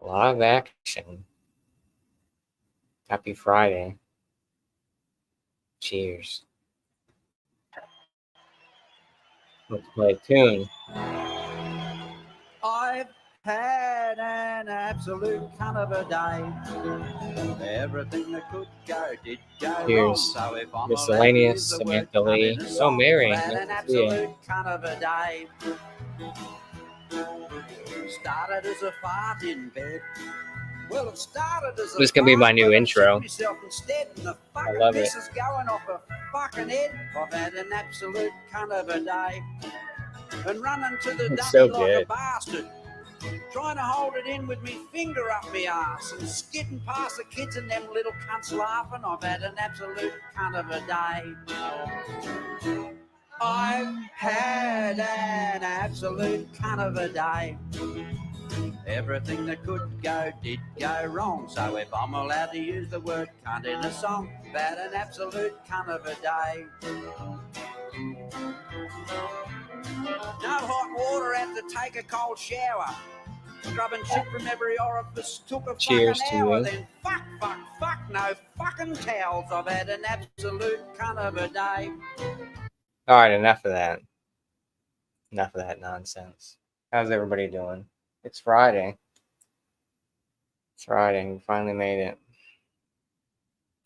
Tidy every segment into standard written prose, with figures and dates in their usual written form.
A lot of action. Happy Friday. Cheers. Let's play a tune. I've had an absolute kind of a day. Everything that could go did go Cheers. wrong. So if I'm Miscellaneous, allowed to use the Samantha word Lee. cunt in a Oh, song, Mary. I've had Nice an to see you. absolute kind of a day. Started as a fart in bed. Well, it started as a This can be my new but I intro. shit myself instead, and the I fucking love it. piss is going off a fucking head. I've had an absolute cunt of a day. And running to the It's dummy so like good. a bastard. Trying to hold it in with me finger up my ass and skidding past the kids and them little cunts laughing. I've had an absolute cunt of a day. I've had an absolute cunt of a day. Everything that could go did go wrong. So if I'm allowed to use the word cunt in a song, I've had an absolute cunt of a day. No hot water, had to take a cold shower. Scrubbing shit from every orifice took a Cheers fucking to hour. you. Then fuck, no fucking towels. I've had an absolute cunt of a day. All right, enough of that. Enough of that nonsense. How's everybody doing? It's Friday. It's Friday. We finally made it.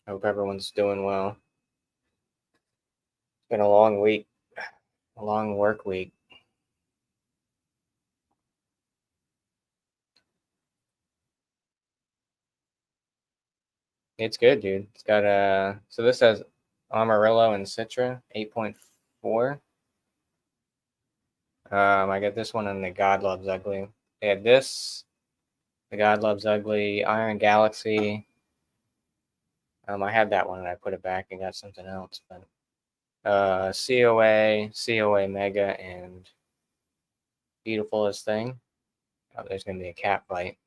Hope everyone's doing well. It's been a long week. A long work week. It's good, dude. It's got so this has Amarillo and Citra, 8.4. I got this one in the God Loves Ugly. They had this, the God Loves Ugly, Iron Galaxy. I had that one and I put it back and got something else. But COA Mega, and Beautifulest Thing. Oh, there's gonna be a cat fight.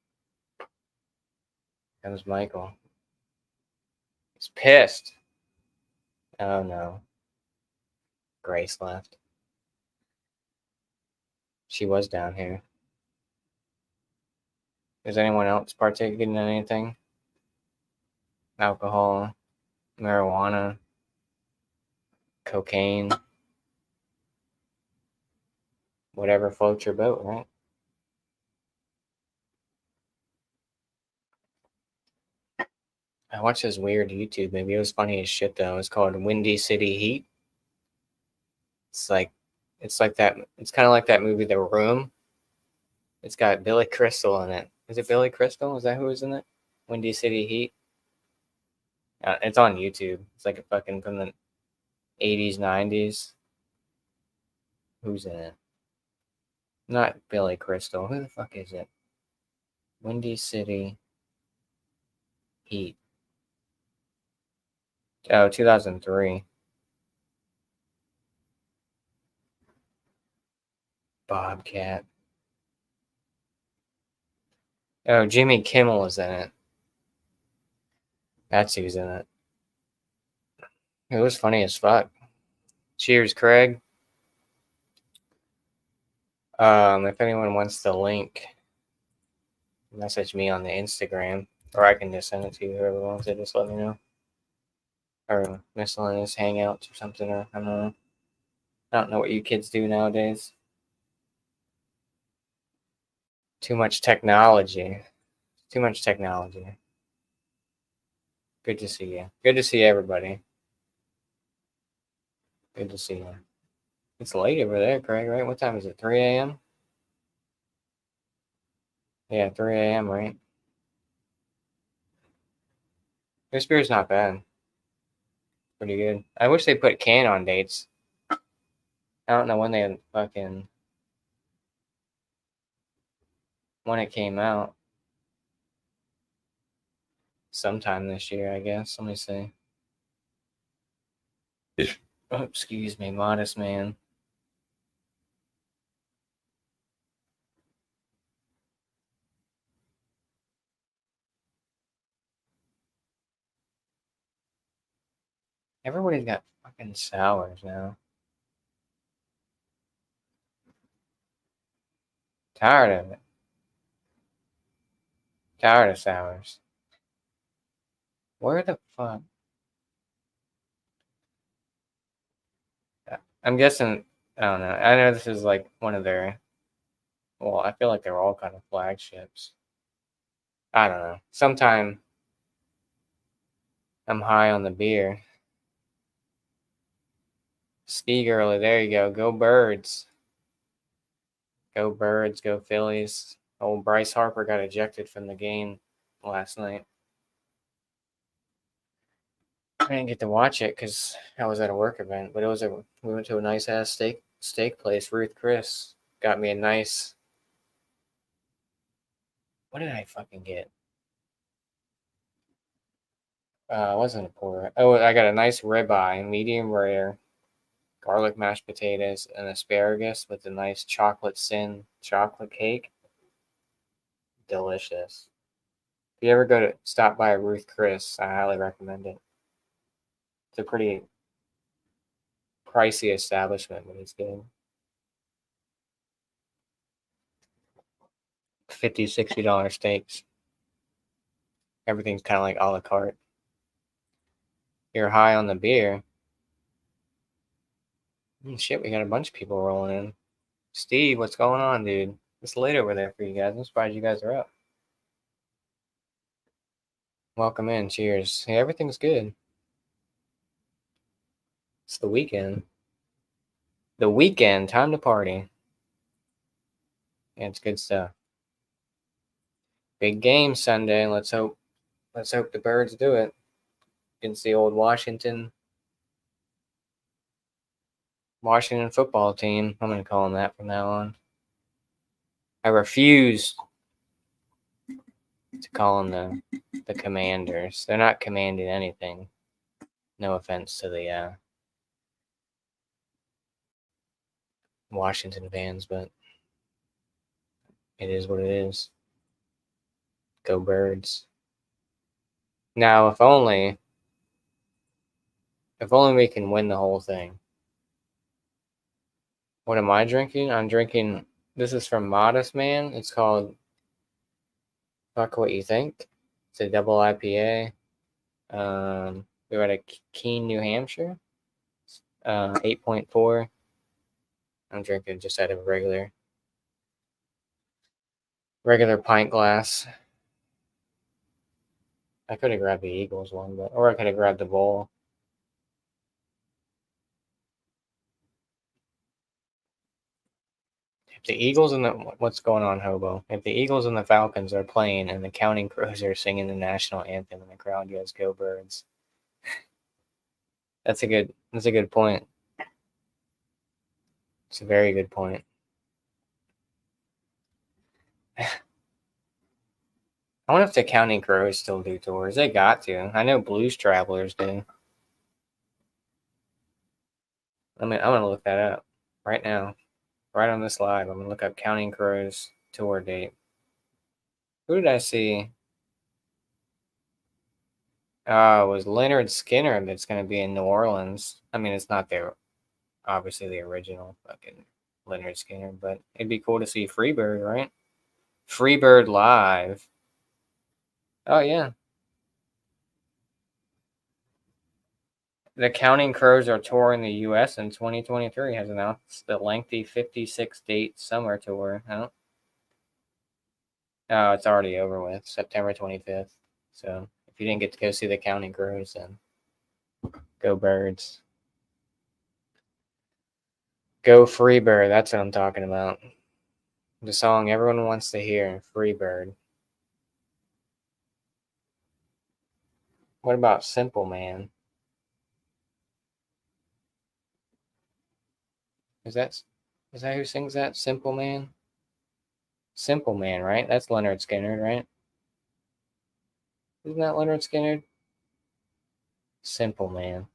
Comes Michael. He's pissed. Oh no. Grace left. She was down here. Is anyone else partaking in anything? Alcohol, marijuana, cocaine, whatever floats your boat, right? I watched this weird YouTube movie. It was funny as shit though. It's called Windy City Heat. It's like that. It's kind of like that movie, The Room. It's got Billy Crystal in it. Is it Billy Crystal? Is that who was in it? Windy City Heat. It's on YouTube. It's like a fucking from the 80s, 90s. Who's in it? Not Billy Crystal. Who the fuck is it? Windy City Heat. Oh, 2003. Bobcat. Oh, Jimmy Kimmel is in it. That's who's in it. It was funny as fuck. Cheers, Craig. If anyone wants the link, message me on the Instagram, or I can just send it to you. Whoever wants it, just let me know. Or miscellaneous hangouts or something, or I don't know. I don't know what you kids do nowadays. Too much technology. Too much technology. Good to see you. Good to see everybody. Good to see you. It's late over there, Craig, right? What time is it? 3 a.m.? Yeah, 3 a.m., right? This beer's not bad. Pretty good. I wish they put can on dates. I don't know when they fucking... when it came out. Sometime this year, I guess. Let me see. Oh, excuse me, Modest Man. Everybody's got fucking sours now. Tired of it. Cowardice hours. Where the fuck? I'm guessing. I don't know. I know this is like one of their. Well, I feel like they're all kind of flagships. I don't know. Sometime I'm high on the beer. Ski girly, there you go. Go Birds. Go Birds, go Phillies. Old Bryce Harper got ejected from the game last night. I didn't get to watch it because I was at a work event, but we went to a nice ass steak place. Ruth Chris got me a nice. What did I fucking get? It wasn't a pork. Oh, I got a nice ribeye, medium rare, garlic mashed potatoes, and asparagus with a nice chocolate sin chocolate cake. Delicious. If you ever stop by Ruth Chris, I highly recommend it. It's a pretty pricey establishment, but it's good. $50, $60 steaks. Everything's kind of like a la carte. You're high on the beer. Shit, we got a bunch of people rolling in. Steve, what's going on, dude? It's late over there for you guys. I'm surprised you guys are up. Welcome in. Cheers. Hey, everything's good. It's the weekend. The weekend. Time to party. Yeah, it's good stuff. Big game Sunday. Let's hope the Birds do it against the old Washington football team. I'm going to call them that from now on. I refuse to call them the Commanders. They're not commanding anything. No offense to the Washington fans, but it is what it is. Go Birds. Now, if only we can win the whole thing. What am I drinking? I'm drinking. This is from Modest Man. It's called Fuck What You Think. It's a double IPA. We were at Keene, New Hampshire. 8.4. I'm drinking just out of a regular pint glass. I could have grabbed the Eagles one, or I could have grabbed the bowl. If the Eagles and what's going on, Hobo? If the Eagles and the Falcons are playing and the Counting Crows are singing the national anthem in the crowd goes "Go Birds," that's a good point. It's a very good point. I wonder if the Counting Crows still do tours. They got to. I know Blues Travelers do. I'm gonna look that up right now, right on this live. I'm gonna look up Counting Crows tour date. Who did I see? It was Leonard Skinner that's going to be in New Orleans. I mean, it's not obviously the original fucking Leonard Skinner, but it'd be cool to see Freebird, right? Freebird live. Oh, yeah. The Counting Crows are touring the U.S. in 2023, has announced the lengthy 56-date summer tour. Oh, it's already over with, September 25th. So if you didn't get to go see the Counting Crows, then go Birds. Go Freebird, that's what I'm talking about. The song everyone wants to hear, Freebird. What about Simple Man? Is that who sings that? Simple Man? Simple Man, right? That's Leonard Skinner, right? Isn't that Leonard Skinner? Simple Man.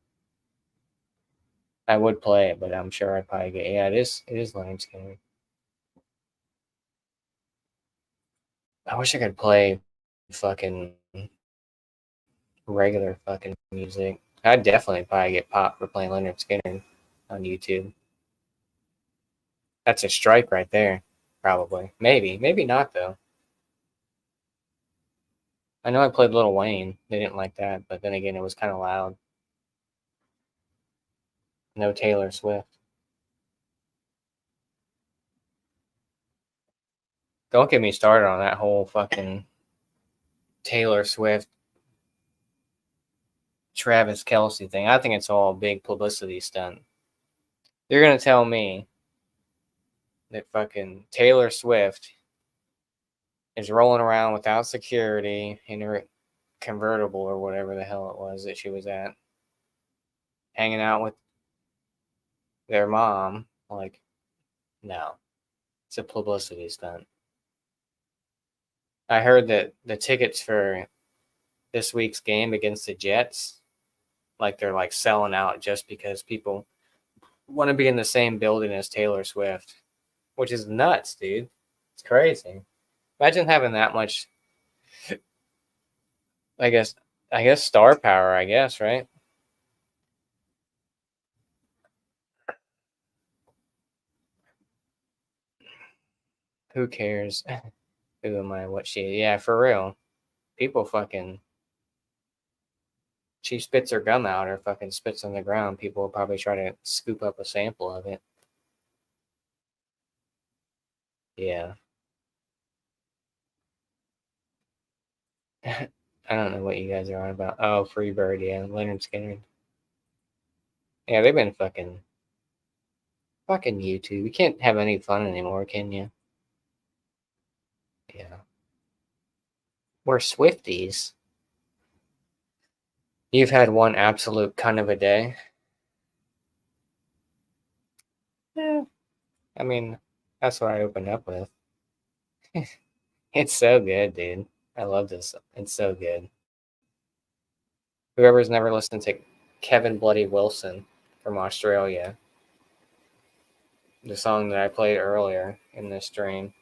I would play it, but I'm sure I'd probably get. Yeah, it is Leonard Skinner. I wish I could play fucking regular fucking music. I'd definitely probably get popped for playing Leonard Skinner on YouTube. That's a strike right there. Probably. Maybe not though. I know I played Lil Wayne. They didn't like that, but then again, it was kind of loud. No Taylor Swift. Don't get me started on that whole fucking Taylor Swift, Travis Kelce thing. I think it's all a big publicity stunt. You're gonna tell me that fucking Taylor Swift is rolling around without security in her convertible or whatever the hell it was that she was at, hanging out with their mom? Like, no, it's a publicity stunt. I heard that the tickets for this week's game against the Jets, like they're like selling out just because people want to be in the same building as Taylor Swift, which is nuts, dude. It's crazy. Imagine having that much. I guess. I guess star power. I guess, right? Who cares? Who am I? What she? Yeah, for real. People fucking. She spits her gum out or fucking spits on the ground. People will probably try to scoop up a sample of it. Yeah. I don't know what you guys are on about. Oh, Freebird, yeah, Leonard Skinner. Yeah, they've been fucking YouTube. You can't have any fun anymore, can you? Yeah. We're Swifties. You've had one absolute kind of a day. Yeah. I mean, that's what I opened up with. It's so good, dude. I love this. It's so good. Whoever's never listened to Kevin Bloody Wilson from Australia, the song that I played earlier in this stream,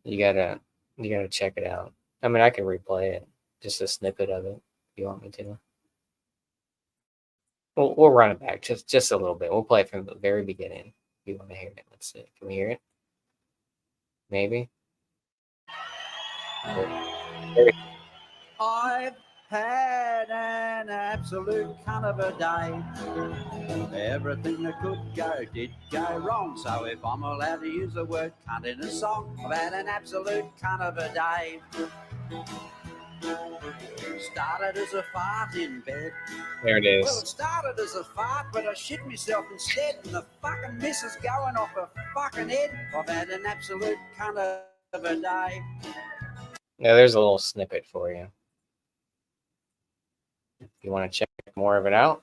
you gotta you gotta check it out. I mean, I can replay it, just a snippet of it, if you want me to. We'll run it back just a little bit. We'll play it from the very beginning. If you want to hear it, let's see. Can we hear it? Maybe. I've had an absolute kind of a day. Everything that could go did go wrong. So if I'm allowed to use the word cunt in a song, I've had an absolute kind of a day. Started as a fart in bed. There it Well, is. it started as a fart, but I shit myself instead, and the fucking missus going off her fucking head. I've had an absolute kind of a day. Now there's a little snippet for you. If you want to check more of it out,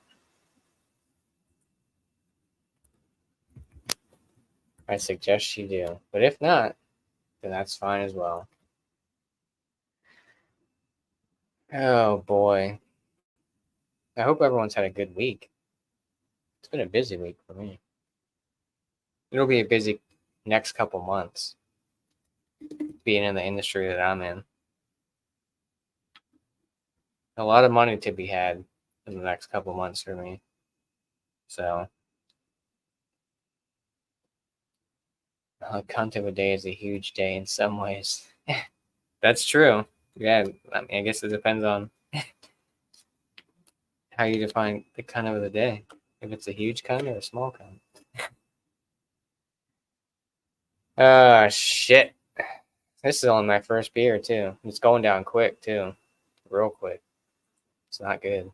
I suggest you do. But if not, then that's fine as well. Oh boy. I hope everyone's had a good week. It's been a busy week for me. It'll be a busy next couple months being in the industry that I'm in. A lot of money to be had in the next couple months for me. So, a cunt of a day is a huge day in some ways. That's true. Yeah, I mean, I guess it depends on how you define the cunt of the day. If it's a huge cunt or a small cunt. Ah, shit. This is only my first beer, too. It's going down quick, too. Real quick. It's not good.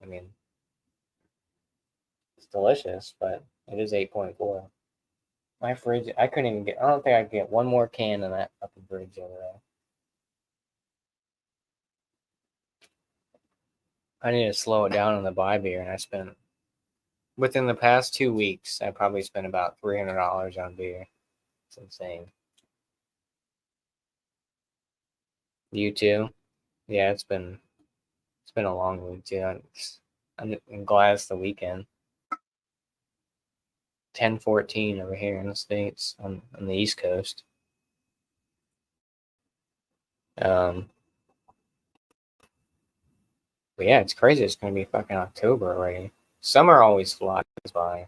I mean, it's delicious, but it is 8.4. My fridge, I couldn't even get, I don't think I could get one more can in that fucking fridge over there. I need to slow it down on the buy beer, and I spent, within the past 2 weeks, I probably spent about $300 on beer. It's insane. You too? Yeah, it's been a long week too. I'm glad it's the weekend. 10:14 over here in the States on the East Coast. Um, but yeah, it's crazy. It's gonna be fucking October already. Summer always flies by.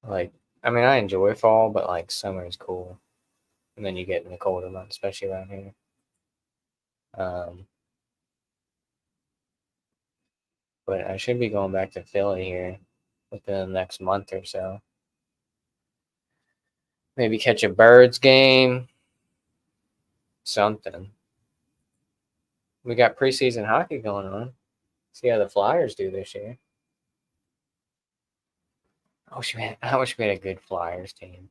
Like, I mean, I enjoy fall, but like summer is cool. and then you get in the colder months, especially around here. But I should be going back to Philly here within the next month or so. Maybe catch a Birds game. Something. We got preseason hockey going on. See how the Flyers do this year. I wish we had a good Flyers team.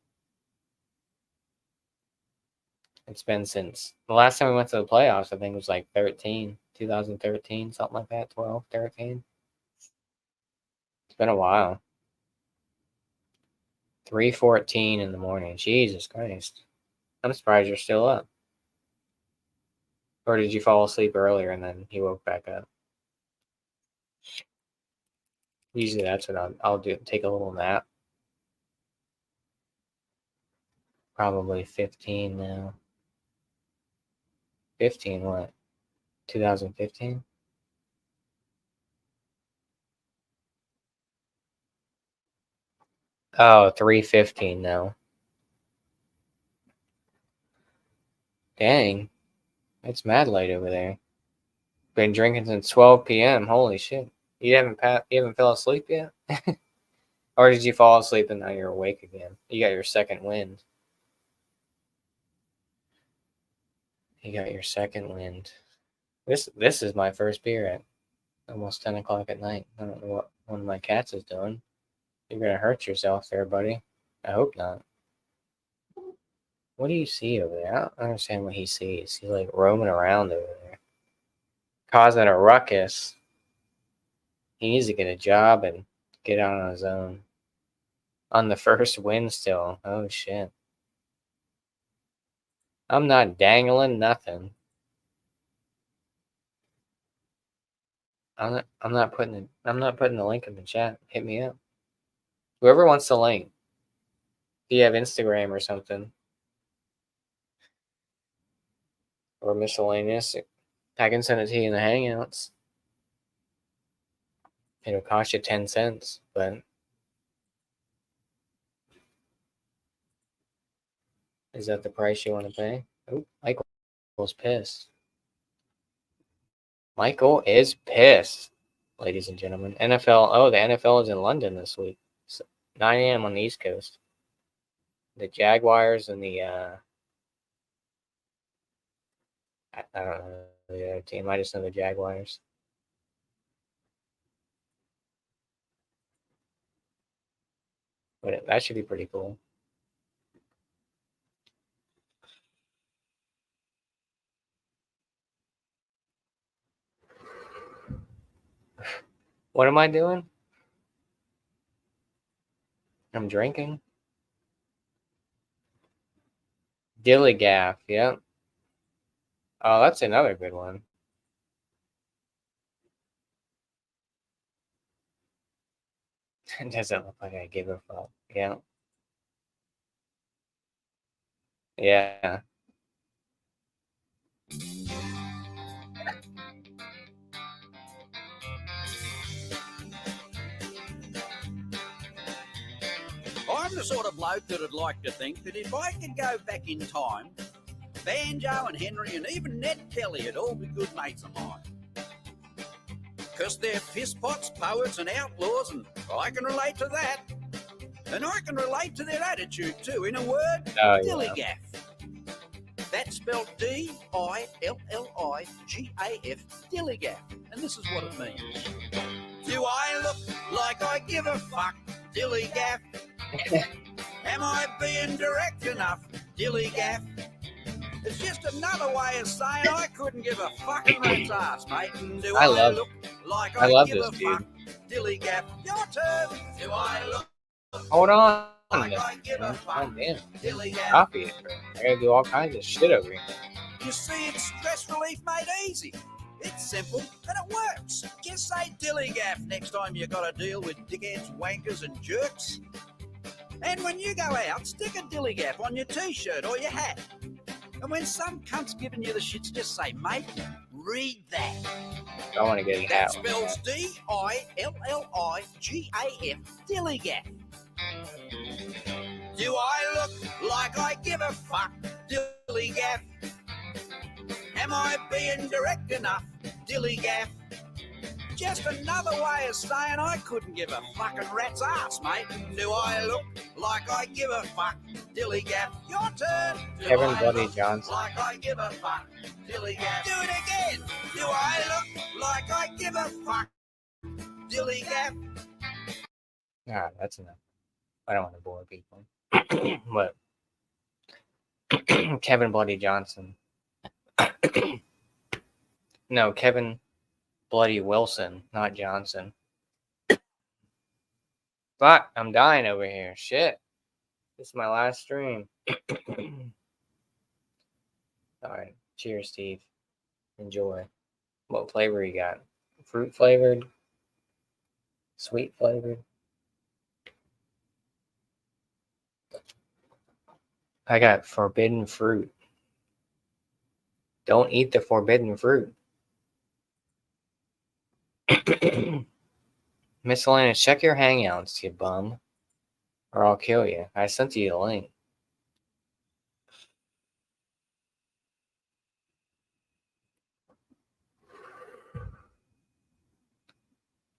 It's been since the last time we went to the playoffs, I think it was like 2013, something like that, 12, 13. It's been a while. 3:14 in the morning. Jesus Christ. I'm surprised you're still up. Or did you fall asleep earlier and then you woke back up? Usually that's what I'll do. Take a little nap. Probably 15 now. 15 what? 2015? Oh, 3:15 now. Dang. It's mad late over there. Been drinking since 12 p.m. Holy shit. You haven't fell asleep yet? Or did you fall asleep and now you're awake again? You got your second wind. You got your second wind. This is my first beer at almost 10 o'clock at night. I don't know what one of my cats is doing. You're gonna hurt yourself there, buddy. I hope not. What do you see over there? I don't understand what he sees. He's like roaming around over there. Causing a ruckus. He needs to get a job and get out on his own. On the first win still. Oh shit. I'm not dangling nothing. I'm not putting the link in the chat. Hit me up. Whoever wants the link. If you have Instagram or something. Or miscellaneous. I can send it to you in the Hangouts. It'll cost you 10 cents, but is that the price you want to pay? Oh, Michael's pissed. Michael is pissed, ladies and gentlemen. NFL. Oh, the NFL is in London this week. 9 a.m. on the East Coast. The Jaguars and the I don't know the other team. I just know the Jaguars. But that should be pretty cool. What am I doing? I'm drinking. Dillygaff, yeah. Oh, that's another good one. It doesn't look like I give a fuck. Yeah. Yeah. I'm the sort of bloke that'd like to think that if I could go back in time, Banjo and Henry and even Ned Kelly would all be good mates of mine. Because they're pisspots, poets and outlaws, and I can relate to that. And I can relate to their attitude too. In a word, dillygaff. That's spelled D-I-L-L-I-G-A-F, dillygaff. And this is what it means. Do I look like I give a fuck, dillygaff? Am I being direct enough, dillygaff? It's just another way of saying I couldn't give a fucking rat's ass, mate. Do I look like I give a fuck, dillygaff? Your turn. Do I look Hold on. like I give a fuck, Oh, damn. dillygaff? Copy it. I gotta do all kinds of shit over here. You see, it's stress relief made easy. It's simple and it works. Just say dillygaff next time you got to deal with dickheads, wankers and jerks. And when you go out, stick a dillygaff on your t-shirt or your hat. And when some cunt's giving you the shits, just say, mate, read that. I want to get it That out. spells D-I-L-L-I-G-A-F, dillygaff. Do I look like I give a fuck? dilly gaff. Am I being direct enough? Dilly gaff. Just another way of saying I couldn't give a fucking rat's ass, mate. Do I look like I give a fuck? Dilly gaff. Your turn. Do Kevin I Bloody look Johnson. like I give a fuck? Dilly gaff. Do it again. Do I look like I give a fuck? Dilly gaff. Ah, that's enough. I don't want to bore people. But Kevin Bloody Johnson. No, Kevin Bloody Wilson, not Johnson. Fuck, I'm dying over here. Shit. This is my last stream. Alright, cheers, Steve. Enjoy. What flavor you got? Fruit flavored? Sweet flavored? I got forbidden fruit. Don't eat the forbidden fruit. Miscellaneous, check your hangouts, you bum. Or I'll kill you. I sent you the link.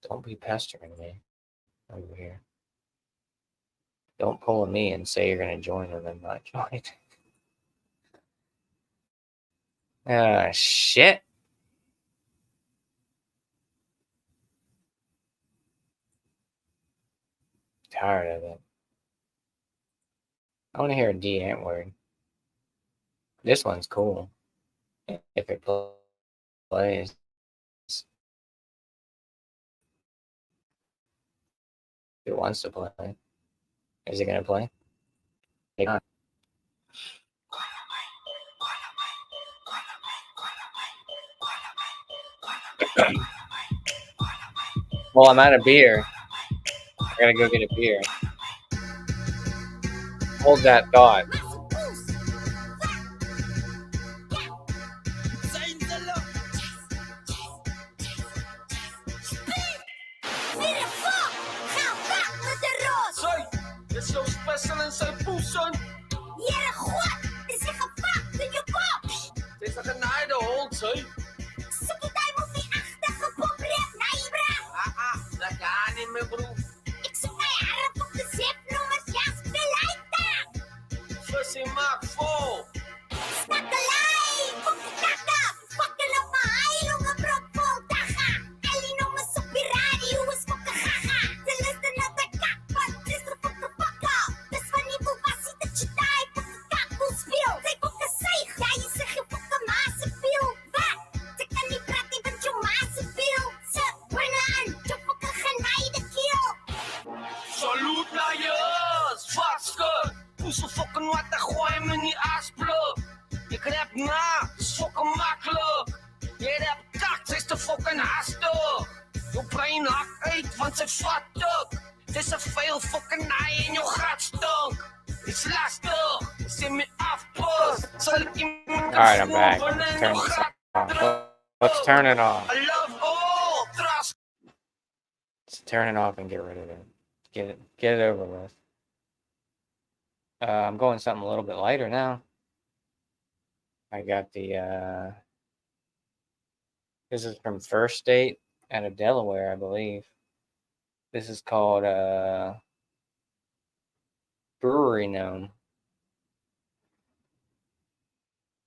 Don't be pestering me over here. Don't pull a me and say you're going to join and then not join. Ah, shit. Tired of it. I want to hear a D ant word. This one's cool. If it plays. If it wants to play. Is it going to play? Yeah. Well, I'm out of beer. I gotta go get a beer. Hold that thought. Is zo special en zijn poesen. Ja, god, is je gepakt in je kop. Het is een genaaide hond, hè? Zoek je daar moet niet achter geprobeerd, nee, bro. Dat gaat niet meer, broer. Ik zoek naar je arm op de zipnummers, ja, spelijn daar. Fussie, maak vol. Stakkelij, kom je kaka. Pakken op mijn heilungen, bro, vol daga. Ellie noemen ze op je radio, is fokken gaga. Ze luisteren naar de kak, want het is er fokken fokken. Dus wanneer je was, ziet dat je daar fokken kak wil speel. Zij fokken zeeg, ja, je zegt je fokken mazen veel. Wat? Ze kan niet praten, want je mazen veel. Ze brengen aan, je fokken genaaide keel. Salut naar je, zwartske. Poesel fokken wat, dan gooi me niet aspluk. Ik rap na, is fokken makkelijk. Je rap kakt, is te fokken haastig. Je brein hakt uit, want ze vat ook. Het is te veel fokkernij in je gatstok. Is lastig, is in mijn afpost. Zal ik iemand Alright, I'm back. Let's turn it off. I love all trust. Let's turn it off and get rid of it. Get it over with. I'm going something a little bit lighter now. I got the this is from First State out of Delaware, I believe. This is called Brewery Gnome.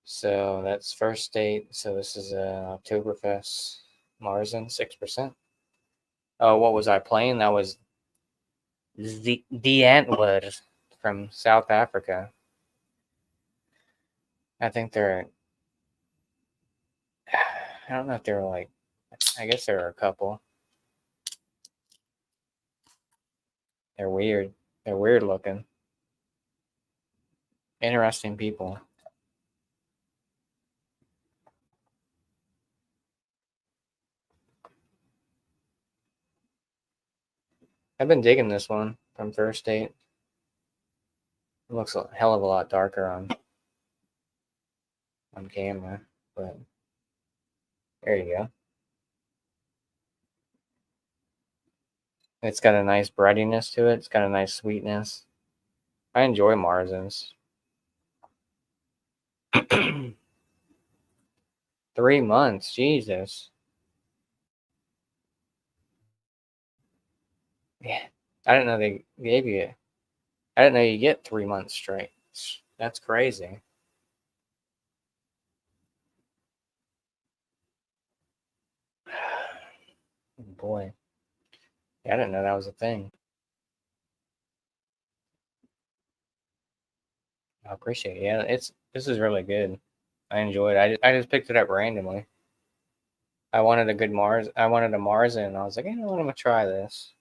So that's First State. So this is Oktoberfest Marzen, 6%. Oh, what was I playing? That was the Antwoord from South Africa. I think they're, I don't know if they're like, I guess there are a couple. They're weird. They're weird looking. Interesting people. I've been digging this one from First State. It looks a hell of a lot darker on camera, but there you go. It's got a nice breadiness to it. It's got a nice sweetness. I enjoy Marzens. 3 months, Jesus. Yeah, I didn't know they gave you. I didn't know you get 3 months straight. That's crazy. Boy, yeah, I didn't know that was a thing. I appreciate it. Yeah, this is really good. I enjoyed it. I just picked it up randomly. I wanted a good Mars. I wanted a Marzen, and I was like, you know what, I'm gonna try this.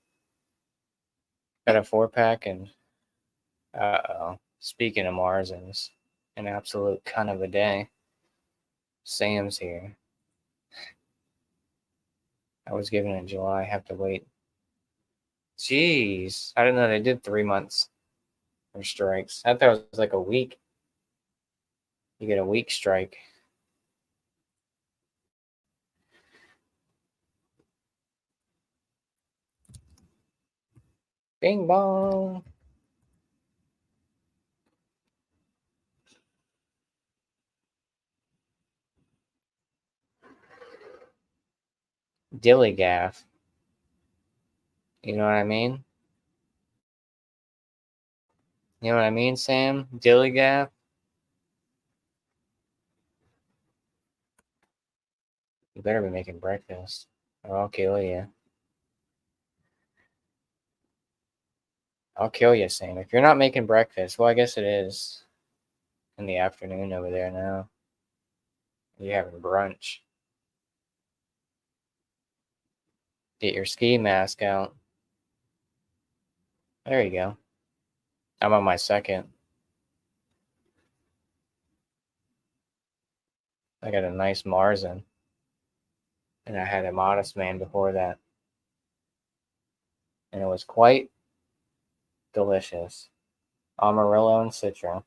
Got a 4 pack, and speaking of Marzens, an absolute cunt of a day. Sam's here. I was given in July. I have to wait. Jeez, I didn't know they did 3 months for strikes. I thought it was like a week. You get a week strike. Bing bong. Dillygaff. You know what I mean? You know what I mean, Sam? Dillygaff? You better be making breakfast, or I'll kill you. I'll kill you, Sam. If you're not making breakfast, well, I guess it is in the afternoon over there now. You're having brunch. Get your ski mask out. There you go. I'm on my second. I got a nice Marzen. And I had a Modest Man before that. And it was quite delicious. Amarillo and Citron.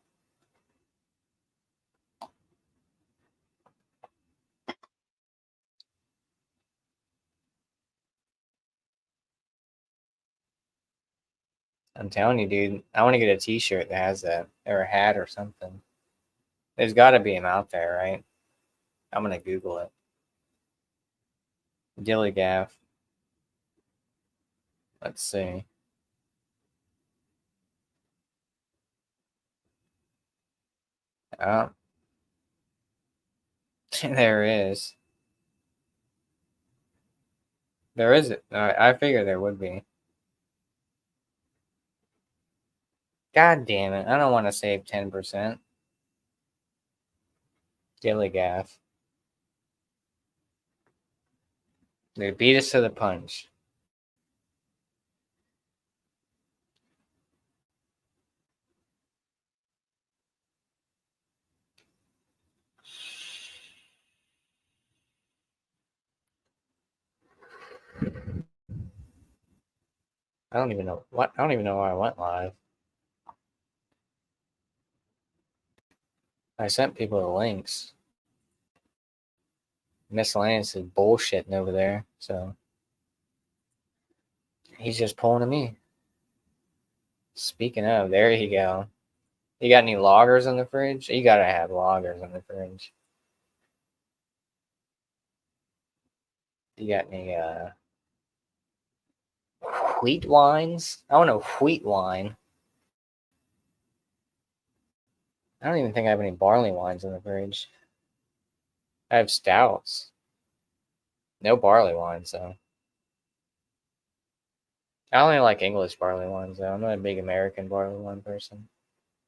I'm telling you, dude, I want to get a t-shirt that has that, or a hat or something. There's got to be them out there, right? I'm going to Google it. Dillygaff. Let's see. Oh, there is. There is it. I figure there would be. God damn it. I don't want to save 10%. Dillygaff. They beat us to the punch. I don't even know what. I don't even know why I went live. I sent people the links. Miscellaneous is bullshitting over there, so he's just pulling to me. Speaking of, there you go. You got any loggers in the fridge? You gotta have loggers in the fridge. You got any wheat wines? I want a wheat wine. I don't even think I have any barley wines in the fridge. I have stouts. No barley wines though. I only like English barley wines though. I'm not a big American barley wine person.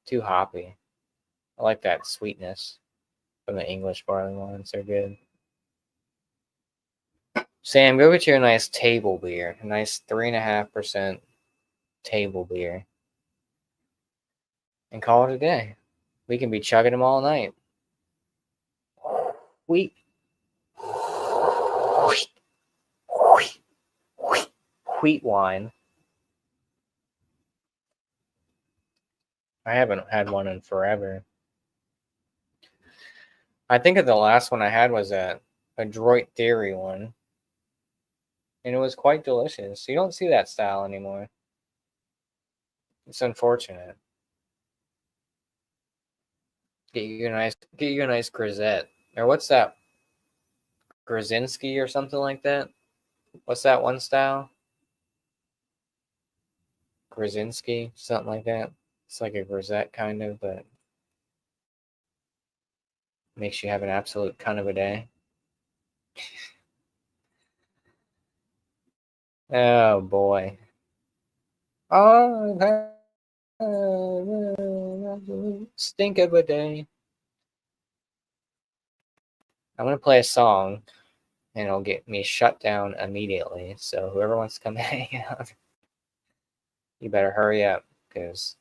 Too hoppy. I like that sweetness from the English barley wines. They're good. Sam, go get you a nice table beer. A nice 3.5% table beer. And call it a day. We can be chugging them all night. Wheat. Wheat wine. I haven't had one in forever. I think the last one I had was a Droit Theory one. And it was quite delicious. You don't see that style anymore. It's unfortunate. Get you a nice grisette. Or what's that? Grzinski or something like that? What's that one style? Grzinski, something like that. It's like a grisette kind of, but makes you have an absolute cunt of a day. Oh boy. Oh, stink of a day. I'm gonna play a song, and it'll get me shut down immediately. So whoever wants to come hang out, you better hurry up, because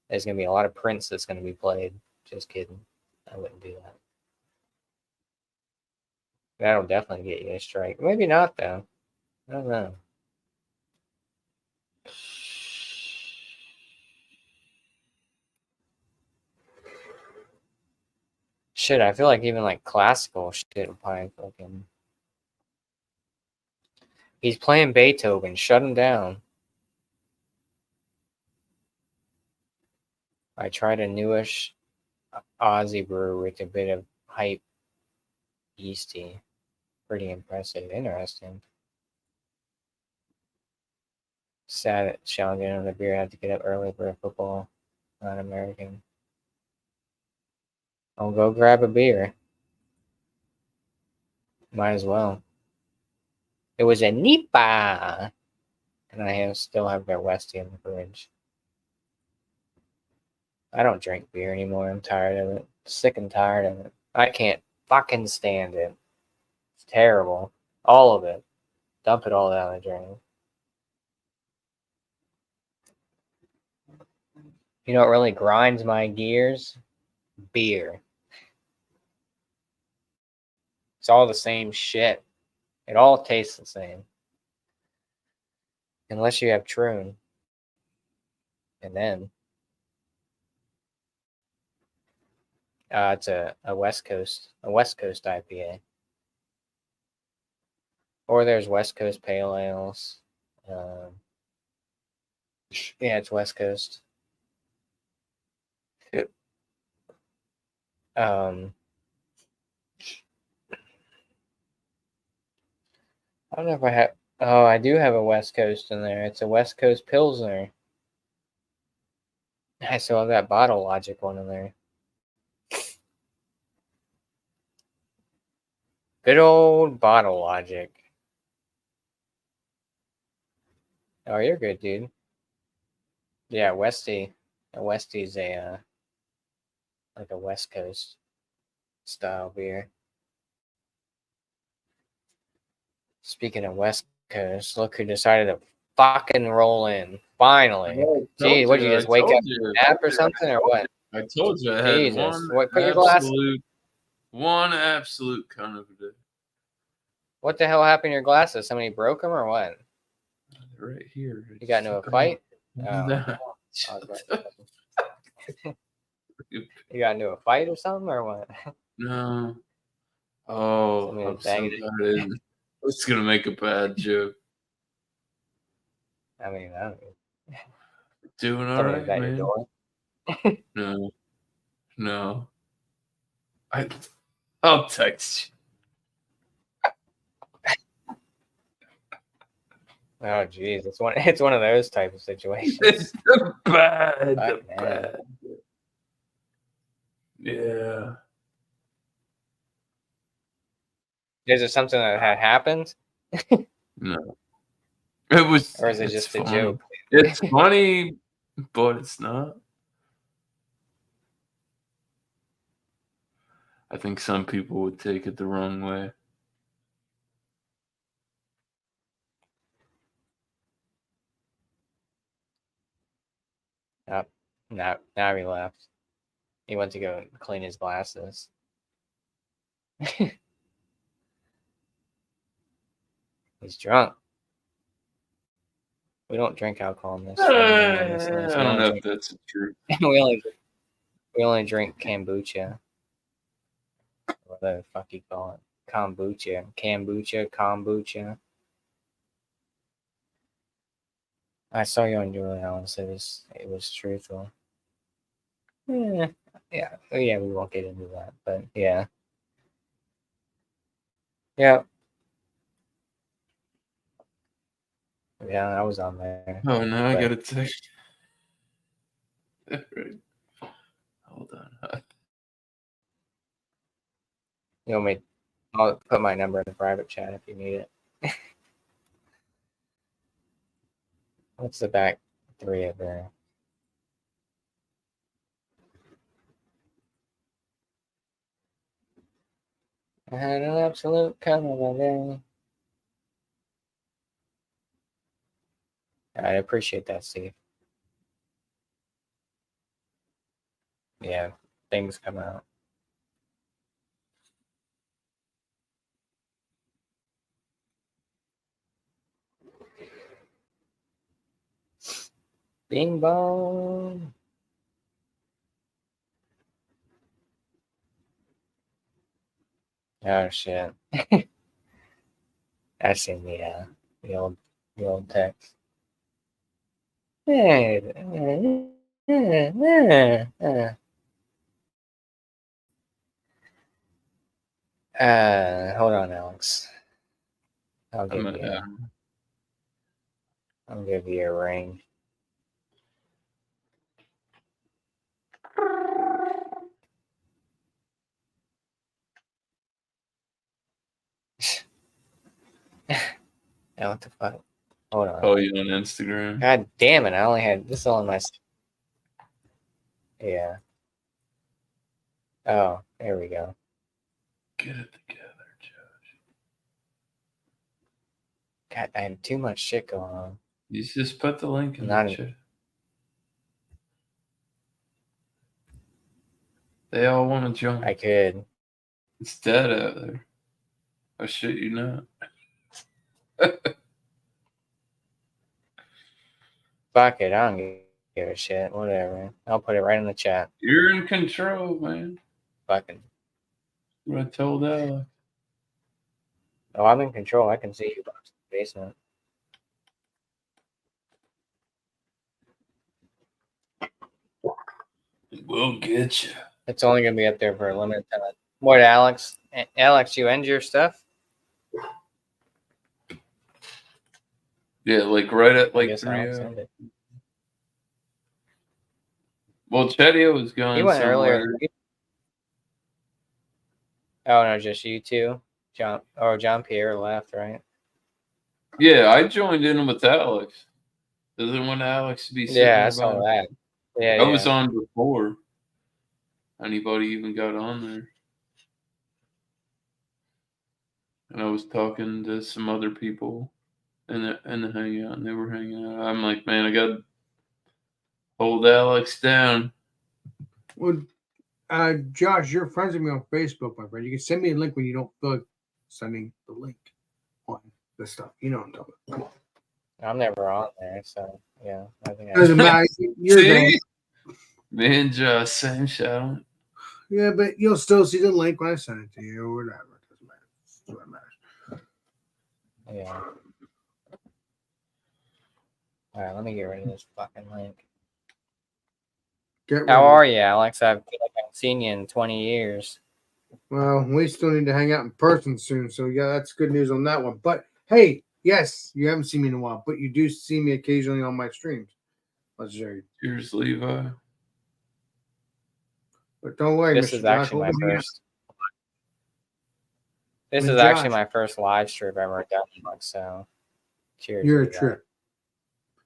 there's gonna be a lot of Prince that's gonna be played. Just kidding. I wouldn't do that. That'll definitely get you a strike. Maybe not though. I don't know. Shit, I feel like even like classical shit will probably fucking. He's playing Beethoven. Shut him down. I tried a newish Aussie brew with a bit of hype yeasty. Pretty impressive. Interesting. Sad that challenging on the beer. I had to get up early for a football. Not American. I'll go grab a beer. Might as well. It was a Nipa! And I still have their Westie in the fridge. I don't drink beer anymore. I'm tired of it. Sick and tired of it. I can't fucking stand it. It's terrible. All of it. Dump it all down the drain. You know what really grinds my gears? Beer. It's all the same shit. It all tastes the same. Unless you have Troon. And then it's a West Coast IPA. Or there's West Coast Pale Ales. Yeah, it's West Coast. I don't know if I have. Oh, I do have a West Coast in there. It's a West Coast Pilsner. I still have that Bottle Logic one in there. Good old Bottle Logic. Oh, you're good, dude. Yeah, Westie. A Westie's a like a West Coast style beer. Speaking of West Coast, look who decided to fucking roll in. Finally. Gee, what did you just wake up from a nap or something or what? I told you I had Jesus. What, put your glasses. one absolute kind of a day. What the hell happened to your glasses? Somebody broke them or what? Right here. You got into a fight? Oh. You got into a fight or something or what? No. Oh, I'm so glad I didn't. I was gonna make a bad joke. I mean, I don't know. Doing all right, man. Your door? No. I'll text you. Oh jeez, it's one of those type of situations. It's the bad. Yeah. Is it something that had happened? No. It was. Or is it just funny. a joke? It's funny, but it's not. I think some people would take it the wrong way. Now he left. He went to go clean his glasses. He's drunk. We don't drink alcohol in this. I don't know if that's true. we only drink kombucha. What the fuck you call it? Kombucha. I saw you on Julie Allen said it was truthful. Yeah, Yeah, we won't get into that, but yeah. Yeah. Yeah, I was on there. Oh no, I but- got a text. Right. Hold on. You want me? I'll put my number in the private chat if you need it. What's the back 3 of there? I had an absolute kind of a day. I appreciate that, Steve. Yeah, things come out. Bing bong. Oh shit. I seen the old text. Hold on, Alex. I'll give you a ring. What the fuck? Hold on. Oh, you on Instagram? God damn it! I only had this on my. Yeah. Oh, there we go. Get it together, Josh. God, I have too much shit going on. You just put the link in the chat. They all want to join. I could. It's dead out there. I shit you not. Fuck it, I don't give a shit. Whatever. I'll put it right in the chat. You're in control, man. Fucking. What I told Alex. Oh, I'm in control. I can see you in the basement. We'll get you. It's only gonna be up there for a limited time. What, Alex? Alex, you end your stuff? Yeah, like right at like 3 hours. Well, Chetio was going He went somewhere. earlier. Oh no, just you two. John Pierre left, right? Yeah, I joined in with Alex. Doesn't want Alex to be sitting Yeah, I there saw by that. Yeah, I was on before anybody even got on there. And I was talking to some other people in the hangout, and they were hanging out. I'm like, man, I got to hold Alex down. Well, Josh, you're friends with me on Facebook, my friend. You can send me a link when you don't feel like sending the link on the stuff. You know what I'm talking about. Come on. I'm never on there, so yeah. I think Doesn't matter. You're there. Me and Josh, same shout. Yeah, but you'll still see the link when I send it to you or whatever. It doesn't matter. That's what matters. Yeah. All right, let me get rid of this fucking link. How are you, Alex? I feel like I haven't seen you in 20 years. Well, we still need to hang out in person soon, so yeah, that's good news on that one. But hey, yes, you haven't seen me in a while, but you do see me occasionally on my streams. Cheers, Levi. But don't worry, this Mr. is Josh, actually my first. This I mean, is actually my first live stream ever done. So, cheers. You're a trip,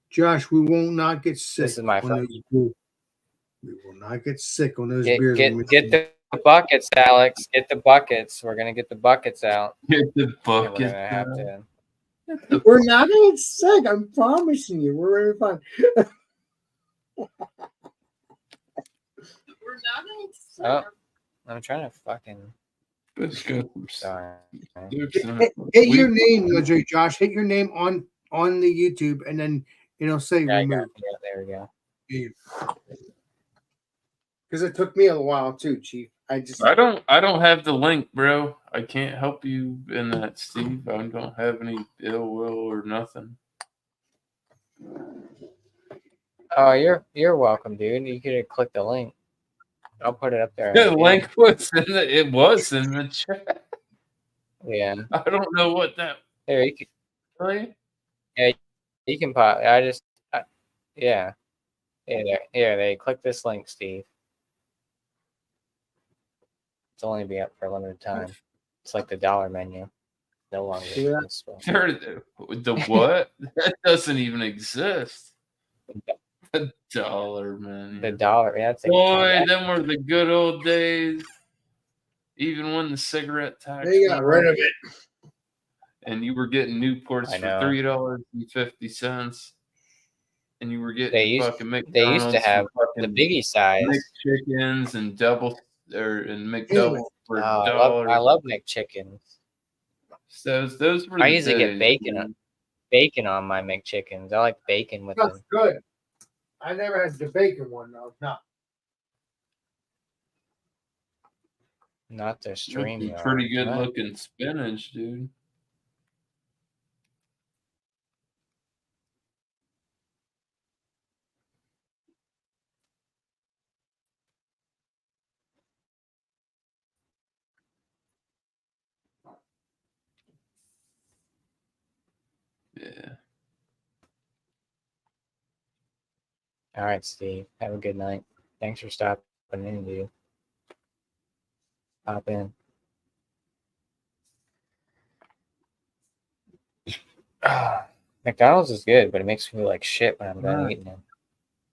Josh. We will not get sick. This is my first. We will not get sick on those beers. Get the buckets, Alex. Get the buckets. We're gonna get the buckets out. Get the buckets. We're gonna have to. We're not gonna get sick. I'm promising you. We're gonna be fine. We're not gonna get sick. Oh, I'm trying to fucking. Sorry. Hit your name, Josh. Hit your name on the YouTube, and then say remove. Yeah, there we go. Because it took me a while too, Chief. I don't have the link, bro. I can't help you in that, Steve. I don't have any ill will or nothing. Oh, you're welcome, dude. You could have clicked the link. I'll put it up there. The Again. link was it was in the chat. Yeah. I don't know what that. Here, you can, Really? you can pop. I just. Yeah. Yeah. Here, they click this link, Steve. It's only be up for a limited time. It's like the dollar menu. No longer exists. The what? That doesn't even exist. The dollar menu. The dollar. Yeah, that's Boy, them were the good old days. Even when the cigarette tax. They got rid of it. And you were getting Newports I for know. $3.50, and you were getting They used fucking McDonald's they used to have for the fucking biggie size. McChickens and McDouble for Oh, $1. I love McChickens. Those were the I usually days, get bacon man. bacon on my McChickens. I like bacon with That's them. good. I never had the bacon one though. No. Not the That's stream. some pretty good looking spinach, dude. Yeah. All right, Steve. Have a good night. Thanks for stopping in, dude. Hop in. McDonald's is good, but it makes me feel like shit when I'm done eating it.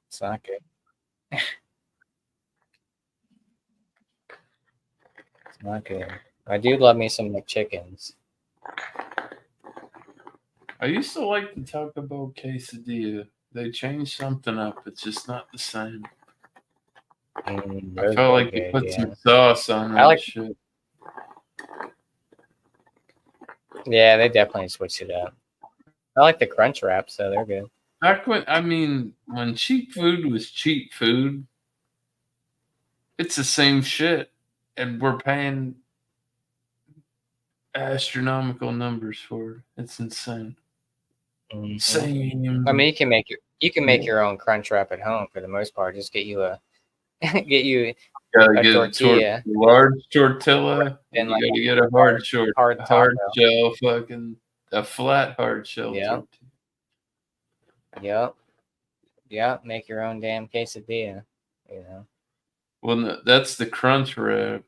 It's not good. It's not good. I do love me some McChickens. I used to like the Taco Bell quesadilla. They changed something up. It's just not the same. I felt like they put some sauce on that shit. Yeah, they definitely switched it up. I like the crunch wraps, so they're good. Back when cheap food was cheap food, it's the same shit, and we're paying astronomical numbers for it. It's insane. Mm-hmm. Same. I mean, you can make your own crunch wrap at home for the most part. Just get you a a tortilla, large tortilla, and like you gotta get a hard shell, a flat hard shell. Yeah. Yep. Make your own damn quesadilla. You know. Well, no, that's the crunch wrap.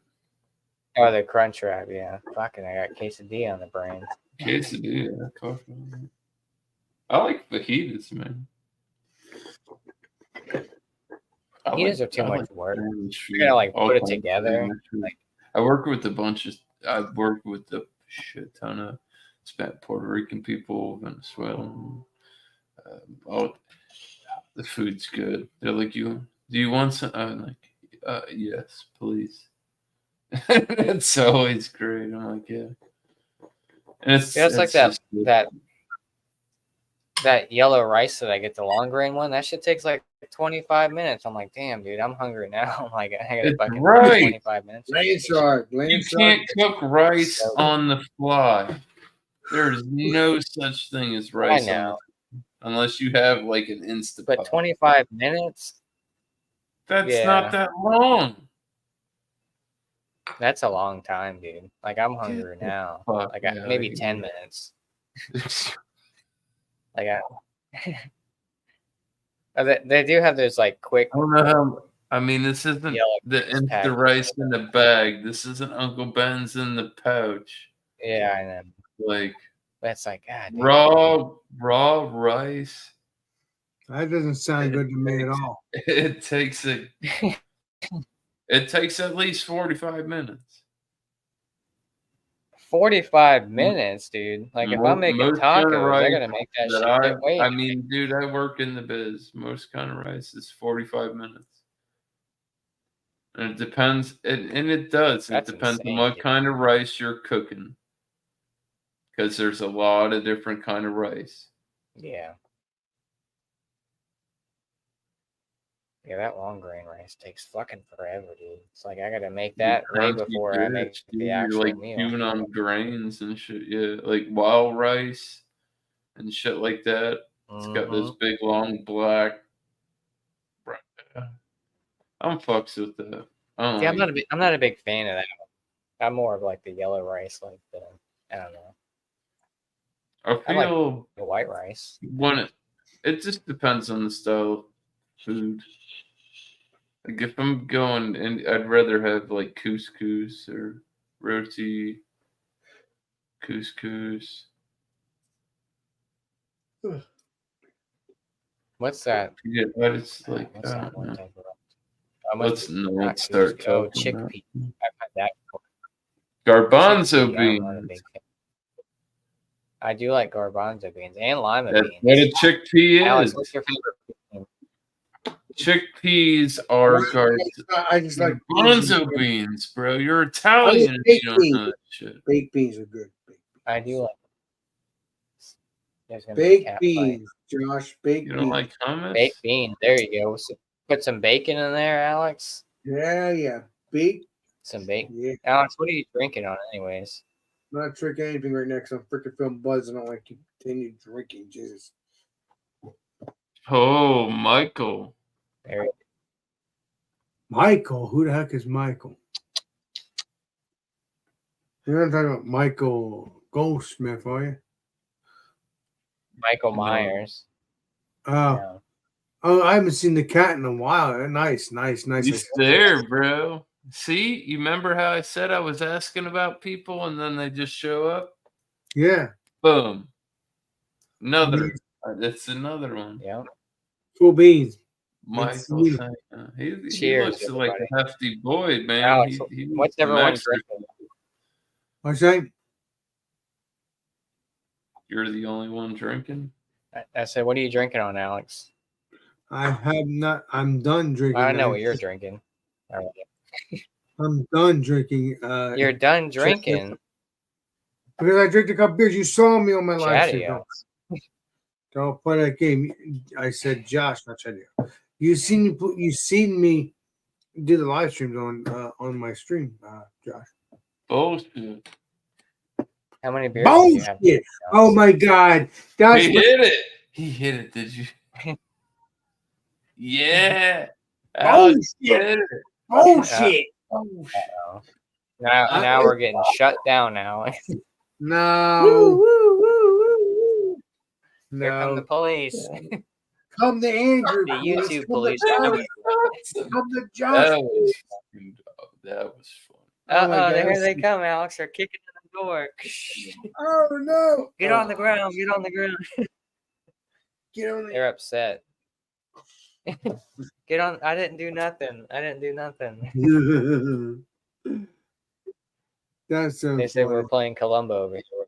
Oh, the crunch wrap. Yeah. Fucking, I got quesadilla on the brain. Quesadilla. I like fajitas, man. Fajitas are too much work. You gotta like put it together. Like, I work with I've worked with a shit ton of Puerto Rican people, Venezuelan. The food's good. They're like, do you want some? I'm like, yes, please. It's always great. I'm like, yeah. And it's like that yellow rice that I get, the long grain one. That shit takes like 25 minutes. I'm like, damn, dude, I'm hungry now. I'm like, I gotta fucking 25 minutes. You can't cook rice on the fly. There's no such thing as rice on the fly, unless you have like an Instapot. But 25 minutes? That's not that long. That's a long time, dude. Like, I'm hungry now. Like, maybe 10 minutes. Like, they do have those like quick. I don't know how. I mean, this isn't the Insta rice in the bag. This isn't Uncle Ben's in the pouch. Yeah, I know. Like, that's like God, raw rice. That doesn't sound good to me at all. It takes at least 45 minutes. 45 minutes, dude. Like, if I'm making tacos, I gotta make that shit. Wait. I mean, dude, I work in the biz. Most kind of rice is 45 minutes. And it depends, and it does. It depends on what kind of rice you're cooking. Because there's a lot of different kind of rice. Yeah. Yeah, that long grain rice takes fucking forever, dude. It's like I gotta make that way before I make the actual meal. You're like chewing on grains and shit, yeah, like wild rice and shit like that. It's got those big long black. I'm fucks with that. Oh, See, I'm like, not a big fan of that. I'm more of like the yellow rice, like the I don't know. I I like feel the white rice. when it just depends on the style of food. Like if I'm going and I'd rather have like couscous or roti couscous. What's that? Yeah, but it's like What's that one no. type of? Must Let's be not not start couscous. Oh, talking about chickpea. I've had that before. garbanzo Chickpea. I'm not a beans. big fan. I do like garbanzo beans and lima That's what a beans. chickpea Alex, is. what's your favorite bean? Chickpeas are I just like garbanzo beans, bro. You're I Italian like if baked you don't beans. know that shit. Baked beans are good. I do like. There's gonna be a Baked cat fight. beans, Josh. Baked You don't beans. like hummus? Baked beans. There you go. So put some bacon in there, Alex. Yeah. Baked. Some bacon. Yeah. Alex, what are you drinking on, anyways? I'm not drinking anything right now because I'm freaking feeling buzzed and I don't like to continue drinking. Jesus. Oh, Michael. There. Michael? Who the heck is Michael? You're not talking about Michael Goldsmith, are you? Michael No. Myers. Oh, Yeah. oh, I haven't seen the cat in a while. Nice. He's there, bro. See, you remember how I said I was asking about people and then they just show up? Yeah. Boom. Another. That's another one. Yeah. Full beans. Michael. you. He Cheers, looks like everybody. a hefty boy, man. Alex, He what's needs some everyone extra. drinking? What's that? You're the only one drinking? I said, what are you drinking on, Alex? I have not. I'm done drinking. I know what you're drinking. All right. I'm done drinking. You're done drinking. Because I drank a couple beers. You saw me on my live Chatty. stream. Don't play that game. I said, Josh, not Chatty. You seen me do the live streams on my stream, Josh. Bullshit. How many beers did you have? Bullshit! Oh my God, that's He hit it. He hit it. Did you? Yeah. Alex bullshit! hit it. Bullshit! Now we're getting shut down now. No. Here come the No. police. Come to Andrew. The please. YouTube Come police. to Come to Josh. That was fun. Oh my God. Here they come, Alex. They're kicking in the door. Oh no! Get on the ground. Get on the ground. Get on the. They're upset. Get on. I didn't do nothing. That's so They said funny. we're playing Columbo over here.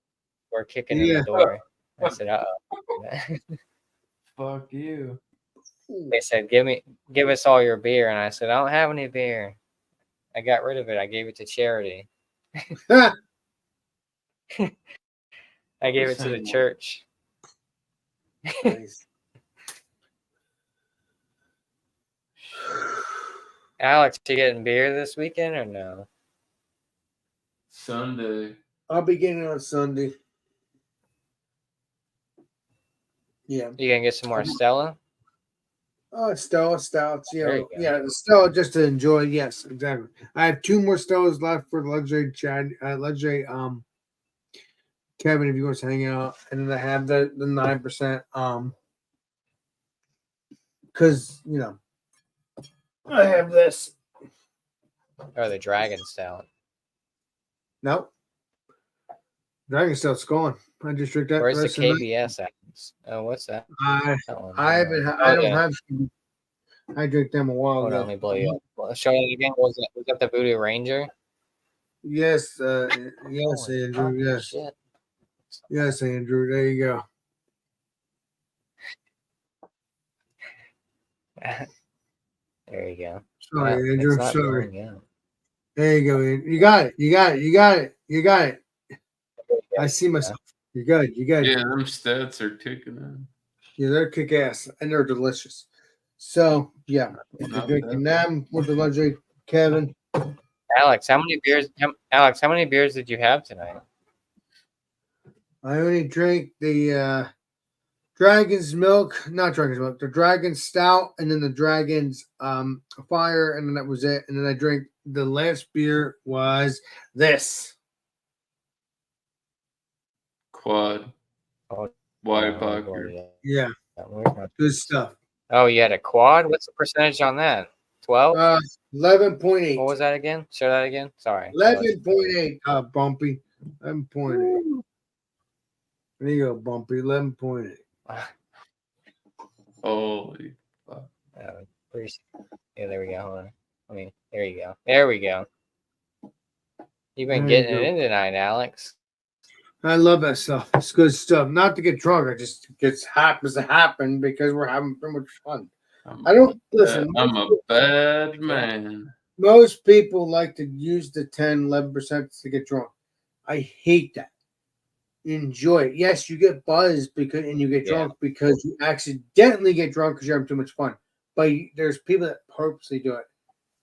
We're kicking in the door. I said, Fuck you. They said, give us all your beer. And I said, I don't have any beer. I got rid of it. I gave it to charity. I gave it to the church. Nice. Alex, you getting beer this weekend or no? Sunday. I'll be getting on Sunday. Yeah. You gonna get some more Stella? Oh, Stella Stouts. There Yeah. you go. Yeah. The Stella just to enjoy. Yes, exactly. I have 2 more Stellas left for the luxury Kevin, if you want to hang out. And then I have the 9%. Because, I have this. Or the Dragon Stout? Nope. Dragon Stout's gone. I just drink that. Where's the rest of night. KBS at? Oh, what's that? I haven't. Oh, I don't yeah. have. I drank them a while Hold on, ago. let me blow you up. Well, show it again. Was that the Voodoo Ranger? Yes, yes, Holy Andrew. fucking Yes, shit. yes, Andrew. There you go. There you go. Sorry, Well, Andrew. it's not Sorry. blowing out. There you go, Andrew. You got it. You got it. You got it. You got it. I see myself. You got it. You got it. Yeah, them stats are kicking in. Yeah, they're kick ass and they're delicious. So yeah, if you're Not drinking bad. them with the luxury, Kevin. Alex, how many beers? Alex, how many beers did you have tonight? I only drank the Dragon's Milk, not Dragon's Milk, the Dragon's Stout, and then the Dragon's Fire, and then that was it. And then I drank the last beer was this. Quad. Oh, White oh, vodka. boy, Yeah, Where's my- good stuff. Oh, you had a quad? What's the percentage on that? 12? 11.8. What was that again? Show that again. Sorry. 11.8, Bumpy. 11.8. There you go, Bumpy. 11.8. Holy fuck. Yeah, there we go. Hold on. There you go. There we go. You've been There you getting it go. in tonight, Alex. I love that stuff. It's good stuff. Not to get drunk. It just happens to happen because we're having so much fun. I don't listen. I'm a bad man. Most people like to use the 10, 11% to get drunk. I hate that. Enjoy it. Yes, you get buzzed and you get drunk because you accidentally get drunk because you're having too much fun. But there's people that purposely do it.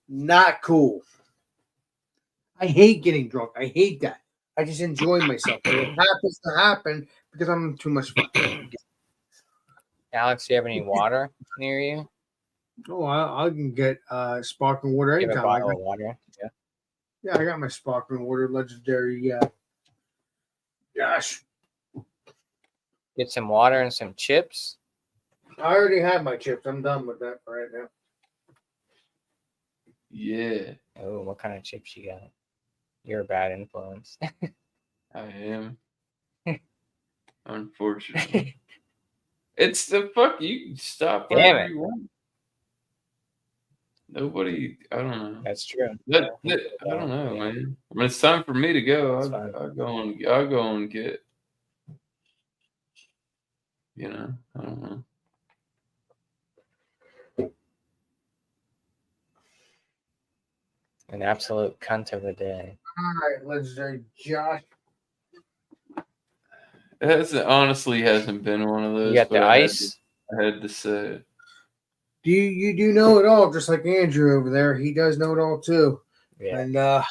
Not cool. I hate getting drunk. I hate that. I just enjoy myself. But it happens to happen because I'm having too much fun. Alex, do you have any water near you? Oh, I can get sparkling water You have a anytime. bottle of water? Yeah. Yeah, I got my sparkling water, legendary. Gosh, Get some water and some chips. I already have my chips. I'm done with that for right now. Yeah, Oh, what kind of chips you got? You're a bad influence. I am. Unfortunately. It's the fuck. You can stop Damn whenever it. you want. Nobody, I don't know. That's true. I don't know, man. When it's time for me to go, That's fine. I'll go and get. You know, I don't know. An absolute cunt of the day. All right, legendary Josh. It honestly hasn't been one of those. You got the but ice? I had to say it. You do know it all, just like Andrew over there. He does know it all too. Yeah. And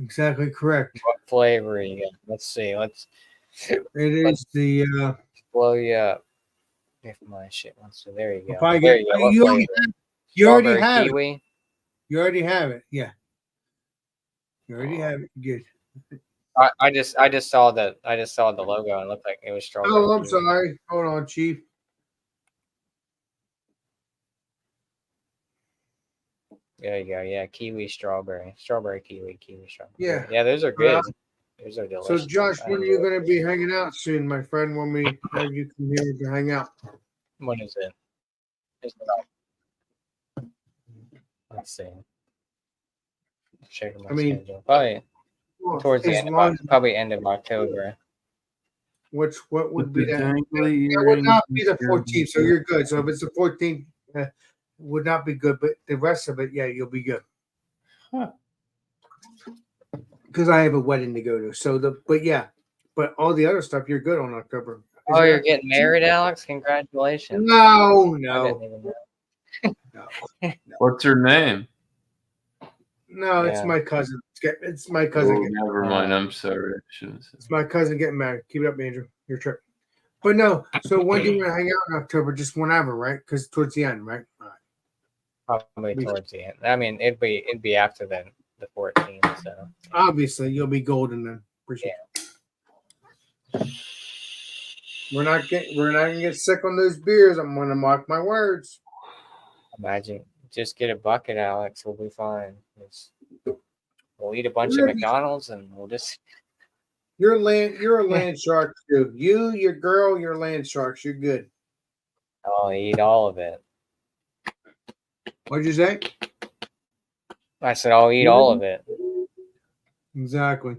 exactly correct. What flavor you got? Let's see. It is the Blow you up. If my shit wants to. There you go. if I There get you go. What you, flavor? you already Strawberry have it. kiwi? You already have it. Yeah. You already have it. Good. I just saw the logo and it looked like it was strawberry. Oh, I'm kiwi. sorry. Hold on, Chief. There you go. Yeah, kiwi, strawberry, kiwi, strawberry. Yeah. Yeah, those are good. Those are delicious. So, Josh, I when are enjoy you it. going to be hanging out soon, my friend? When we have you come here to hang out? What is it? Let's see. Checking my schedule. Probably towards the end of probably end of October. What would be that? Dangly It would not be the earrings. 14th, so you're good. So if it's the 14th, would not be good, but the rest of it, yeah, you'll be good. Huh. Because I have a wedding to go to. So but all the other stuff, you're good on October. Oh, you're getting married, Alex? Congratulations. No, I no, didn't even know. no. What's her name? No, it's Yeah. my cousin. It's my cousin. Oh, never mind. I'm sorry. I shouldn't have said It's my cousin getting married. Keep it up, Andrew. Your trip. But no, so when do you want to hang out in October? Just whenever, right? Because towards the end, right? All right. Probably towards the end. I mean, it'd be after the 14th. So Obviously, you'll be golden then. Appreciate it. We're not gonna get sick on those beers. I'm gonna mark my words. imagine, just get a bucket, Alex. We'll be fine. We'll eat a bunch of McDonald's and we'll just. You're a land shark too. You, your girl, you're land sharks. You're good. I'll eat all of it. What'd you say? I said I'll eat all of it. Exactly.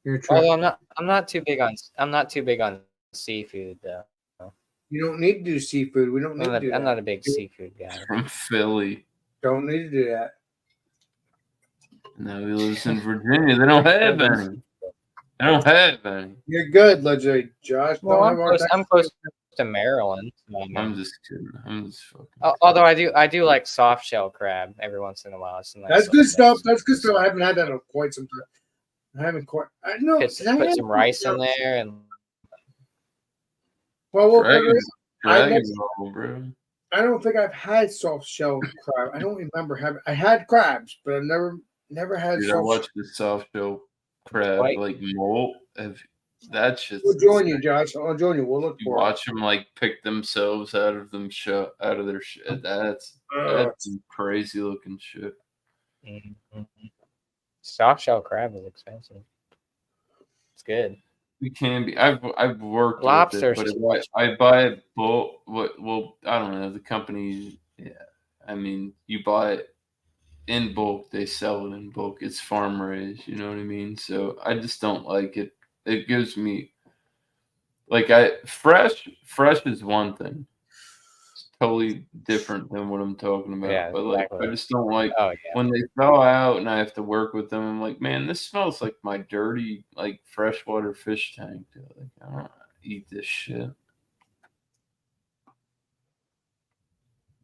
You're a trip. Although I'm not too big on seafood though. You don't need to do seafood. We don't need to do that. I'm not a big seafood guy. From Philly. Don't need to do that. No, he lives in Virginia. They don't have any. They don't have any. You're good, legendary Josh. Well, Don't have I'm close to Maryland. So I'm just kidding. I'm just fucking. Although I do like soft shell crab every once in a while. It's a nice That's little good stuff. mix. That's good stuff. I haven't had that in quite some time. I haven't quite. I know. Put some rice in there and Well, we'll put it Dragon I Ball, bro. I don't think I've had soft shell crab. I don't remember having. I had crabs, but I've never had Dude, I soft. watched the soft shell crab White. like molt. That shit's We'll join insane. you, Josh. I'll join you. We'll look You for it. watch them like pick themselves out of their shit. That's some crazy looking shit. Mhm. Soft shell crab is expensive. It's good. It can be. I've worked Lobster's with it, too but much. I buy it bulk. Well, I don't know. The company, yeah. I mean, you buy it in bulk. They sell it in bulk. It's farm raised. You know what I mean? So I just don't like it. It gives me like fresh is one thing. It's totally different than what I'm talking about. Yeah, But like, I exactly. just don't like Oh yeah. when they thaw out and I have to work with them. I'm like, man, this smells like my dirty like freshwater fish tank. Like, I don't eat this shit.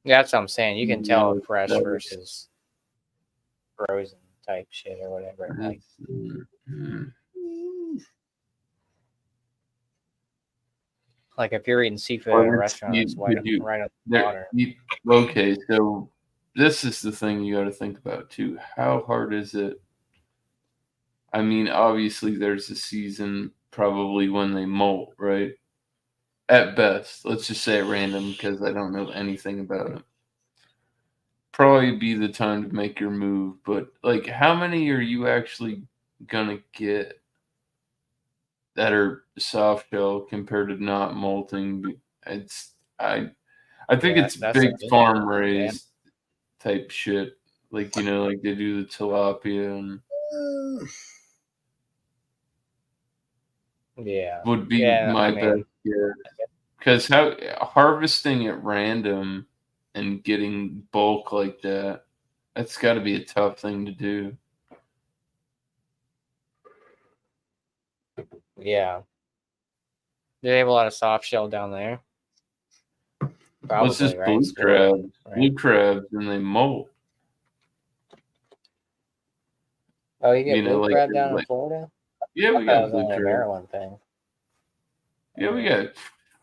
Yeah, that's what I'm saying. You can tell Yeah, fresh that versus frozen type shit or whatever. Like, mm. like if you're eating seafood But at a it's restaurant, it's right on the water. Okay, so this is the thing you got to think about too. How hard is it? I mean, obviously, there's a season probably when they molt, right? At best, let's just say at random because I don't know anything about it. Probably be the time to make your move, but like, how many are you actually gonna get that are soft shell compared to not molting? It's I think Yeah, it's that's big the thing. farm Yeah. raised type shit, like like they do the tilapia and Yeah. would be Yeah. my I best mean, guess. Because how harvesting at random and getting bulk like that, that's got to be a tough thing to do. yeah. Do they have a lot of soft shell down there? Well, it's Probably, just right? Florida, right? blue crabs, and they molt. Oh, you get blue Like crab down in Florida? yeah, I we thought it got was blue only a crab. Maryland thing. Yeah, we got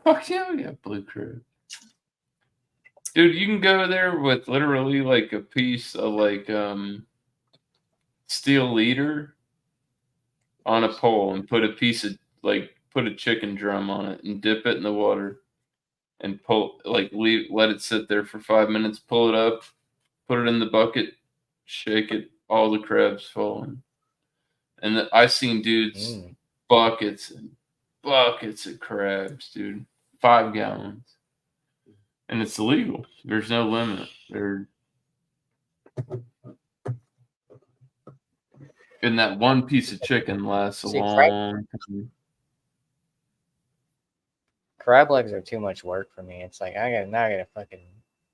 fuck yeah, we got blue crab. Dude, you can go there with literally like a piece of like steel leader on a pole and put a piece of like put a chicken drum on it and dip it in the water and let it sit there for 5 minutes, pull it up, put it in the bucket, shake it, all the crabs falling. And I seen dudes buckets and buckets of crabs, dude. 5 gallons. And it's illegal. There's no limit. And that one piece of chicken lasts a See, long time. crab legs are too much work for me. It's like I gotta fucking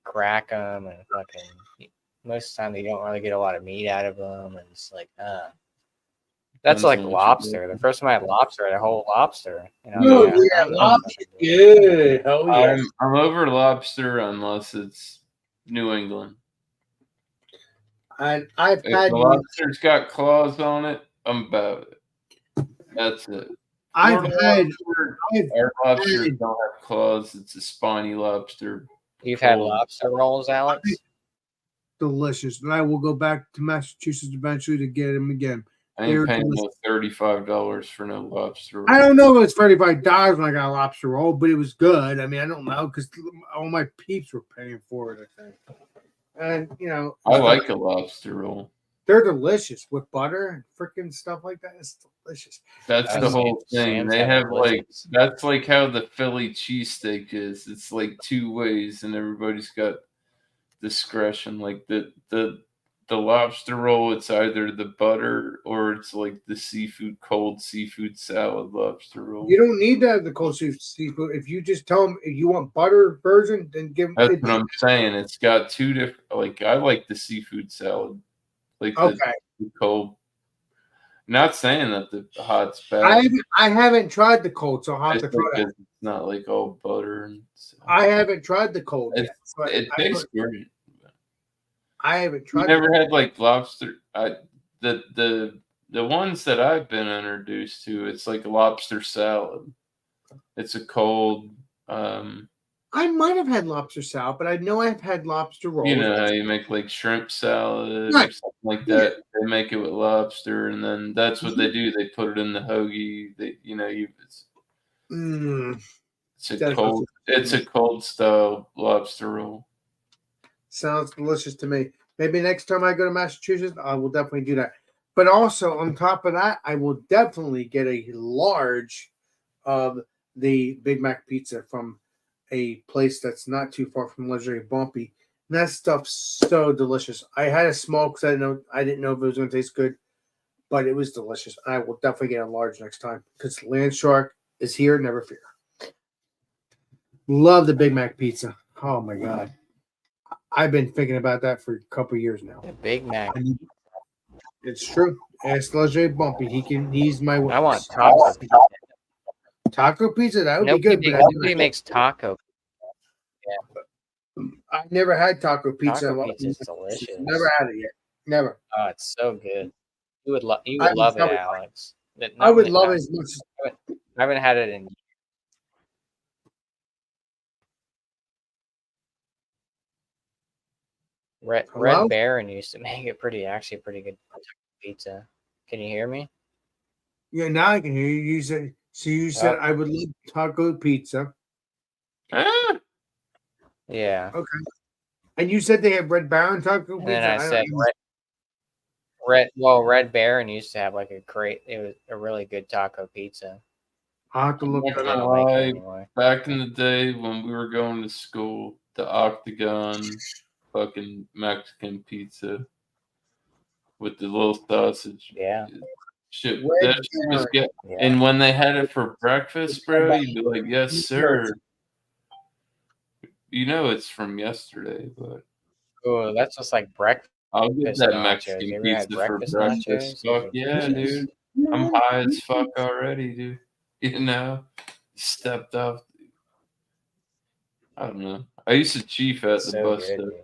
crack them and fucking. Most of the time, they don't really get a lot of meat out of them, and it's like, that's Depends like on what you're lobster. doing. The first time I had lobster, I had a whole lobster. You know, No, Yeah, lobster. Good. Hell yeah. I'm over lobster unless it's New England. And I've If had the lobster's got claws on it, I'm about it. That's it. I've Florida had lobster, I've our lobsters had don't have claws. It's a spiny lobster. you've had Cold. lobster rolls, Alex. delicious, and I will go back to Massachusetts eventually to get them again. I They're ain't paying delicious. no $35 for no lobster. I don't know if it's $35 when I got a lobster roll, but it was good. I mean, I don't know because all my peeps were paying for it, I think. And you know, I like a lobster roll. they're delicious with butter and freaking stuff like that. It's delicious. That's the whole thing. Sam's They having have like blizzards. that's like how the Philly cheesesteak is. It's like 2 ways, and everybody's got discretion. Like the lobster roll, it's either the butter or it's like the cold seafood salad lobster roll. You don't need to have the cold seafood. If you just tell them if you want butter version, then give them. That's what I'm saying. It's got 2 different. Like I like the seafood salad, like the cold. Not saying that the hot's bad. I haven't tried the cold, so I'll have to try that. It's not like all butter and stuff. I haven't tried the cold yet. It tastes great. I haven't You tried. never had like lobster. The ones that I've been introduced to, it's like a lobster salad. It's a cold I might have had lobster salad, but I know I've had lobster rolls. You know how you make like shrimp salad Right. or something like Yeah. that. They make it with lobster, and then that's what they do. They put it in the hoagie. Mm, It's a That's cold. It's a cold style lobster roll. sounds delicious to me. Maybe next time I go to Massachusetts, I will definitely do that. But also on top of that, I will definitely get a large of the Big Mac pizza from a place that's not too far from Legendary Bumpy. And that stuff's so delicious. I had a small because I didn't know if it was going to taste good, but it was delicious. I will definitely get a large next time because Land Shark is here. Never fear. Love the Big Mac pizza. Oh my god, I've been thinking about that for a couple of years now. The Big Mac. It's true. Ask Legendary Bumpy. He's my. I want taco pizza. Taco pizza. That would be Nobody, good. But nobody makes taco. I never had taco pizza. Taco pizza is delicious. Never had it yet. Never. Oh, it's so good. You would love I would love it, love it. Alex. I would love it as much as I haven't had it in. Red Hello? Baron used to make it actually pretty good pizza. Can you hear me? Yeah, now I can hear you. You said so. You said I would love taco pizza. Ah, Yeah. Okay. And you said they have Red Baron taco pizza. And then I said Red Baron used to have like it was a really good taco pizza. I'll have to look I'm not that gonna up. Make it lie, anymore. back in the day when we were going to school, the Octagon fucking Mexican pizza with the little sausage. Yeah. Shit, Red that shit was good. Yeah. And when they had it for breakfast, bro, you'd be like, "Yes, sir." You know it's from yesterday, but Oh, that's just like breakfast I'll get that nachos. Mexican You ever had pizza for breakfast breakfast. nachos? Fuck yeah, dude. I'm high as fuck already, dude. You know, stepped up. I don't know. I used to chief at the So bus good, stop. dude.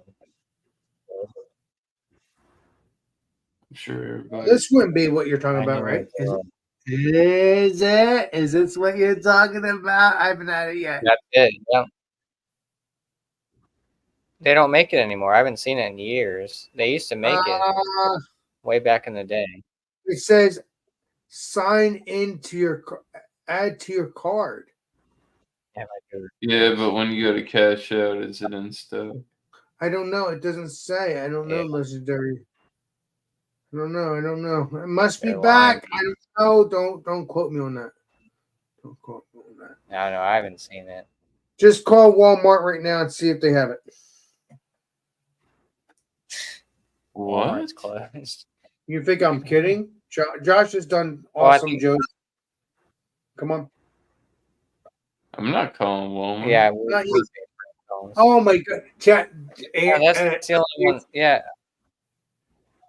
I'm sure everybody. This wouldn't be what you're talking I about, know right? it, Is it? Is this what you're talking about? I haven't had it yet. That's it. Yeah. They don't make it anymore. I haven't seen it in years. They used to make it way back in the day. It says sign into add to your card. Yeah, but when you go to cash out, is it in stock? I don't know. It doesn't say. I don't know, Legendary. I don't know. It must be They're back. lying. I don't know. Don't quote me on that. Don't quote me on that. No, I haven't seen it. Just call Walmart right now and see if they have it. What? Walmart's closed. You think I'm kidding? Josh has done awesome jokes. Come on. I'm not calling Walmart. Yeah. Oh my god. Chat. That's the only one. Yeah.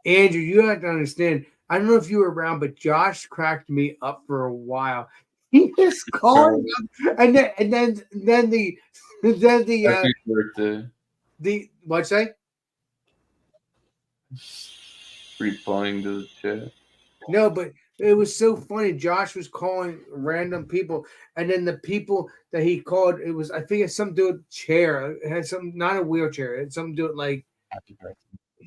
Andrew, you have to understand. I don't know if you were around, but Josh cracked me up for a while. He was calling up, and then the Happy birthday. the what'd you say? Replying to the chat. No, but it was so funny. Josh was calling random people, and then the people that he called, it was I think it's some dude chair. It had some not a wheelchair. It had some dude like Happy birthday.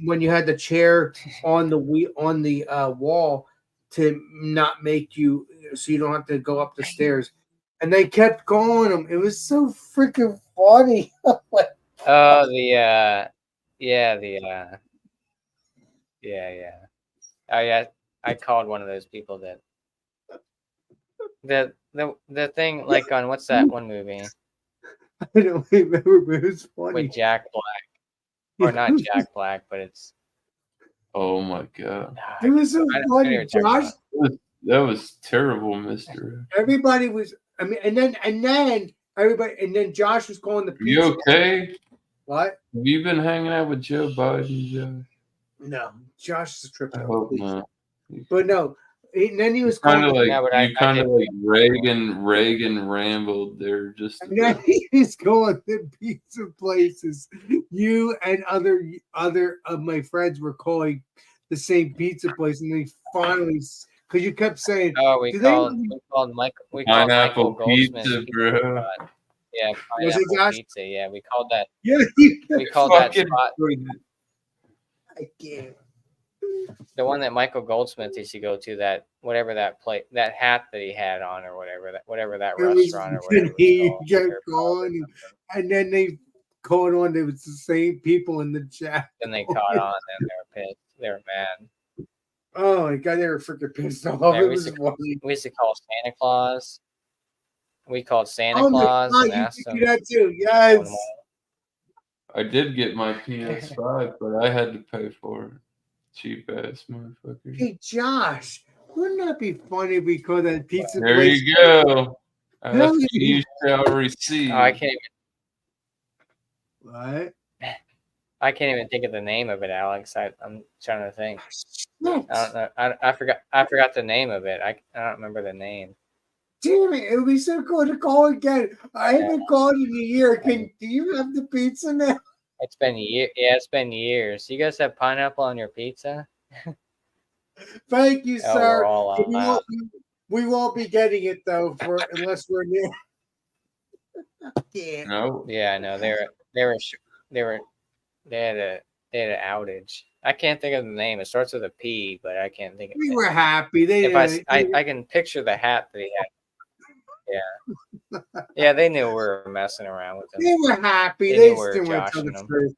when you had the chair on the wall to not make you so you don't have to go up the stairs. And they kept calling him. It was so freaking funny. Oh, yeah. Oh yeah. I called one of those people that the thing like on what's that one movie I don't remember, but it was funny. with Jack Black, or not Jack Black, but it's. Oh my god. It was so funny, Josh. That was terrible, Mister. Everybody was. I mean, and then everybody, and then Josh was calling the pizza. You okay? What? Have you been hanging out with Joe Biden, Josh? No, Josh is a trip. I hope not. But no, and then he was Kind of calling. like kind of like Reagan rambled there. Just and then he was going to pizza places. You and other of my friends were calling the same pizza place, and they finally. Because you kept saying, we called Michael pineapple Goldsmith's pizza, bro. Yeah, Was it pineapple Josh? pizza. Yeah, we called that. Yeah, We called that Fucking spot I can't. the one that Michael Goldsmith used to go to. That whatever that plate, that hat that he had on, or whatever that It was restaurant or whatever he it was kept called. calling, and then they caught on. It was the same people in the chat. Then they caught on, and they were pissed. They were mad. Oh my god, they were freaking pissed off. Yeah, It was funny. We used to call Santa Claus. We called Santa Oh my Claus god, and you asked could him. do that too. on Yes. I did get my PS5, but I had to pay for it. Cheap ass motherfucker. Hey Josh, wouldn't that be funny if we called that pizza There place? you go. Hell You shall receive. Oh, I can't What? even think of the name of it, Alex. I'm trying to think. Shit. I don't know. I forgot the name of it. I don't remember the name. Damn it, it would be so cool to call again. I haven't called in a year. Do you have the pizza now? It's been it's been years. You guys have pineapple on your pizza? Thank you, Oh, sir. we're all out. We won't be getting it though unless we're near. Yeah. No. Yeah, I know. They had an outage. I can't think of the name. It starts with a P, but I can't think of We it. were happy. I can picture the hat that he had. Yeah. Yeah, they knew we were messing around with them. They were happy. They They knew just we were didn't want to tell the joshing them.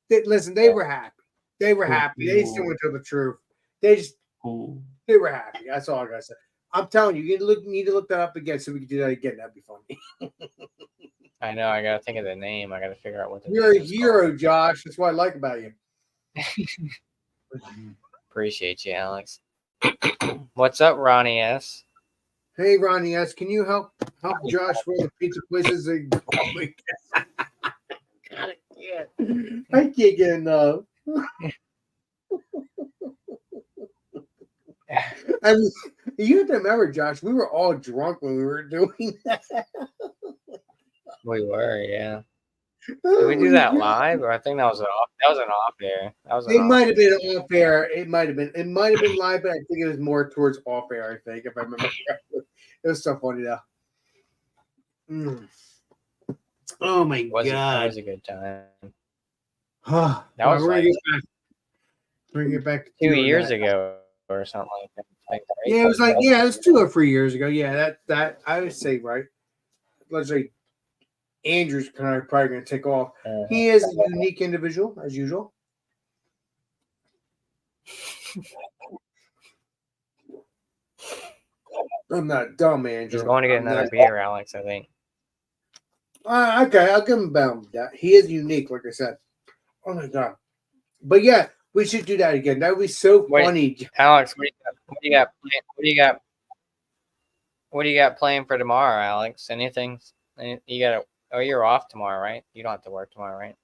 truth. Listen, they were happy. They were happy. They just didn't want to tell the truth. They were happy. That's all I gotta say. I'm telling you, need to look that up again so we can do that again. That'd be funny. I know. I gotta think of the name. I gotta figure out what the You're a name is hero, called. Josh. That's what I like about you. Appreciate you, Alex. What's up, Ronnie S? Hey, Ronnie S., can you help Josh with the pizza places? Oh my God. God, I can't get enough. I mean, you have to remember, Josh, we were all drunk when we were doing that. We were, yeah. Did we do that live, or I think that was an off? That was an off air. That was. It might have been off air. It might have been live, but I think it was more towards off air. I think, if I remember correctly. It was so funny though. Oh my God! That was a good time. That was we're like gonna get back to 2 years ago or something like that. Right? Yeah, it was 2 or 3 years ago. Yeah, that I would say right. Let's say Andrew's probably going to take off. He is a unique individual as usual. I'm not dumb, Andrew. He's going to get another beer, Alex, I think. Okay, I'll give him that. He is unique, like I said. Oh my God! But yeah, we should do that again. That would be so funny. Alex, what do you got? What do you got playing for tomorrow, Alex? Anything? You got? Oh, you're off tomorrow, right? You don't have to work tomorrow, right?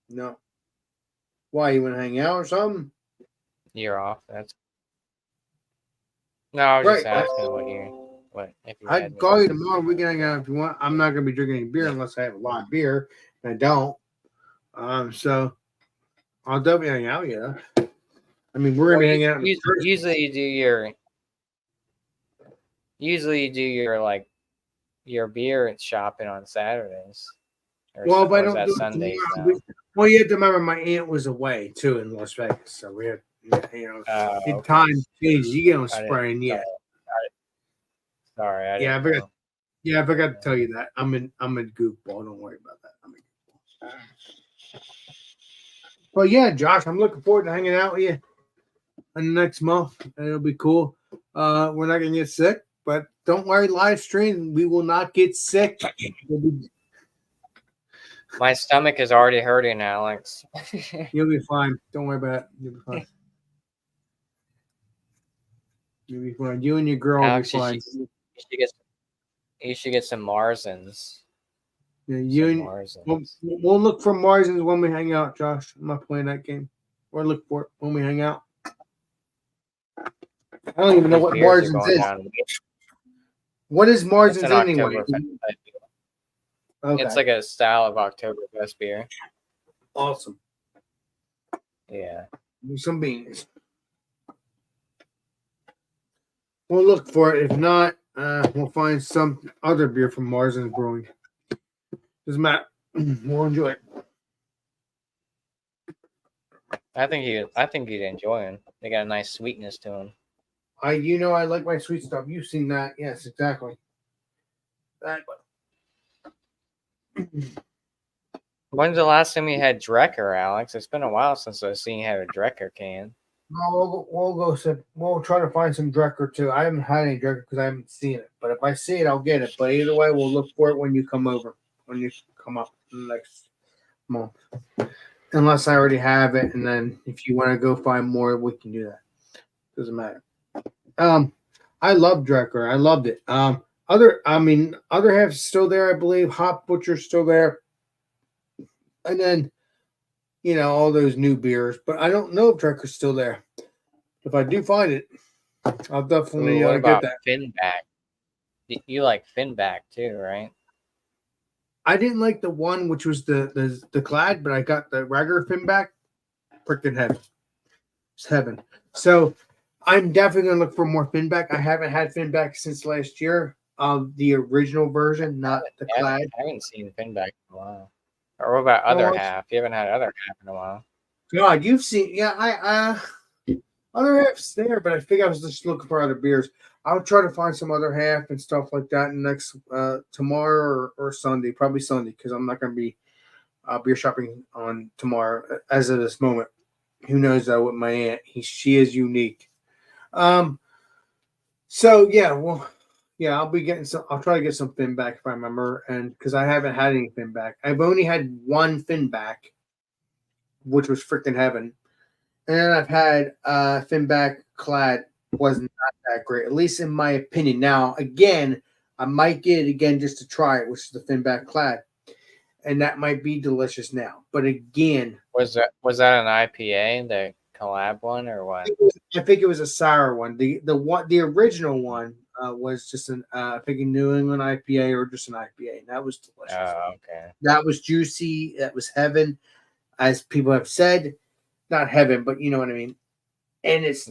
No. Why, you want to hang out or something? You're off. That's. No, I was just asking what if you I'd call you tomorrow. We can hang out if you want. I'm not going to be drinking any beer unless I have a lot of beer, and I don't. So I'll definitely hang out. Yeah. I mean, we're going to be hanging out. Usually you do your beer shopping on Saturdays. Well, if I don't do Sundays now. Well, you have to remember my aunt was away too in Las Vegas, so we had, the time changes. You get on spraying yet. Sorry, I forgot. Yeah, I forgot to tell you that. I'm a goofball. Don't worry about that. I'm a goofball. Well, yeah, Josh, I'm looking forward to hanging out with you in the next month. It'll be cool. We're not gonna get sick, but don't worry, live stream, we will not get sick. My stomach is already hurting, Alex. You'll be fine. Don't worry about it. You'll be fine. You'll be fine. You and your girl Alex, will be fine. You should get some Marzens. Yeah, we'll look for Marzens when we hang out, Josh. I'm not playing that game. We'll look for it when we hang out. I don't even know what Marzens is. What is Marzens anyway? Okay. It's like a style of Oktoberfest beer. Awesome. Yeah. Some beans. We'll look for it. If not, We'll find some other beer from Marsden's Brewing. Doesn't matter. We'll enjoy it. I think you'd enjoy them. They got a nice sweetness to them. I like my sweet stuff. You've seen that, yes, exactly. That. When's the last time you had Drecker, Alex? It's been a while since I've seen you have a Drecker can. No, we'll try to find some Drecker too. I haven't had any Drecker because I haven't seen it. But if I see it, I'll get it. But either way, we'll look for it when you come over. When you come up next month. Unless I already have it, and then if you want to go find more, we can do that. Doesn't matter. I love Drecker. I loved it. Other half's still there, I believe. Hop Butcher's still there. And then, all those new beers. But I don't know if Drecker's still there. If I do find it, I'll definitely what get about that. Finback? You like Finback too, right? I didn't like the one which was the Clad, but I got the regular Finback. Freaking heaven. It's heaven. So I'm definitely going to look for more Finback. I haven't had Finback since last year. The original version, not the Clad. I haven't seen Finback in a while. Or what about Other Half? You haven't had Other Half in a while. God, you've seen, Other Half's there, but I think I was just looking for other beers. I'll try to find some Other Half and stuff like that next tomorrow or Sunday, probably Sunday, because I'm not going to be beer shopping on tomorrow as of this moment. Who knows that with my aunt? She is unique. I'll be getting some. I'll try to get some Finback if I remember, and because I haven't had any Finback, I've only had one Finback, which was freaking heaven, and then I've had Finback Clad. Was not that great, at least in my opinion. Now, again, I might get it again just to try it, which is the Finback Clad, and that might be delicious now. But again, was that an IPA, the collab one, or what? I think it was a sour one. The original one was just I think a New England IPA or just an IPA, and that was delicious. Oh, okay. That was juicy. That was heaven, as people have said. Not heaven, but you know what I mean. And it's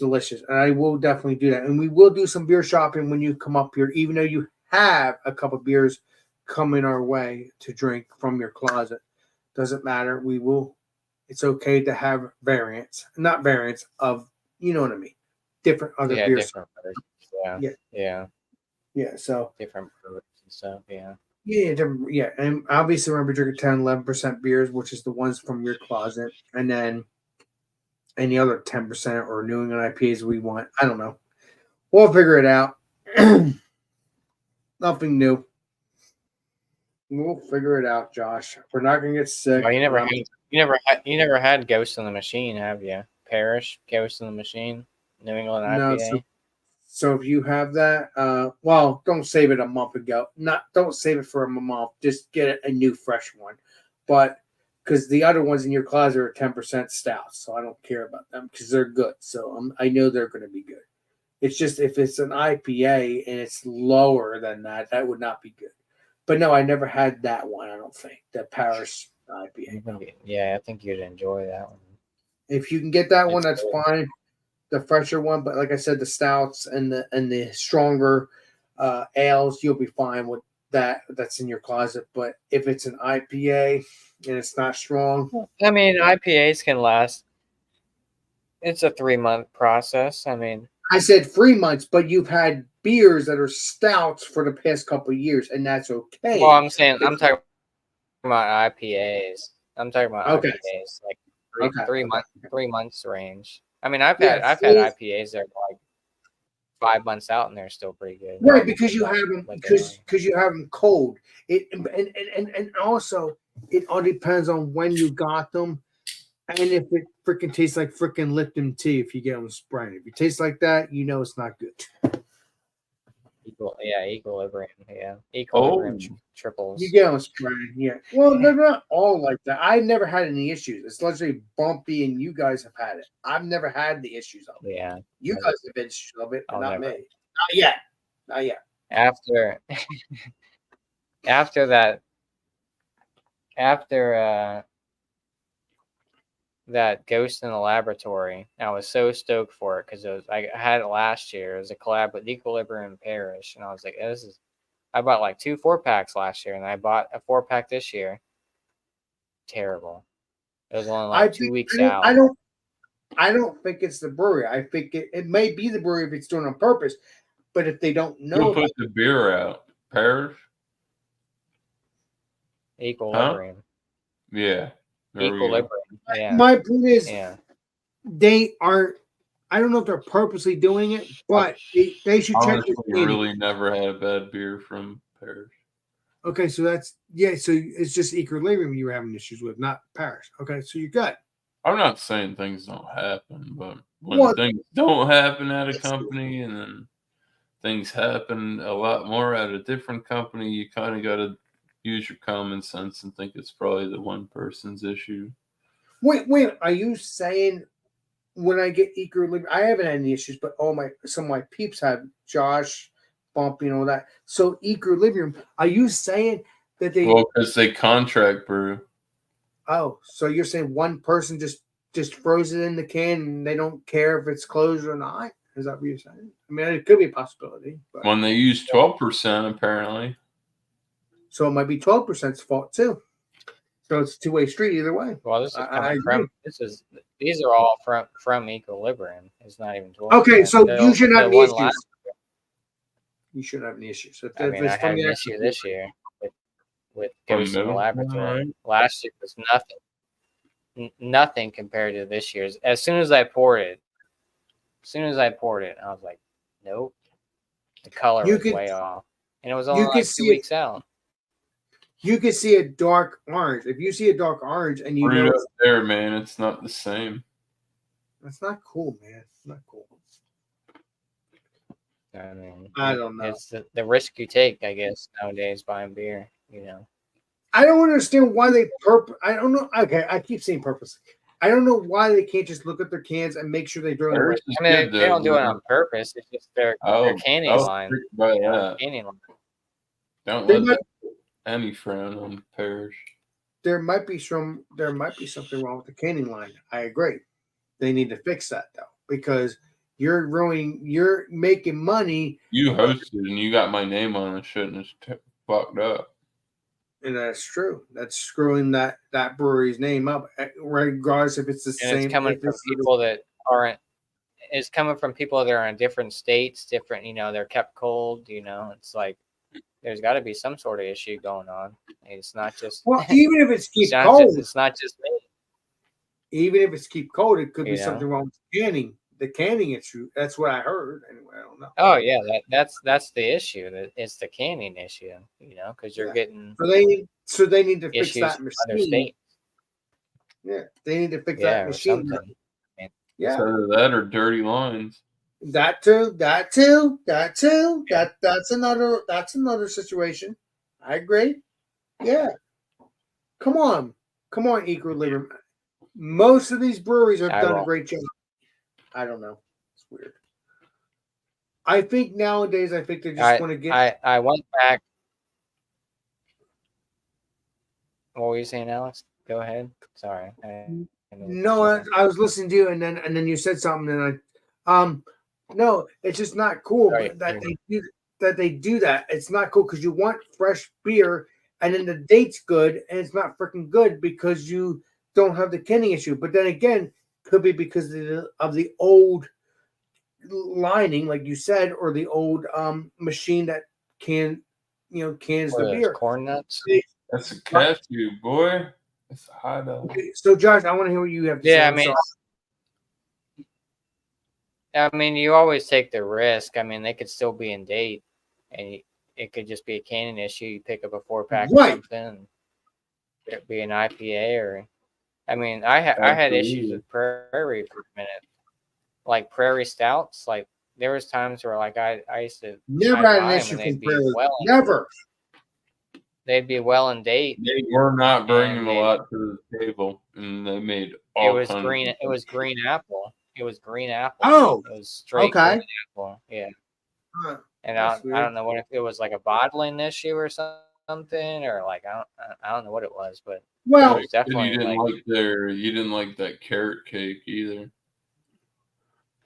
delicious, and I will definitely do that. And we will do some beer shopping when you come up here, even though you have a couple beers coming our way to drink from your closet. Doesn't matter. We will. It's okay to have variants, not variants of, you know what I mean, different other beers. Different versions. Yeah. So different brews and stuff. Yeah. Yeah. And obviously, remember drinking 10, 11% beers, which is the ones from your closet, and then any other 10% or New England IPAs we want. I don't know. We'll figure it out. Nothing new. We'll figure it out, Josh. We're not gonna get sick. Well, you never had Ghost in the Machine, have you? Parish Ghost in the Machine, New England IPA. No, so if you have that, don't save it a month ago. Don't save it for a month. Just get a new fresh one. But because the other ones in your closet are 10% stout, so I don't care about them because they're good. So I know they're going to be good. It's just if it's an IPA and it's lower than that, that would not be good. But no, I never had that one. I don't think the Paris IPA. Yeah, I think you'd enjoy that one. If you can get that one, that's fine. The fresher one, but like I said, the stouts and the stronger ales, you'll be fine with that. That's in your closet. But if it's an IPA and it's not strong, I mean, IPAs can last. It's a 3-month process. I mean, I said 3 months, but you've had beers that are stouts for the past couple of years, and that's okay. Well, I'm talking about IPAs. I'm talking about IPAs, like 3 months range. I mean, I've had IPAs that are like 5 months out, and they're still pretty good. Right, because you have them because you have them cold. And also it all depends on when you got them, and if it freaking tastes like freaking Lipton tea. If you get them sprayed, if it tastes like that, you know it's not good. Equilibrium. Yeah, equilibrium triples. You get them sprayed. Yeah. Well, they're not all like that. I've never had any issues. It's literally bumpy, and you guys have had it. I've never had the issues of it. Yeah. You guys have been issues of it, but not me. Not yet. After that Ghost in the Laboratory. And I was so stoked for it because I had it last year. It was a collab with Equilibrium and Parish, and I was like, this is. I bought like 2 4-packs last year, and I bought a 4-pack this year. Terrible. It was only like 2 weeks out. I don't think it's the brewery. I think it may be the brewery if it's doing it on purpose. But if they don't know, Who put the beer out? Parish? Equilibrium. Huh? Yeah. Equilibrium. Yeah. My point is, yeah. They aren't. I don't know if they're purposely doing it, but they should check. Honestly, really never had a bad beer from Parish. Okay, so that's So it's just Equilibrium you were having issues with, not Parish. Okay, so you're good. I'm not saying things don't happen, but when things don't happen at a company and then things happen a lot more at a different company, you kind of got to use your common sense and think it's probably the one person's issue. Wait, are you saying when I get Equilibrium, I haven't had any issues, but some of my peeps have, Josh, Bump, that. So Equilibrium, are you saying that they? Well, because they contract brew. Oh, so you're saying one person just throws it in the can and they don't care if it's closed or not? Is that what you're saying? I mean, it could be a possibility. But. When they use 12%, apparently. So it might be 12%'s fault too. So it's a two-way street either way. Well, this is coming from. These are all from Equilibrium. It's not even 12%. Okay, so you shouldn't have any issues. You shouldn't have any issues. I mean, I had an issue this year with Ghost in the Laboratory. Last year was nothing compared to this year's. As soon as I poured it, I was like, nope. The color was way off, and it was only like 2 weeks out. You can see a dark orange. If you see a dark orange and you know it's there, man, it's not the same. That's not cool, man. It's not cool. I mean, I don't know. It's the risk you take, I guess, nowadays buying beer. I don't understand why they I don't know. Okay, I keep saying purposely. I don't know why they can't just look at their cans and make sure they're doing it right. I mean, they don't do it on purpose. It's just their canning line. Canning line. Don't let any frown on Parish. There might be something wrong with the canning line. I agree. They need to fix that though, because you're making money. You hosted and you got my name on the shit and it's fucked up. And that's true. That's screwing that brewery's name up, regardless if it's the same. It's coming from people that aren't. It's coming from people that are in different states, different. They're kept cold. It's like there's got to be some sort of issue going on. It's not just. Well, even if it's keep cold, it's not just me. Even if it's keep cold, it could be something wrong with canning. The canning issue. That's what I heard. Anyway, I don't know. Oh yeah, that's the issue. It's the canning issue. Because you're getting. So they need to fix that machine. Yeah, they need to fix that machine. Yeah, so that or dirty lines. That too. That's another situation. I agree. Yeah. Come on, Equilibrium. Most of these breweries have done a great job. I don't know. It's weird. I think nowadays, they just want to get. I went back. What were you saying, Alex? Go ahead. Sorry. No, I was listening to you, and then you said something, and no, it's just not cool that they do that. It's not cool because you want fresh beer, and then the date's good, and it's not freaking good because you don't have the canning issue. But then again, could be because of the old lining, like you said, or the old machine that cans the beer. Corn nuts. That's a cashew, boy. That's a hot dog. Okay, so Josh, I want to hear what you have to say. I mean, you always take the risk. I mean, they could still be in date, and it could just be a canning issue. You pick up a 4-pack or something, it'd be an IPA or. I mean, I had issues with Prairie for a minute, like Prairie Stouts. Like there was times where like I used to never had an issue with Prairie. Never. They'd be well in date. They were not bringing a lot to the table, and they made all. It was green. It was green apple. It was green apple. Oh, it was straight green apple. Yeah. And I don't know if it was like a bottling issue or something. something, or like I don't know what it was, but it Well, was definitely you like didn't like that carrot cake either.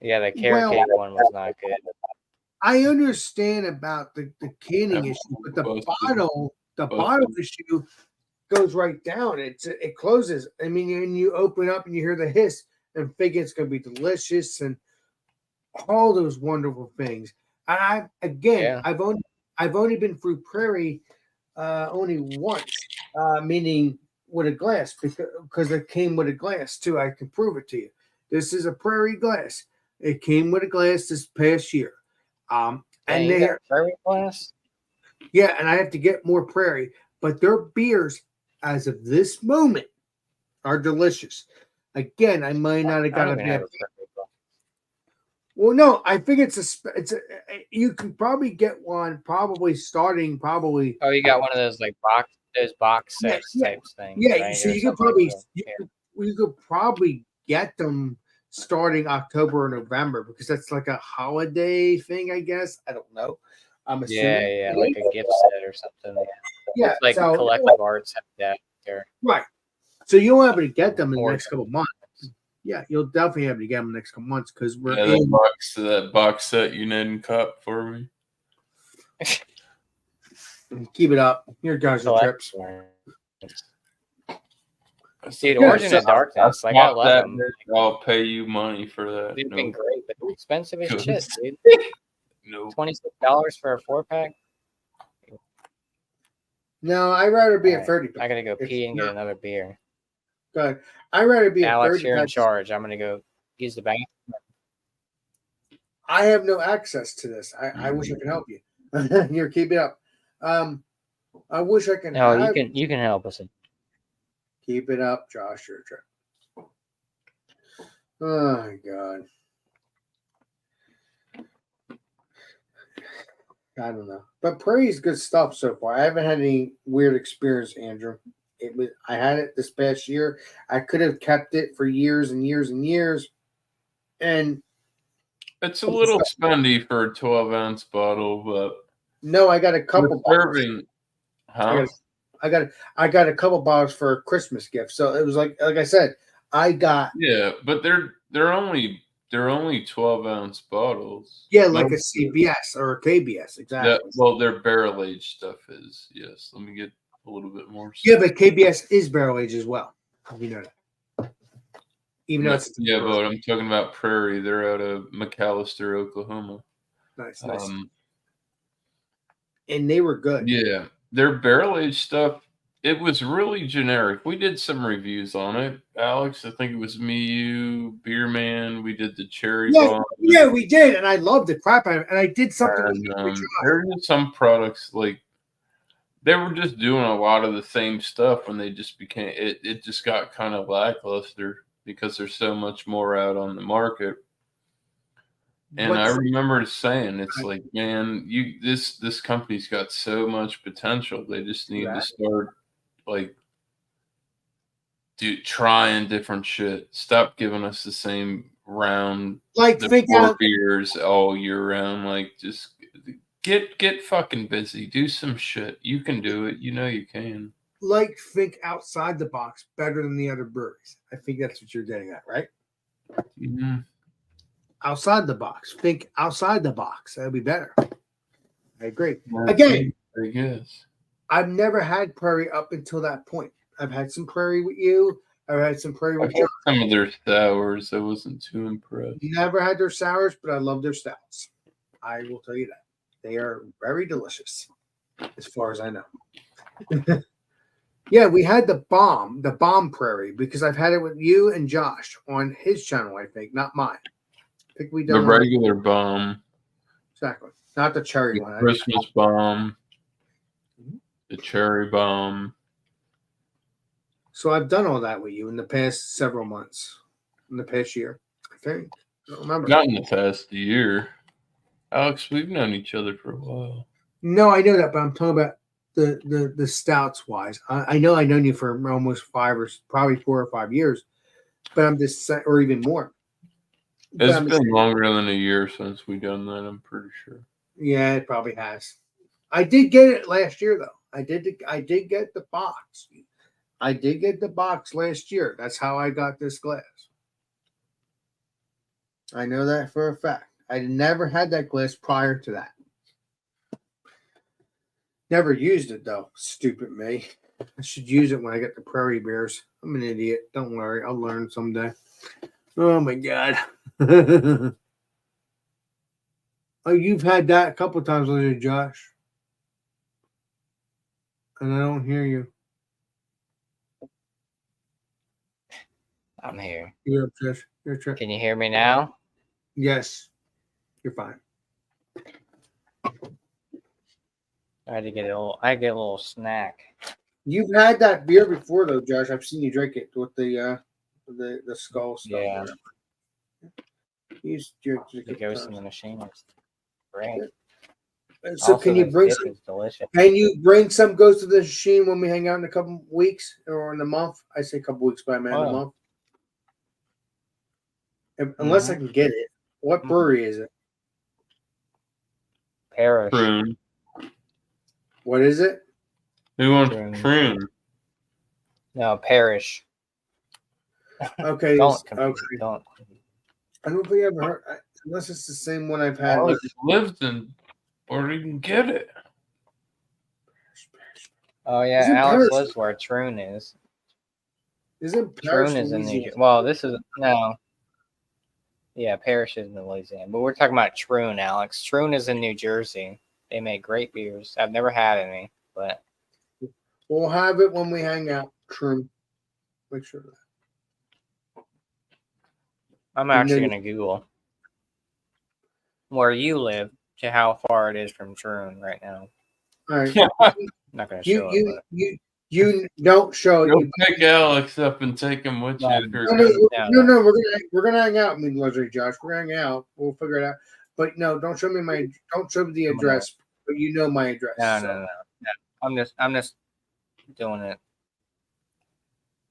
yeah, the carrot well, cake one was not good. I understand about the canning That issue, but the busted. bottle issue goes right down. It closes. I mean, and you open up and you hear the hiss and think it's going to be delicious and all those wonderful things. And Yeah. I've only been through Prairie only once, meaning with a glass because it came with a glass too. I can prove it to you. This is a Prairie glass. It came with a glass this past year. And And you they got Prairie glass? yeah, and I have to get more Prairie, but their beers, as of this moment, are delicious. Again, I might not have I got don't a even bad. have a Prairie glass. Well, no, I think you can probably get one starting. Oh, you got one of those like box Yeah, sets yeah, types things, yeah. right? So Or you could something like probably that. Yeah. you could probably get them starting October or November because that's like a holiday thing, I guess. I don't know. I'm assuming. Yeah, like a gift set or something. Yeah. It's like So collective arts have that there. right. So you'll be able to get them in the Or next couple of months. Yeah, you'll definitely have to get them in the next couple of months because we're Yeah, in. that box set you didn't cut for me. Keep it up. Your guys are trips. Dude, Yeah, Origin so- of Darkness, like I Swap love that them. bitch, I'll pay you money for that. They've been great, but they're expensive as Good. shit, dude. No. $26 for a 4-pack. No, I'd rather be a Alright, 30 pack. I gotta go It's pee and get not- another beer. Good. I'd rather be a Alex, 30 you're in pack. charge. I'm gonna go use the bathroom. I have no access to this. I wish I could help you. Here, keep it up. I wish I can. No, you can help us. Keep it up, Josh. Your trip. Oh my god. I don't know, but Prairie's good stuff so far. I haven't had any weird experience, Andrew. I had it this past year. I could have kept it for years and years and years, and It's a little spendy for a 12-ounce bottle, but no, I got a couple bottles. serving, huh? I got a couple bottles for a Christmas gift. So it was like I said, I got Yeah, but they're only 12-ounce bottles. like a CBS or a KBS, exactly. Well, their barrel aged stuff is, yes. Let me get a little bit more. Yeah, but KBS is barrel aged as well. You know that. Even though it's but I'm talking about Prairie. They're out of McAllister, Oklahoma. nice. And they were good. Yeah, their barrel aged stuff. It was really generic. We did some reviews on it, Alex. I think it was me, you, Beer Man. We did the cherry bomb. Yeah, we did, and I loved the crap out of it. And I did something. And, there are some products like they were just doing a lot of the same stuff when they just became it just got kind of lackluster because there's so much more out on the market. And I remember saying, it's like, man, this company's got so much potential. They just need to start like trying different shit. Stop giving us the same round beers all year round. Like, just get fucking busy. Do some shit. You can do it. You know you can. Like, think outside the box better than the other breweries. I think that's what you're getting at, right? Mm-hmm. Outside the box. Think outside the box. That'd be better. I agree. Again, I guess I've never had Prairie up until that point. I've had some Prairie with you. I've had some Prairie with John. Some of their sours, I wasn't too impressed. Never had their sours, but I love their stouts. I will tell you that. They are very delicious, as far as I know. Yeah, we had the bomb Prairie, because I've had it with you and Josh on his channel, I think, not mine. I think we done the regular bomb. Exactly. Not the cherry one. Christmas bomb. The cherry bomb. So I've done all that with you in the past several months. In the past year, I think. I don't remember. Not in the past year. Alex, we've known each other for a while. No, I know that, but I'm talking about the stouts wise. I know I've known you for almost 5 or probably 4 or 5 years, but I'm just saying, or even more. It's been longer than a year since we've done that, I'm pretty sure. Yeah, it probably has. I did get it last year, though. I did get the box. I did get the box last year. That's how I got this glass. I know that for a fact. I never had that glass prior to that. Never used it though. Stupid me. I should use it when I get the prairie bears. I'm an idiot. Don't worry. I'll learn someday. Oh my god. Oh, you've had that a couple times lately, Josh. And I don't hear you. I'm here. You're up, Josh. You're up. Can you hear me now? Yes. You're fine. I had to get a little snack. You've had that beer before though, Josh. I've seen you drink it with the skull stuff. Yeah. You used to drink The it ghost in times. the machine. It's great. So Also, can you this bring dip some? is delicious. Can you bring some Ghost of the Machine when we hang out in a couple weeks or in a month? I say a couple weeks, but I meant a Oh. month. Unless I can get it. What brewery is it? Parish. Prune. What is it? Who wants Prune. prune? No, Parish. Okay. Don't Okay. confuse. Don't. I don't think I've heard. Unless it's the same one I've had. Alex lives in, or you can get it. Oh yeah, Isn't Alex Parish- lives where Troon is. Isn't Parish, Troon is in New Louisiana? Jersey. Well, this is no. Yeah, Parish is in Louisiana, but we're talking about Troon, Alex. Troon is in New Jersey. They make great beers. I've never had any, but We'll have it when we hang out. True. Make sure of that. I'm And actually then- gonna Google where you live to how far it is from Troon right now. All right. I'm not gonna show You it. you don't show it. Go You, pick Alex up and take him with you. No, If you're no, good. no, we're gonna hang out. Me and Leslie, Josh, we're gonna hang out. We'll figure it out. But no, don't show me the address. But you know my address. No. I'm just doing it.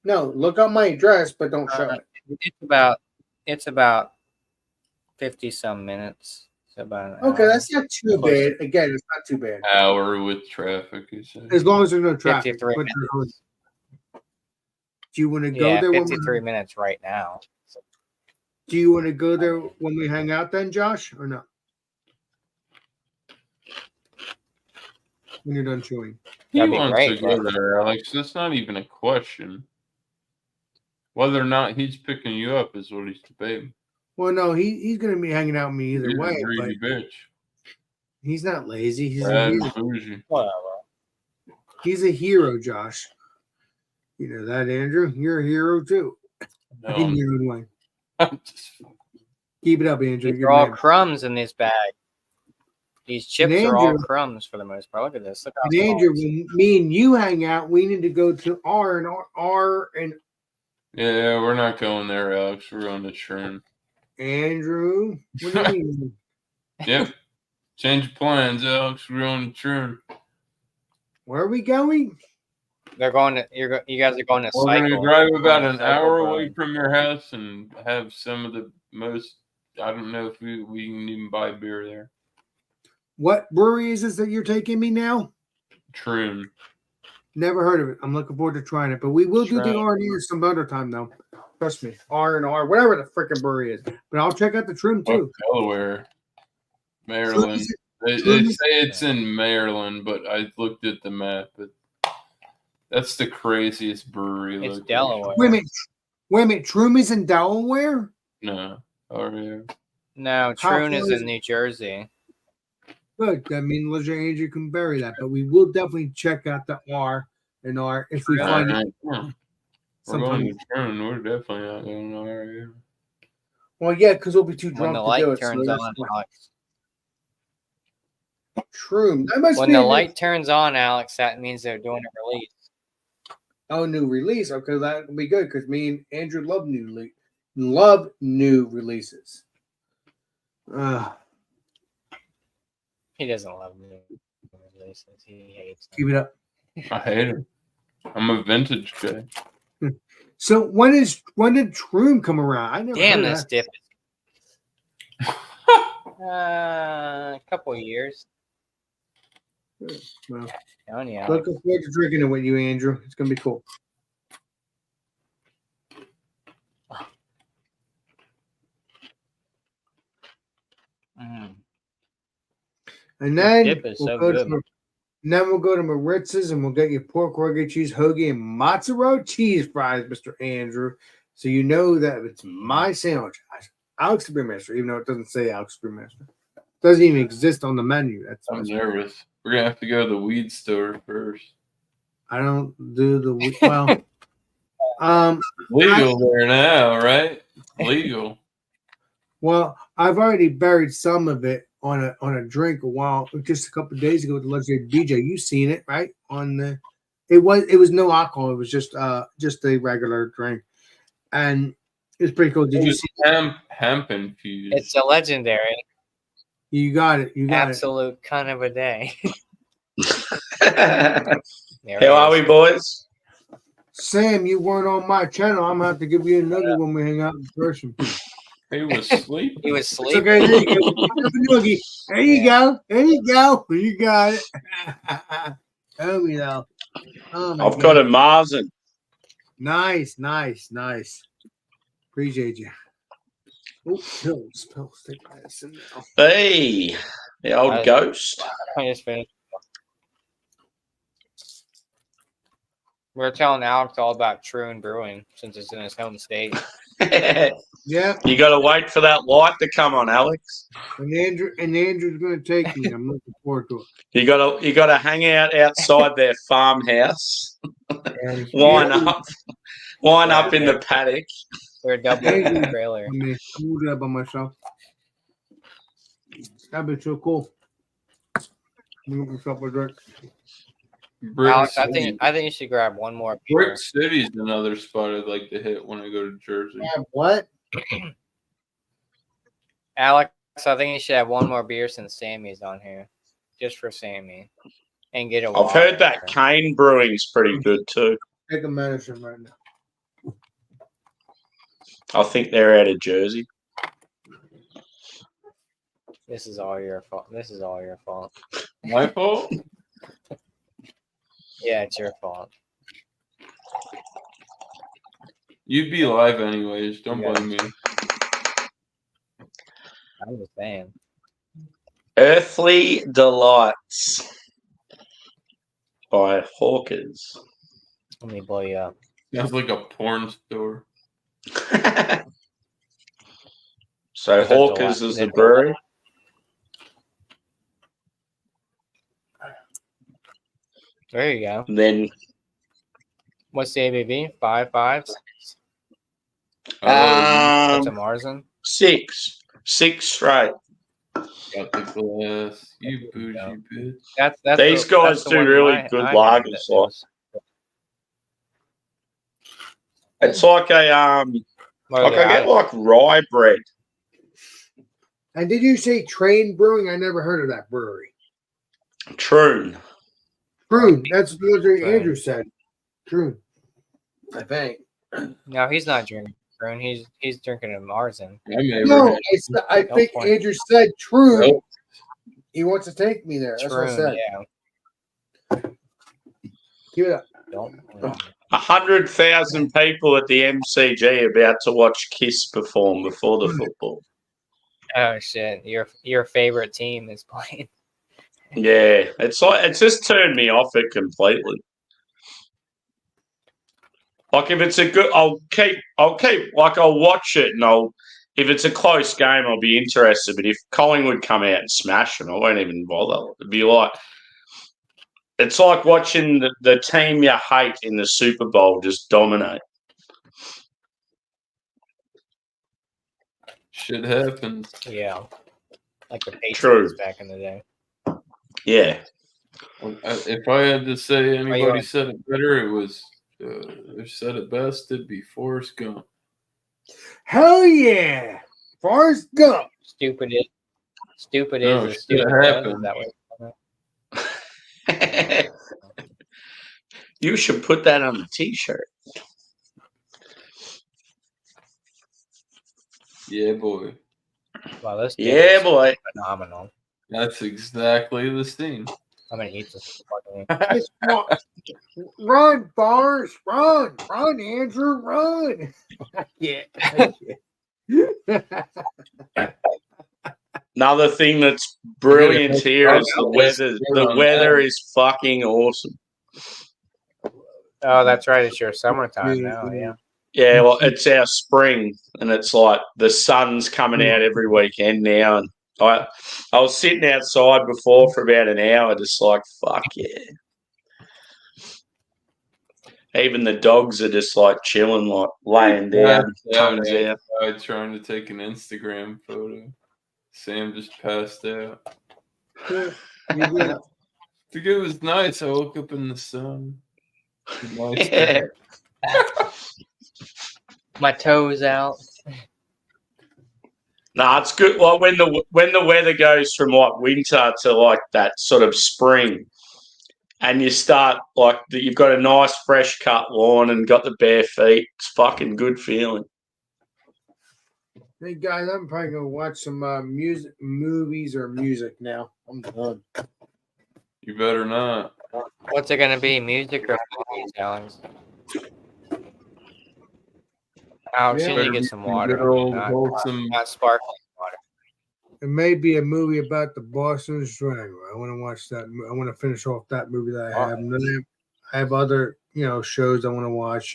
No, look up my address, but don't show it. It's about 50 some minutes. It's about an Okay, hour. that's not too Close. bad. Again, it's not too bad. Hour with traffic, you say. As long as there's no traffic. 53 But minutes. do you want to go Yeah, there? 53 minutes right now. So, Do you want to go there when we hang out then, Josh, or no? When you're done chewing. He That'd be wants great, to go but- there, Alex. That's not even a question. Whether or not he's picking you up is what he's debating. Well, no, he's going to be hanging out with me either He's way, a but greedy bitch. he's not lazy. He's a Bad hero. bougie. whatever. He's a hero, Josh. You know that, Andrew? You're a hero too. No, In your own way. I'm just Keep it up, Andrew. These You're are all man. crumbs in this bag. These chips And are all Andrew- crumbs for the most part. Look at this. Look how And small Andrew, it is. when me and you hang out, we need to go to R and Yeah, we're not going there, Alex. We're going to Churn. Andrew. What do you mean? Yep. Change of plans, Alex. We're going to Churn. Where are we going? They're going to. You guys are going to We're cycle. going to drive about Going to an Cycle hour Brewing. away from your house and have some of the most. I don't know if we can even buy beer there. What brewery is this that you're taking me now? Troon. Never heard of it. I'm looking forward to trying it, but we will do the Try it. R&R some other time though. Trust me, R&R, whatever the freaking brewery is. But I'll check out the trim Fuck too. Delaware. Maryland. They Troon say is- it's in Maryland, but I looked at the map. But that's the craziest brewery. It's location. Delaware. Wait a minute. Troom is in Delaware? No. Oh, yeah. No, How Troon far is is in it? New Jersey. Good. I mean, Leisure Andrew can bury that, but we will definitely check out the R&R if we All find it right. Yeah. We're sometime. going to Troon. We're definitely not going nowhere. Well, yeah, because we'll be too When drunk the to light do it. turns so on, Alex. Troom. That must When be the a new- light turns on, Alex, that means they're doing a release. new release. Okay, that would be good because me and Andrew love new releases. He doesn't love new releases. He hates them. Keep it up. I hate it. I'm a vintage guy. So when did Troom come around? I never Damn, heard of this that. dip. A couple of years. Well, Telling you, looking forward to drinking it with you, Andrew. It's gonna be cool. mm, And this then dip is we'll so go good. and then we'll go to Maritz's and we'll get you pork rugged cheese hoagie and mozzarella cheese fries, Mr. Andrew. So you know that it's my sandwich. Alex the Brewmaster, even though it doesn't say Alex the Brewmaster. It doesn't even exist on the menu. That's I'm nervous. We're gonna have to go to the weed store first. I don't do the well. Legal there now, right? Legal. Well, I've already buried some of it on a drink just a couple of days ago with the legendary BJ. You've seen it, right? It was no alcohol. It was just a regular drink, and it's pretty cool. Did you see hemp infused? It's a legendary. You got it. You got Absolute kind of a day. How are we, boys? Sam, you weren't on my channel. I'm gonna have to give you another when we hang out in person. He was sleeping. He was It's sleeping. okay. There you go. There you go. There you go. You got it. Oh, you know. Oh, my I've got a Marzen. Nice. Appreciate you. Oh, pills. Take medicine now. Hey, the old Nice. ghost. I just finished. We're telling Alex all about Troon Brewing since it's in his home state. Yeah. You got to wait for that light to come on, Alex. And Andrew's gonna take me. I'm looking forward to it. You got to hang out outside their farmhouse. Line up in the paddock. They're doubling the trailer. I'm gonna do that by myself. That'd be so cool. I'm gonna get myself a drink. Alex, I think you should grab one more beer. Brick City's another spot I'd like to hit when I go to Jersey. What? Alex, I think you should have one more beer since Sammy's on here, just for Sammy, and get a. I've heard that Cane Brewing's pretty good too. Take a medicine right now. I think they're out of Jersey. This is all your fault. My fault? Yeah, it's your fault. You'd be live anyways. Don't blame me. I'm just saying. Earthly Delights by Hawkers. Let me blow you up. Sounds like a porn store. So Hawkers is the brewery. There you go. And then what's the ABV? 5.5. What's a Marzen? 6 straight. Got the glass. You bougie bitch. That's these guys do really good lagers. It's like a I get like rye bread. And did you say Train Brewing? I never heard of that brewery. Troon. That's what Andrew said. Troon. I think. No, he's not drinking Troon. He's drinking a Marzen. No, I think Andrew said Troon. Nope. He wants to take me there. That's what I said. Yeah. Give it up. 100,000 people at the MCG about to watch Kiss perform before the football. Oh shit! Your favorite team is playing. Yeah, it's just turned me off it completely. Like if it's a good, I'll watch it, and if it's a close game, I'll be interested. But if Collingwood come out and smash them, I won't even bother. It'd be like it's like watching the team you hate in the Super Bowl just dominate. Shit happens. Yeah, like the Patriots back in the day. Yeah. If I had to say anybody said it better, it was. If said it best, it'd be Forrest Gump. Hell yeah, Forrest Gump. Stupid is a stupid happen. That way. You should put that on a T-shirt. Yeah, boy. Wow, this boy. Phenomenal. That's exactly the scene. I'm gonna eat this fucking. Just run, Forrest, run, Andrew, run. I can't. Another thing that's brilliant here is the weather. The weather is fucking awesome. Oh, that's right. It's your summertime now. Yeah. Yeah, well, it's our spring, and it's like the sun's coming out every weekend now. And I was sitting outside before for about an hour, just like, fuck yeah. Even the dogs are just like chilling, like laying down, tongues out. Trying to take an Instagram photo. Sam just passed out. I think it was nice. I woke up in the sun. Nice day. My toes out. Nah, it's good. Like when the weather goes from like winter to like that sort of spring, and you start like you've got a nice fresh cut lawn and got the bare feet. It's fucking good feeling. Hey guys, I'm probably gonna watch some movies or music now. I'm done. You better not. What's it gonna be? Music or movies, Alex? Alex, you need to get some water. Not sparkling water. It may be a movie about the Boston Strangler. I want to watch that. I want to finish off that movie that I have. And then I have other, shows I want to watch.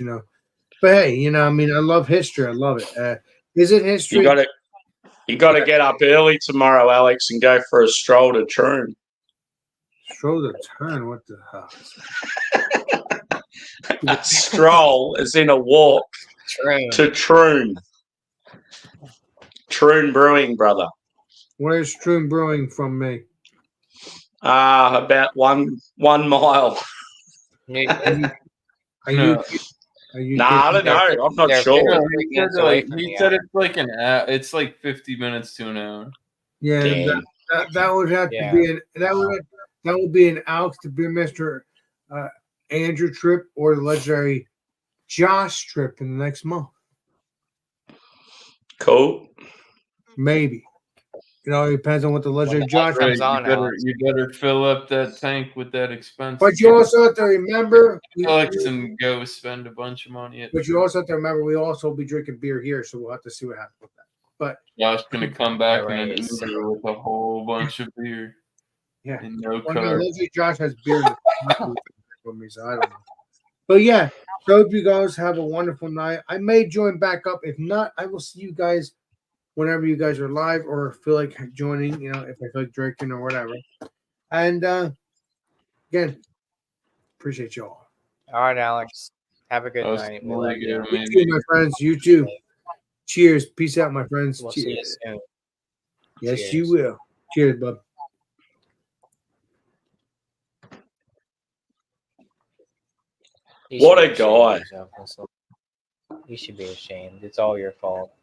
But hey, I mean, I love history. I love it. Is it history? You got to get up early tomorrow, Alex, and go for a stroll to Troon. Stroll to Turn? What the hell? A stroll is in a walk to Troon. Troon Brewing, brother. Where's Troon Brewing from me? About 1 mile. Are you I don't know. I'm not sure. He said it's like an hour. It's like 50 minutes to an hour. Yeah, that would have to be that would be an Alex the Beer Master Andrew trip or the legendary Josh trip in the next month. Cool. Maybe. It depends on what the legendary Josh comes on. You better fill up that tank with that expensive. But you also have to remember, Alex, and go spend a bunch of money. But you also have to remember, we also will be drinking beer here, so we'll have to see what happens with that. But Josh gonna come back in an Uber with a whole bunch of beer. Yeah, and no well, car. Josh has beer with me, so I don't know. But yeah, so hope you guys have a wonderful night. I may join back up. If not, I will see you guys whenever you guys are live or feel like joining, if I feel like drinking or whatever. And again, appreciate you all. All right, Alex. Have a good night. You too, my friends. You too. Cheers. Peace out, my friends. We'll Cheers. see you soon. Yes, Cheers. you will. Cheers, bub. What a guy. You should be ashamed. It's all your fault.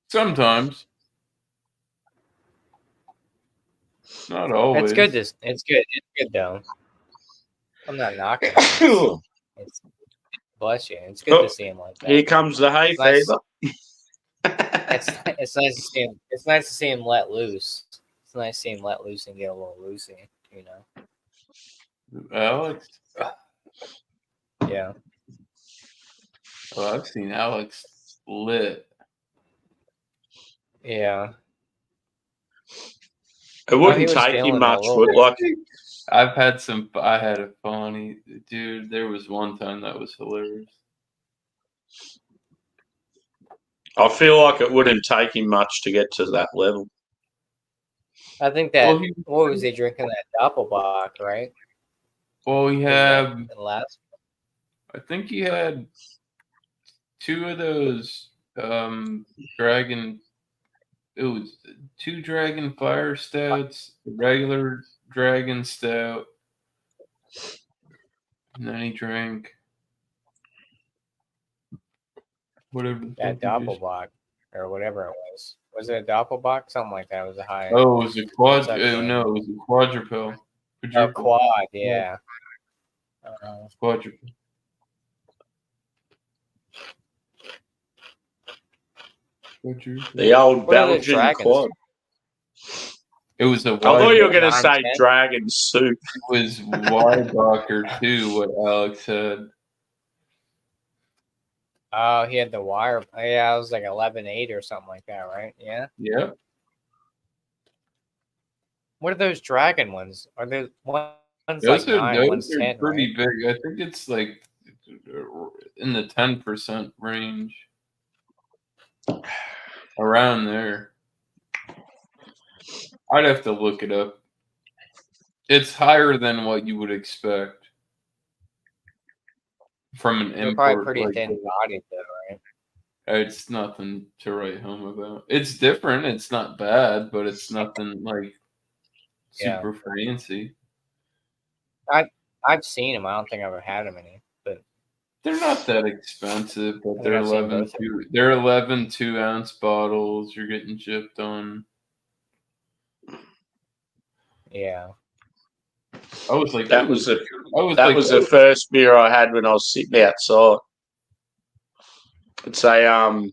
Sometimes. Not always. It's good. It's good though. I'm not knocking it. Bless you. It's good to see him like that. Here comes the hay fever. It's nice to see him. It's nice to see him let loose. It's nice to see him let loose and get a little loosey. Alex. Yeah. Well, I've seen Alex lit. Yeah. It wouldn't take him much, would like. I had a funny dude. There was one time that was hilarious. I feel like it wouldn't take him much to get to that level. I think that. What was he drinking? That Doppelbock, right? Well, he had. Last. I think he had 2 of those dragon. It was 2 dragon fire stouts, a regular dragon stout, and then he drank whatever that Doppelbock or whatever it was. Was it a Doppelbock? Something like that. It was a high. Oh, it was a quad. No, it was a quadruple. A quad, yeah. Quadruple. The old Belgian quad. It was a I thought you were going to Non say 10? dragon soup. It was Weibacher too. What Alex said. Oh, he had the wire. Oh, yeah, it was like 11.8 or something like that, right? Yeah. Yep. What are those dragon ones? Are there one's Those like are 9, those one's are 10, pretty right? big. I think it's like in the 10% range, around there. I'd have to look it up. It's higher than what you would expect from an They're probably import. pretty Like thin bodied though, right? it's nothing to write home about. It's different. It's not bad, but it's nothing like Yeah. super fancy. I've seen them. I don't think I've ever had them any, but They're not that expensive, I but think they're I've seen 11 both of two. They're 11 2-ounce bottles. You're getting chipped on. yeah. I was like, That was the oh, first beer I had when I was sitting outside. It's a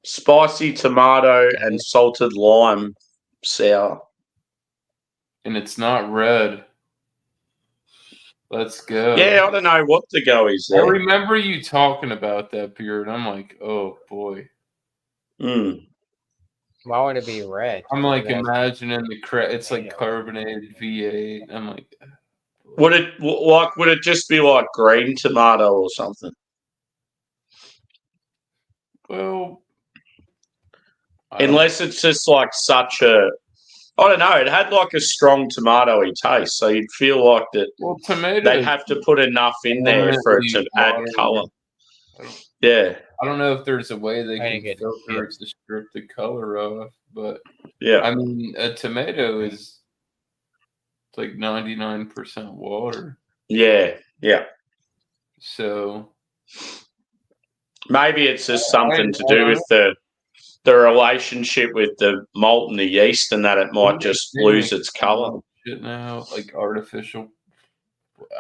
spicy tomato and salted lime sour. and it's not red. Let's go. Yeah, I don't know what the go is I there. remember you talking about that beer, and I'm like, oh boy. Mm. Why would it be red? I'm like It has imagining it's like tomato. carbonated V8. I'm like, Would it just be like green tomato or something? well, I don't Unless it's just like such a, I don't know. It had like a strong tomatoey taste, so you'd feel like that well, tomato they'd is have to put enough in there for it to permanently add water. color. Like, Yeah, I don't know if there's a way they I can get filter it to strip the color off, but yeah, I mean, a tomato is like 99% water. yeah. So Maybe it's just something to I do don't with the relationship with the malt and the yeast, and that it What might are they just doing? lose its color. Shit now, like artificial.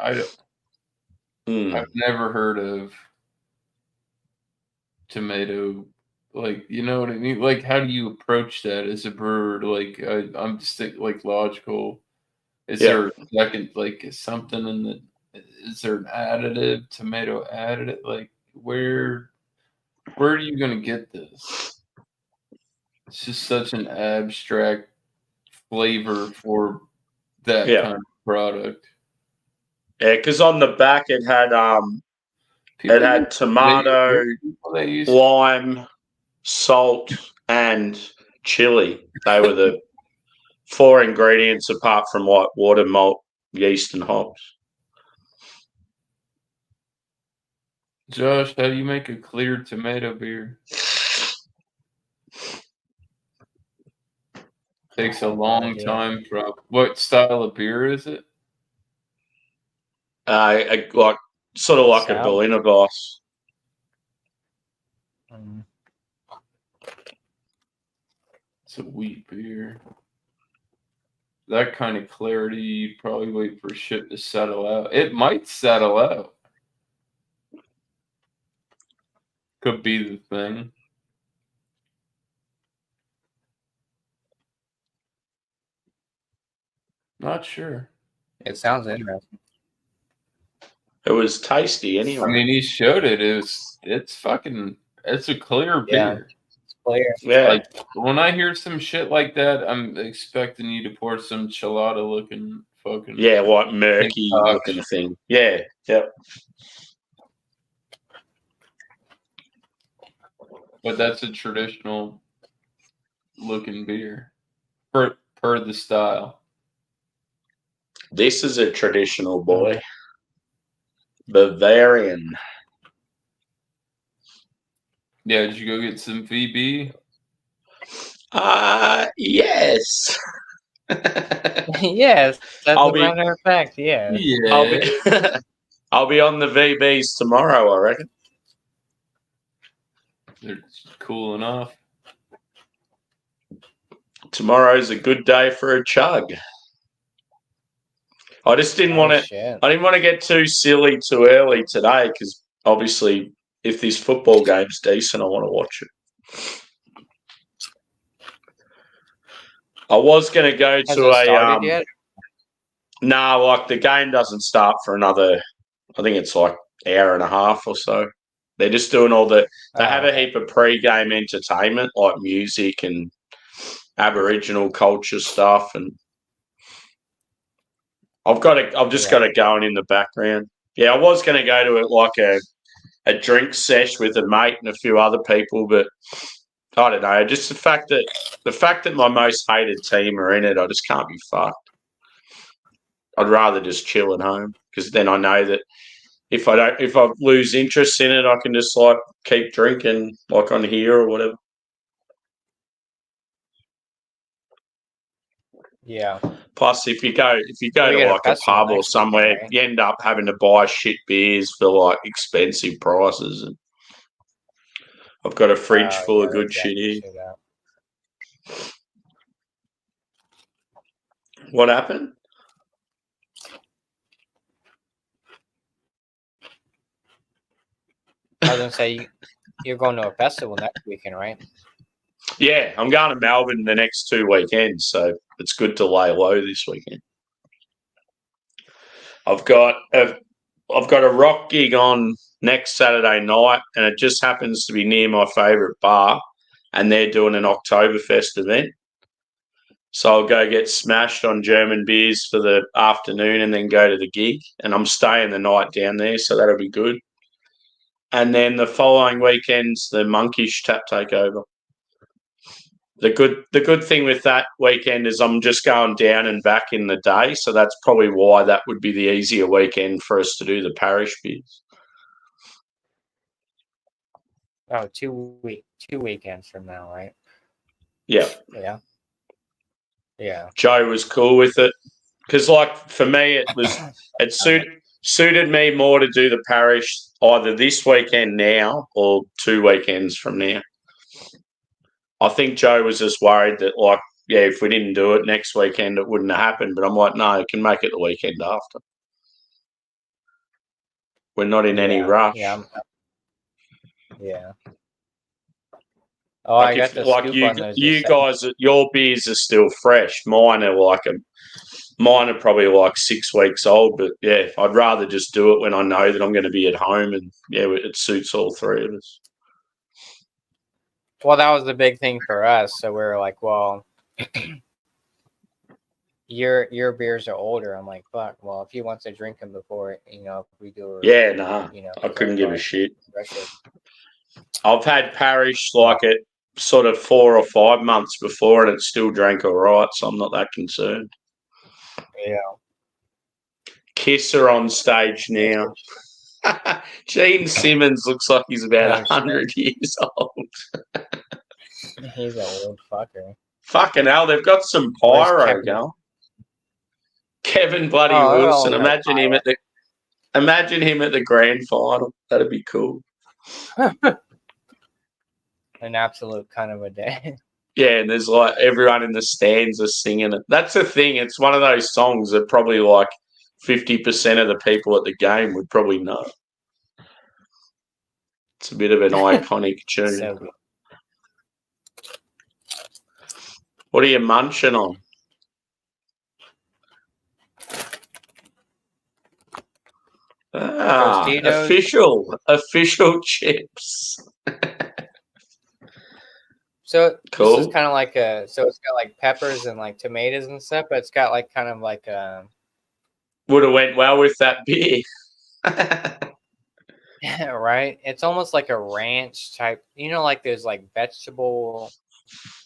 I've Mm. never heard of tomato. Like, you know what I mean? Like, how do you approach that as a brewer? Like, I'm just like logical. Is Yeah. there a second, like, is something in the? Is there an additive, tomato additive? Like, where are you gonna get this? It's just such an abstract flavor for that Yeah. kind of product. Yeah, because on the back it had tomato, They use lime, salt, and chili. They were the 4 ingredients apart from like water, malt, yeast, and hops. Josh, how do you make a clear tomato beer? Takes a long time. What style of beer is it? Like sort of like a Stout? Berliner Weiss. It's a wheat beer. That kind of clarity, you'd probably wait for shit to settle out. It might settle out. Could be the thing. Not sure. It sounds interesting. It was tasty anyway. I mean, he showed it. It's a clear Yeah. beer. It's clear. Yeah. Like, when I hear some shit like that, I'm expecting you to pour some chelada looking fucking. Yeah, like murky looking thing. Yeah. Yep. But that's a traditional looking beer per the style. This is a traditional boy. Bavarian. Yeah, did you go get some VB? Yes. Yes, that's I'll a be- matter of fact. Yeah. Yeah. I'll be on the VBs tomorrow, I reckon. They're cool enough. Tomorrow's a good day for a chug. I just didn't want to. Shit. I didn't want to get too silly too early today because obviously, if this football game's decent, I want to watch it. I was going to go Has to it started yet? Nah, like the game doesn't start for another, I think it's like hour and a half or so. They're just doing they have a okay. heap of pre-game entertainment like music and Aboriginal culture stuff, and I've just got it going in the background. Yeah, I was going to go to it like a drink sesh with a mate and a few other people, but I don't know. Just the fact that my most hated team are in it, I just can't be fucked. I'd rather just chill at home because then I know that if I lose interest in it, I can just like keep drinking like on here or whatever. Yeah. Plus, if you go We to get a like a festival pub or next weekend, somewhere, right? you end up having to buy shit beers for like expensive prices. And I've got a fridge full Yeah, of good they jack shit here. shit up. What happened? I was gonna say you're going to a festival next weekend, right? Yeah, I'm going to Melbourne the next 2 weekends, so it's good to lay low this weekend. I've got a rock gig on next Saturday night, and it just happens to be near my favourite bar, and they're doing an Oktoberfest event. So I'll go get smashed on German beers for the afternoon and then go to the gig, and I'm staying the night down there, so that'll be good. And then the following weekend's the Monkish Tap Takeover. The good thing with that weekend is I'm just going down and back in the day, so that's probably why that would be the easier weekend for us to do the parish beers. Oh, 2 weekends from now, right? Yeah. Yeah. Yeah. Joe was cool with it because, like, for me, it suited me more to do the parish either this weekend now or 2 weekends from now. I think Joe was just worried that, like, yeah, if we didn't do it next weekend, it wouldn't have happened. But I'm like, no, you can make it the weekend after. We're not in any rush. Yeah. Oh, Like I got the like scoop on those. you guys, your beers are still fresh. Mine are probably like 6 weeks old. But yeah, I'd rather just do it when I know that I'm going to be at home, and yeah, it suits all three of us. Well, that was the big thing for us. So we were like, well, your beers are older. I'm like, fuck. Well, if he wants to drink them before, if we do a Yeah, review, nah, I couldn't give a shit. Pressure. I've had parish like it sort of 4 or 5 months before, and it still drank all right, so I'm not that concerned. Yeah. Kiss are on stage now. Gene Simmons looks like he's about 100 years old. He's an old fucker. Fucking hell, they've got some pyro going. Kevin Bloody Wilson. Imagine him at the grand final. That'd be cool. An absolute kind of a day. Yeah, and there's like everyone in the stands are singing it. That's the thing. It's one of those songs that probably like 50% of the people at the game would probably know. It's a bit of an iconic tune. So good. What are you munching on? Tostitos. Official chips. So cool. This is kind of like it's got like peppers and like tomatoes and stuff, but it's got like kind of like would have went well with that beer. Right? It's almost like a ranch type, like there's like vegetable,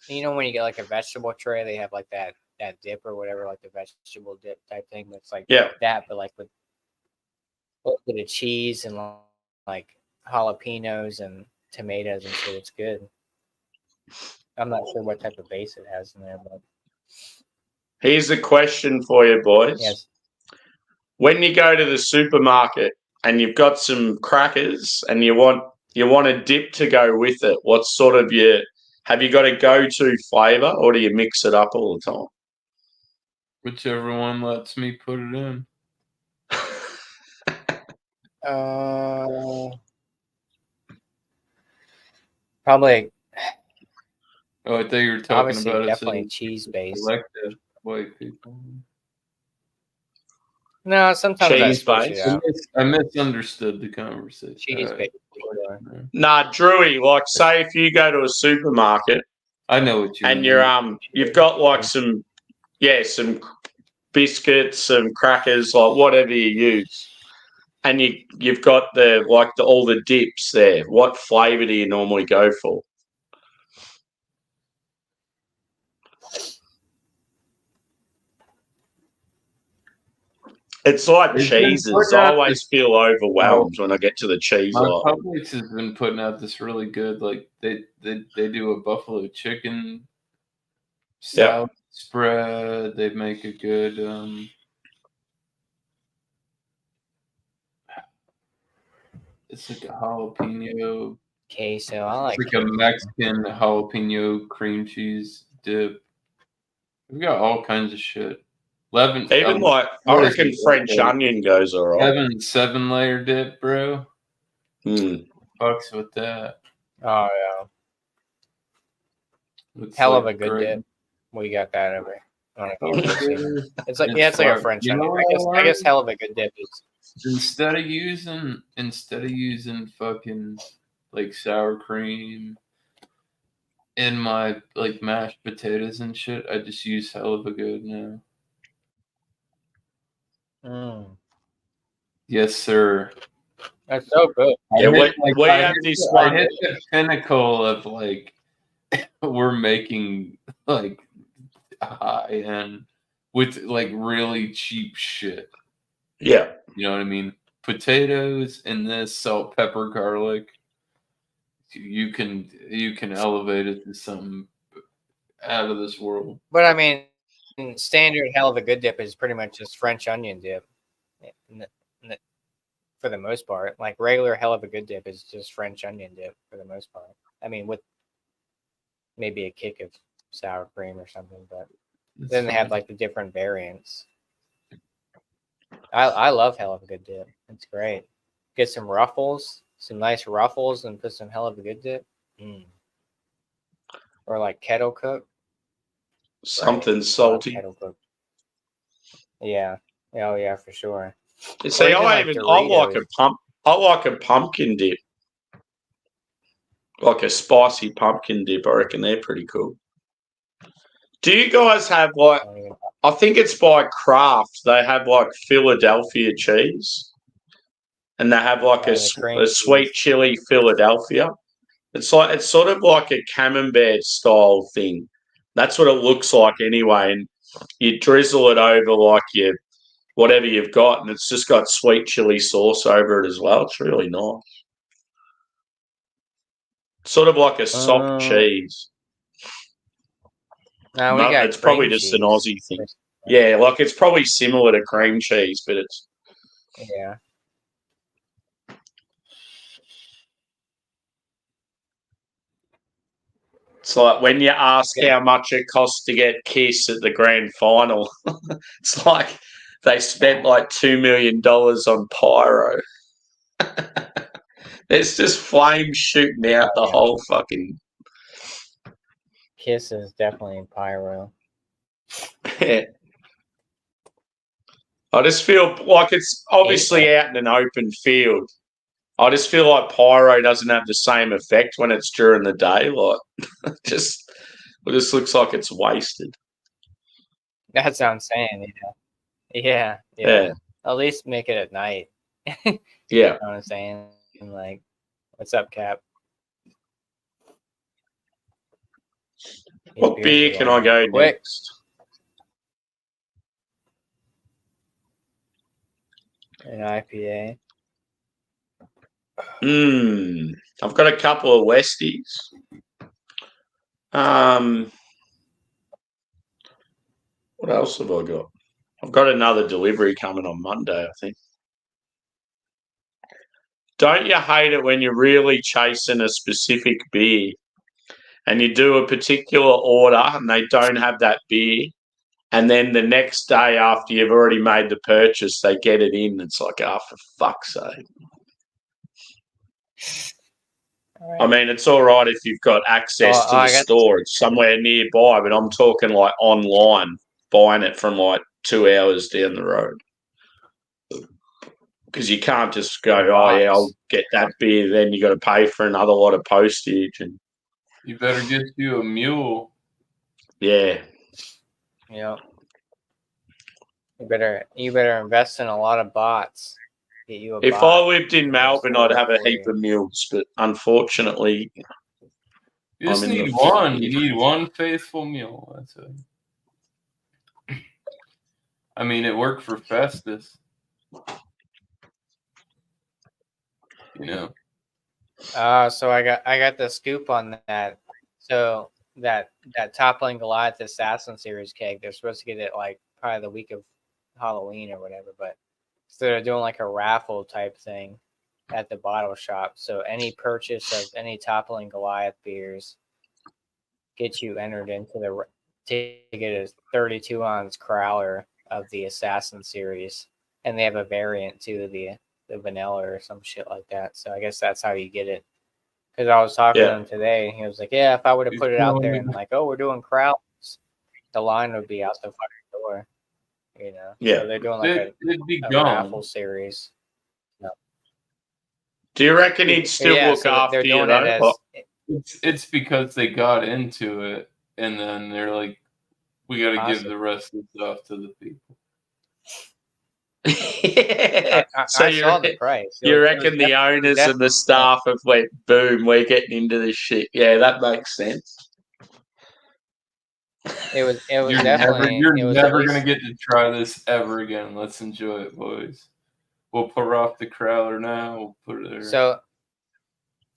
when you get like a vegetable tray, they have like that dip or whatever, like the vegetable dip type thing. That's like that, but like with a little bit of cheese and like jalapenos and tomatoes and shit. It's good. I'm not sure what type of base it has in there, but here's a question for you, boys. Yes. When you go to the supermarket and you've got some crackers and you want a dip to go with it, what's sort of have you got a go-to flavour, or do you mix it up all the time? Whichever one lets me put it in. Probably. Oh, I thought you were talking Obviously, about definitely it. cheese-based. Selective white people. No, sometimes I switch it Cheese-based? out. I misunderstood the conversation. Cheese-based. Nah, Drewy, like say if you go to a supermarket I know what you and mean. you've got like some biscuits, some crackers, like whatever you use, and you've got all the dips there. What flavour do you normally go for? It's like They've been cheeses. putting I out always feel overwhelmed when I get to the cheese aisle. Publix has been putting out this really good, like they do a buffalo chicken salad spread. They make a good it's like a jalapeno Queso. I like it's like a Mexican jalapeno cream cheese dip. We got all kinds of shit. Even I reckon French onion goes all right. 7-layer dip, bro. Mm. Fucks with that. Oh yeah. It's Hell like of a good great. dip. We got that over. It's like It's a fire. French You know onion. what I guess hell of a good dip is instead of using fucking like sour cream in my like mashed potatoes and shit, I just use hell of a good now. Yes, sir. That's so good. Yeah, we have this one. I hit the pinnacle of like we're making like high end with like really cheap shit. Yeah. You know what I mean? Potatoes and this salt, pepper, garlic. You can elevate it to something out of this world. But I mean, standard hell of a good dip is pretty much just French onion dip. For the most part, like regular hell of a good dip is just French onion dip for the most part. I mean, with maybe a kick of sour cream or something, but then they have like the different variants. I love hell of a good dip. It's great. Get some ruffles, some nice ruffles, and put some hell of a good dip. Or like kettle cook. Something salty. Kettle cook. Yeah. Oh yeah, for sure. See, I like a pumpkin dip. Like a spicy pumpkin dip. I reckon they're pretty cool. Do you guys have like I think it's by Kraft, they have like Philadelphia cheese. And they have like a sweet chili Philadelphia. It's sort of like a camembert style thing. That's what it looks like anyway. And you drizzle it over like whatever you've got, and it's just got sweet chili sauce over it as well. It's really nice. Sort of like a soft cheese. No, we got it's probably just an Aussie thing. Yeah, like it's probably similar to cream cheese, but it's yeah. It's like when you ask how much it costs to get Kiss at the grand final, it's like they spent like $2 million on pyro. There's just flames shooting out the whole fucking. Kiss is definitely pyro. Yeah. I just feel like it's obviously out in an open field. I just feel like pyro doesn't have the same effect when it's during the day. Like, it just looks like it's wasted. That's what I'm saying. Yeah. At least make it at night. Yeah. You know what I'm saying? Like, what's up, Cap? What beer can I go next? An IPA. I've got a couple of Westies. What else have I got? I've got another delivery coming on Monday, I think. Don't you hate it when you're really chasing a specific beer and you do a particular order and they don't have that beer, and then the next day after you've already made the purchase, they get it in. It's like, oh, for fuck's sake. All I right. mean, it's all right if you've got access to the I got store. It's somewhere nearby, but I'm talking like online, buying it from like 2 hours down the road. Because you can't just go, oh, yeah, I'll get that beer. Then you got to pay for another lot of postage. And You better get you a mule. yeah. Yep. You better invest in a lot of bots. Get you a If bot. I lived in Melbourne, I'd have a heap of mules, but unfortunately, You just I'm in need the one. footy. You need one faithful mule. That's it. I mean, it worked for Festus. You know. So I got the scoop on that. So that Toppling Goliath Assassin series keg, they're supposed to get it like probably the week of Halloween or whatever, but so they're doing like a raffle type thing at the bottle shop. So any purchase of any Toppling Goliath beers gets you entered into the to get a 32 ounce crowler of the Assassin series, and they have a variant too, the vanilla or some shit like that. So I guess that's how you get it. Because I was talking to him today, and he was like, "Yeah, if I would have put it out there and like, oh, we're doing crowds, the line would be out the fucking door." You know, Yeah. So they're doing like It'd be a gone. raffle series. Do you reckon he'd still Yeah, look so after they're you, doing it though? as It's because they got into it, and then they're like, we got to give the rest of the stuff to the people. Yeah. So I saw the price. You reckon the owners and the staff have went, boom, we're getting into this shit. Yeah, that makes sense. It was You're definitely. never it was never gonna get to try this ever again. Let's enjoy it, boys. We'll put off the crowler now. We'll put it there. So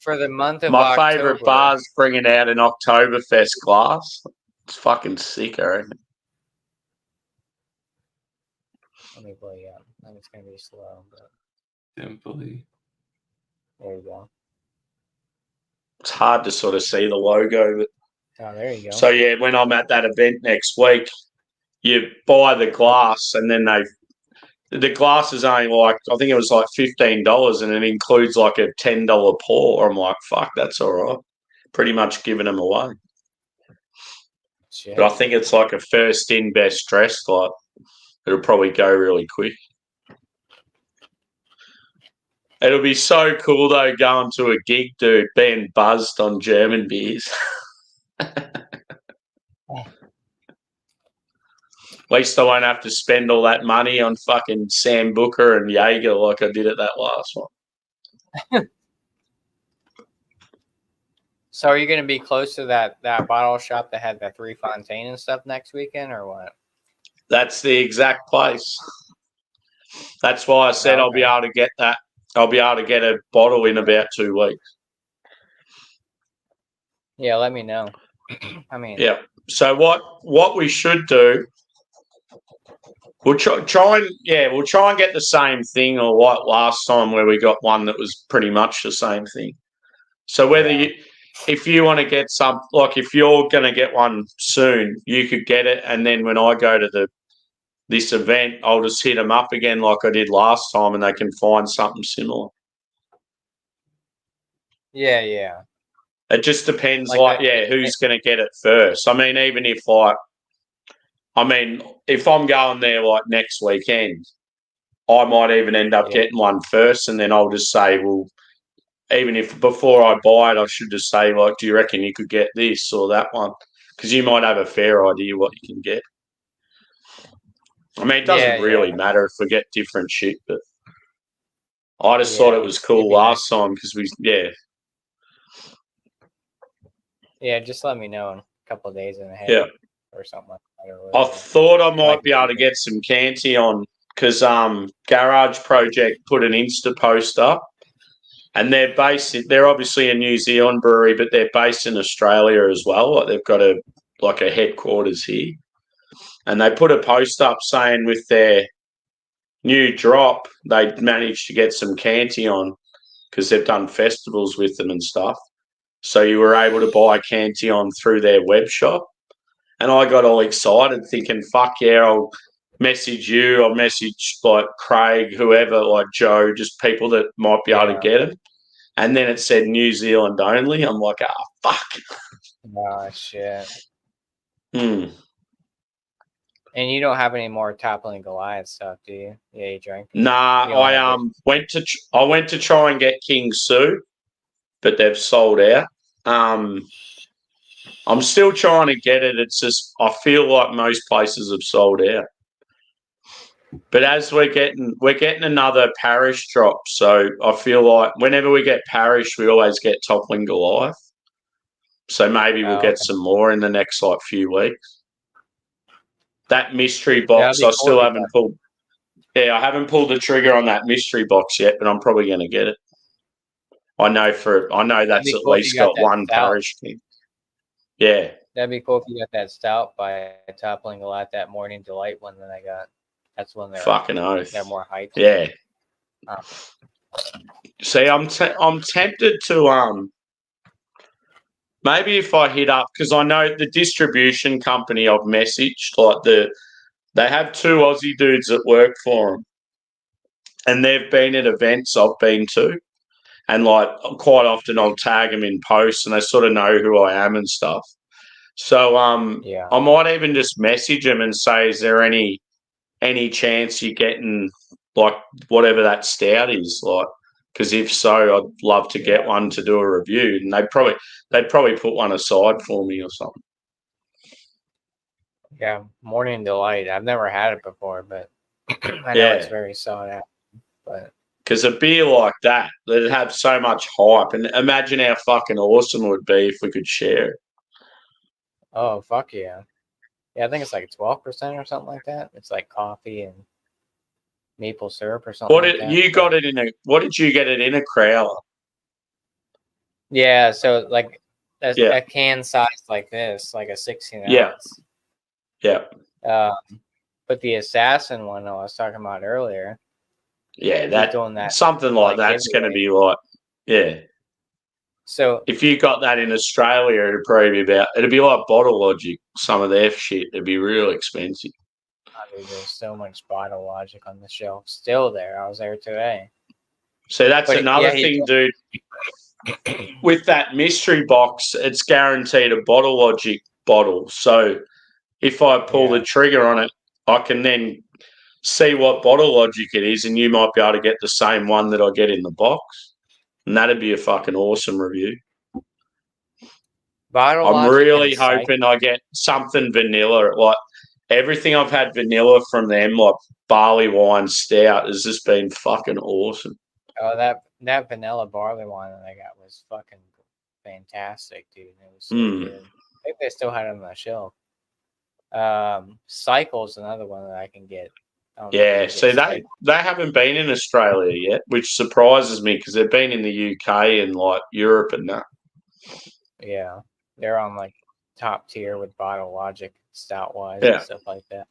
for the month of My October, favourite bar's bringing out an Oktoberfest glass. It's fucking sick, I reckon. Let me blow you up. It's gonna be slow, but Simply. there you go. It's hard to sort of see the logo, but there you go. So yeah, when I'm at that event next week, you buy the glass, and then the glass is only like, I think it was like $15, and it includes like a $10 pour. I'm like, fuck, that's all right. Pretty much giving them away. Shit. But I think it's like a first in, best dressed. Like it'll probably go really quick. It'll be so cool though, going to a gig, dude, being buzzed on German beers. At least I won't have to spend all that money on fucking Sam Booker and Jaeger like I did at that last one. So are you going to be close to that bottle shop that had that Three Fontaine and stuff next weekend, or what? That's the exact place. That's why I said I'll be able to get that. I'll be able to get a bottle in about 2 weeks. Yeah, let me know. I mean, yeah. So what we should do? We'll try and get the same thing, or like last time where we got one that was pretty much the same thing. So if you want to get some, like if you're going to get one soon, you could get it, and then when I go to this event, I'll just hit them up again like I did last time, and they can find something similar. Yeah. It just depends, who's going to get it first. I mean, even if if I'm going there like next weekend, I might even end up getting one first, and then I'll just say, well, even if before I buy it, I should just say, like, do you reckon you could get this or that one? Because you might have a fair idea what you can get. I mean, it doesn't really matter if we get different shit, but I just thought it was cool last time because Yeah, just let me know in a couple of days ahead. Yeah. Or something like that. I thought I might be able to get some Cantillon because Garage Project put an Insta post up, and they're obviously a New Zealand brewery, but they're based in Australia as well. Like they've got a headquarters here, and they put a post up saying with their new drop, they managed to get some Cantillon because they've done festivals with them and stuff. So you were able to buy Cantillon through their web shop. And I got all excited thinking, fuck yeah, I'll message you. I'll message like Craig, whoever, like Joe, just people that might be able to get them. and then it said New Zealand only. I'm like, fuck. Oh shit! Hmm. And you don't have any more Toppling Goliath stuff, do you? Yeah, you drank it. Nah, You don't I have went to try and get King Sue, but they've sold out. I'm still trying to get it. It's just I feel like most places have sold out. But as we're getting another parish drop, so I feel like whenever we get parish, we always get Toppling Goliath. So maybe we'll get okay. some more in the next like few weeks. That mystery Yeah, box, that'd I be cool still if you haven't pulled. Yeah, I haven't pulled the trigger on that mystery box yet, but I'm probably going to get it. I know that'd that's be at cool if you least got got that one stout. parish king. Yeah, That'd be cool if you got that stout by Toppling Goliath, that Morning Delight one that I got. That's when fucking oath. they're more hyped. Yeah. Oh. See, I'm tempted to maybe if I hit up because I know the distribution company I've messaged they have two Aussie dudes that work for them, and they've been at events I've been to, and like quite often I'll tag them in posts, and they sort of know who I am and stuff. So Yeah. I might even just message them and say, is there any chance you're getting like whatever that stout is like? Because if so, I'd love to get one to do a review, and they'd probably put one aside for me or something. Yeah, Morning Delight. I've never had it before, but I know it's very sought out. But because a beer like that, it'd have so much hype, and imagine how fucking awesome it would be if we could share it. oh fuck yeah. Yeah, I think it's like 12% or something like that. It's like coffee and maple syrup or something like that. You got it in a? What did you get it in a crowler? Yeah, so like a can size like this, like a 16 ounce. Yeah. But the assassin one I was talking about earlier. Yeah, doing that something like that's going to be like, yeah. So if you got that in Australia, it'd be like Bottle Logic. Some of their shit, it'd be real expensive. I mean, there's so much Bottle Logic on the shelf still there. I was there today. So that's another thing, dude. With that mystery box, it's guaranteed a Bottle Logic bottle. So if I pull the trigger on it, I can then see what Bottle Logic it is, and you might be able to get the same one that I get in the box. And that'd be a fucking awesome review. I'm really hoping I get something vanilla. Like everything I've had vanilla from them, like barley wine stout, has just been fucking awesome. Oh, that vanilla barley wine that I got was fucking fantastic, dude. It was so good. I think they still had it on the shelf. Cycle's another one that I can get. Yeah, so they haven't been in Australia yet, which surprises me because they've been in the UK and like Europe and that. Yeah, they're on like top tier with Bottle Logic, stout wise and stuff like that.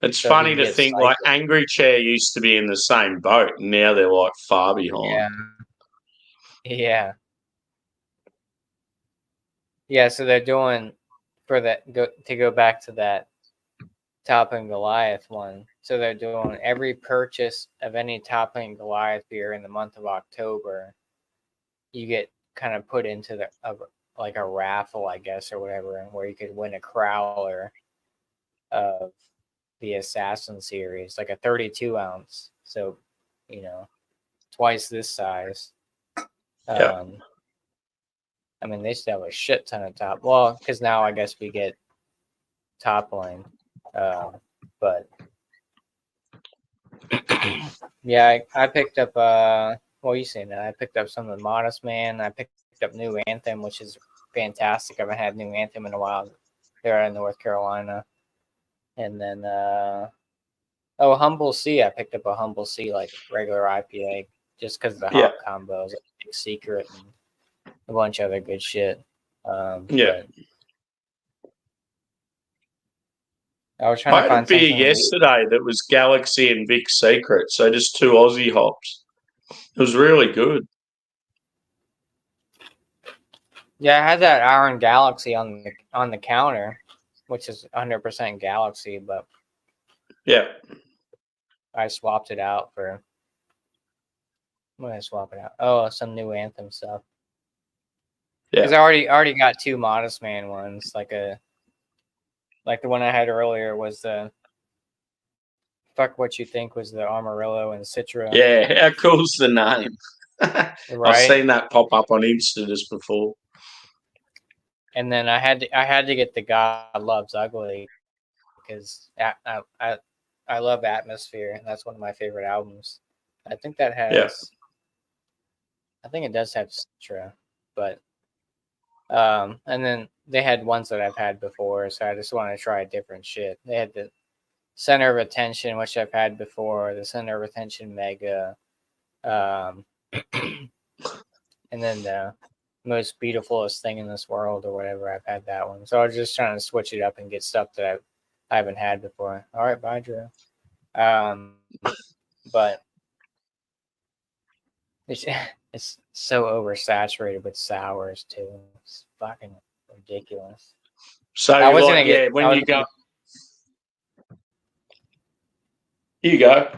It's funny to think like Angry Chair used to be in the same boat, and now they're like far behind. Yeah. Yeah, so they're doing for that to go back to that Toppling Goliath one. So they're doing every purchase of any Toppling Goliath beer in the month of October, you get kind of put into like a raffle, I guess, or whatever, and where you could win a crowler of the Assassin series, like a 32 ounce. So, twice this size. I mean, they still have a shit ton of top. Well, because now I guess we get Toppling. But yeah, I picked up. Well, you seen that? I picked up some of the Modest Man. I picked up New Anthem, which is fantastic. I haven't had New Anthem in a while. They're out of North Carolina. And then, Humble Sea. I picked up a Humble Sea, like regular IPA, just because the hop combos, like Big Secret, and a bunch of other good shit. But I was trying to find a beer yesterday that was Galaxy and Vic Secret, so just two Aussie hops. It was really good. Yeah, I had that Iron Galaxy on the counter, which is 100% Galaxy, but I swapped it out for I'm gonna swap it out. Oh, some new Anthem stuff. Yeah. Because I already got 2 Modest Man ones. Like the one I had earlier was the Fuck What You Think was the Amarillo and Citra. Yeah, how cool's the name? I've Right. seen that pop up on Insta just before. And then I had to get the God Loves Ugly because I love Atmosphere, and that's one of my favorite albums. I think that has. Yeah. I think it does have Citra, but and then they had ones that I've had before, so I just want to try different shit. They had the Center of Attention, which I've had before, the Center of Attention Mega, and then the Most Beautifulest Thing in This World or whatever. I've had that one, so I was just trying to switch it up and get stuff that I haven't had before. All right, bye, Drew. But it's so oversaturated with sours too. It's fucking ridiculous. So I was like, gonna get. when you go, you go.